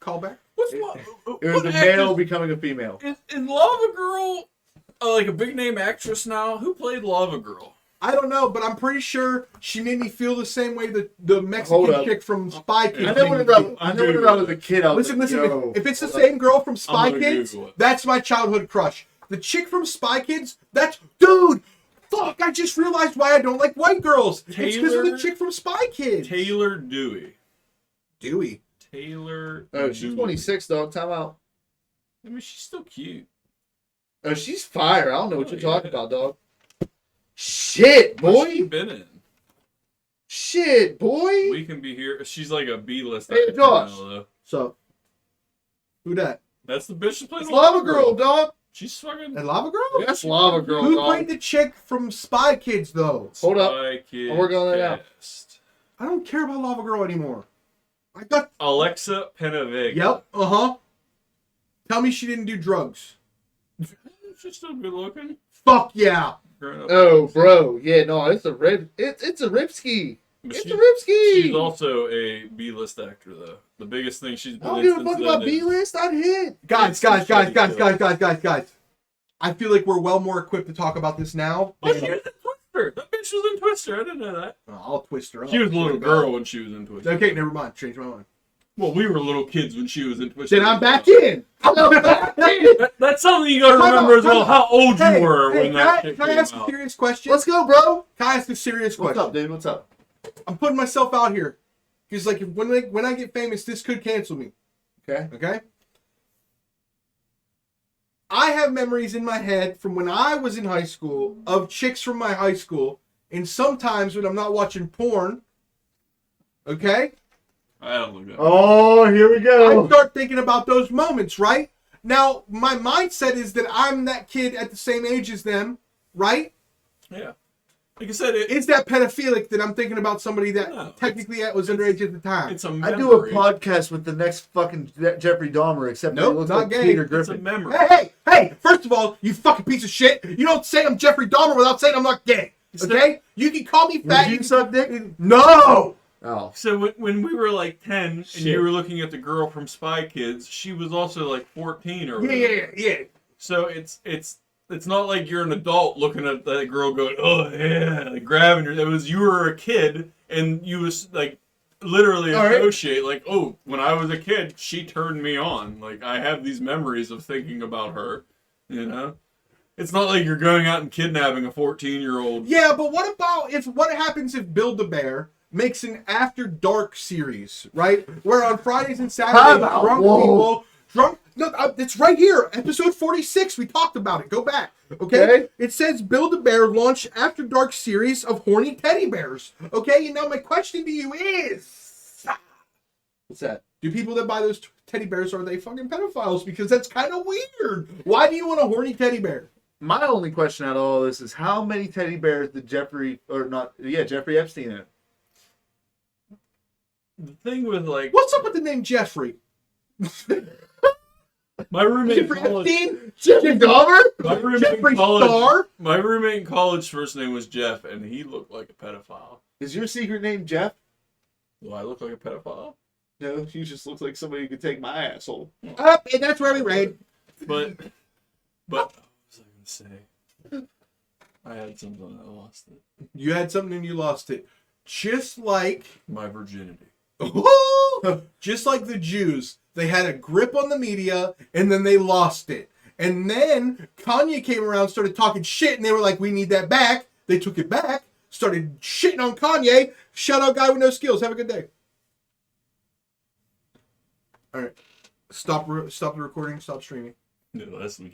Callback. What's It what was a actress- male becoming a female. Is Lava Girl like a big name actress now? Who played Lava Girl? I don't know, but I'm pretty sure she made me feel the same way that the Hold Mexican up. chick from Spy Kids. I know made me whenever feel. I was a kid, I was Listen, like, yo, if it's the hold same girl from Spy I'm gonna Kids, Google it. that's my childhood crush. The chick from Spy Kids, dude, fuck, I just realized why I don't like white girls. It's because of the Taylor- chick from Spy Kids. Taylor Dewey. Dewey. Taylor. Oh, she's Dewey. 26, dog. Time out. I mean, she's still cute. Oh, she's fire. I don't know what Oh, you're yeah. talking about, dog. Shit, What's she boy. been in? Shit, boy. We can be here. She's like a B-list. Hey, actor Josh. now, though. So, who that? That's the bitch that plays It's Lava Girl, dog. She's fucking. And Lava Girl? That's Lava Girl, Who dog. played the chick from Spy Kids, though? Hold up. Spy Kids I'll work on that now. cast. I don't care about Lava Girl anymore. I got. Alexa Penavega. Yep. Uh huh. Tell me she didn't do drugs. She's still good looking. Fuck yeah. Grown up. Oh, bro. Yeah, no, it's a it's a Ripski. But It's she- a Ripski. She's also a B-list actor, though. The biggest thing she's I been don't in give a since fuck then about is- B-list. I'd hit. Guys. I feel like we're well more equipped to talk about this now. Oh, she was in Twister. That bitch was in Twister. I didn't know that. I'll twist her up. She was a little girl when she was in Twister. Okay, never mind. Change my mind. Well, we were little kids when she was in Twister. Then I'm back in. I'm back in. That's something you gotta Time out, remember as time well. out. How old you Hey, were when that shit can I came ask a out. serious question? Let's go, bro. Can I ask a serious What's question? up, dude? What's up? I'm putting myself out here. Because like when I get famous, this could cancel me. Okay. Okay? I have memories in my head from when I was in high school of chicks from my high school. And sometimes when I'm not watching porn, okay, I don't look that. Oh, here we I go. start thinking about those moments, right? Now, my mindset is that I'm that kid at the same age as them, right? Yeah. Like I said, Is that pedophilic that I'm thinking about somebody that No, technically was underage at the time? it's a I memory. do a podcast with the next fucking Jeffrey Dahmer, except Nope, he looks not like gay. Peter It's a Griffin. memory. Hey! First of all, you fucking piece of shit! You don't say I'm Jeffrey Dahmer without saying I'm not gay. Okay? You can call me fat. Would you suck dick? No! Oh. So when we were like 10 and Shit. you were looking at the girl from Spy Kids, she was also like 14 or whatever. Yeah. So it's not like you're an adult looking at that girl going, oh yeah, like grabbing her. It was you were a kid and you was like literally All right. associate, like, oh, when I was a kid, she turned me on. Like, I have these memories of thinking about her, you know? It's not like you're going out and kidnapping a 14-year-old. Yeah, but what happens if Build-A-Bear makes an After Dark series, right? Where on Fridays and Saturdays, it's right here, episode 46. We talked about it. Go back, okay? It says Build-A-Bear launch After Dark series of horny teddy bears. Okay, and now my question to you is, What's that? do people that buy those teddy bears, are they fucking pedophiles? Because that's kind of weird. Why do you want a horny teddy bear? My only question out of all this is how many teddy bears did Jeffrey Epstein have? The thing with, like, What's up with the name Jeffrey? my roommate in Jeffrey college, Epstein? Jeffrey Dahmer? my roommate Jeffrey in college, Star? my roommate in college first name was Jeff, and he looked like a pedophile. Is your secret name Jeff? Do I look like a pedophile? No, you just look like somebody who could take my asshole. Up, and that's where we raid. But what was I gonna say? I had something and I lost it. You had something and you lost it. Just like My virginity. just like the Jews, they had a grip on the media and then they lost it. And then Kanye came around, started talking shit, and they were like, we need that back. They took it back, started shitting on Kanye. Shout out guy with no skills. Have a good day. All right. Stop the recording. Stop streaming. No, that's we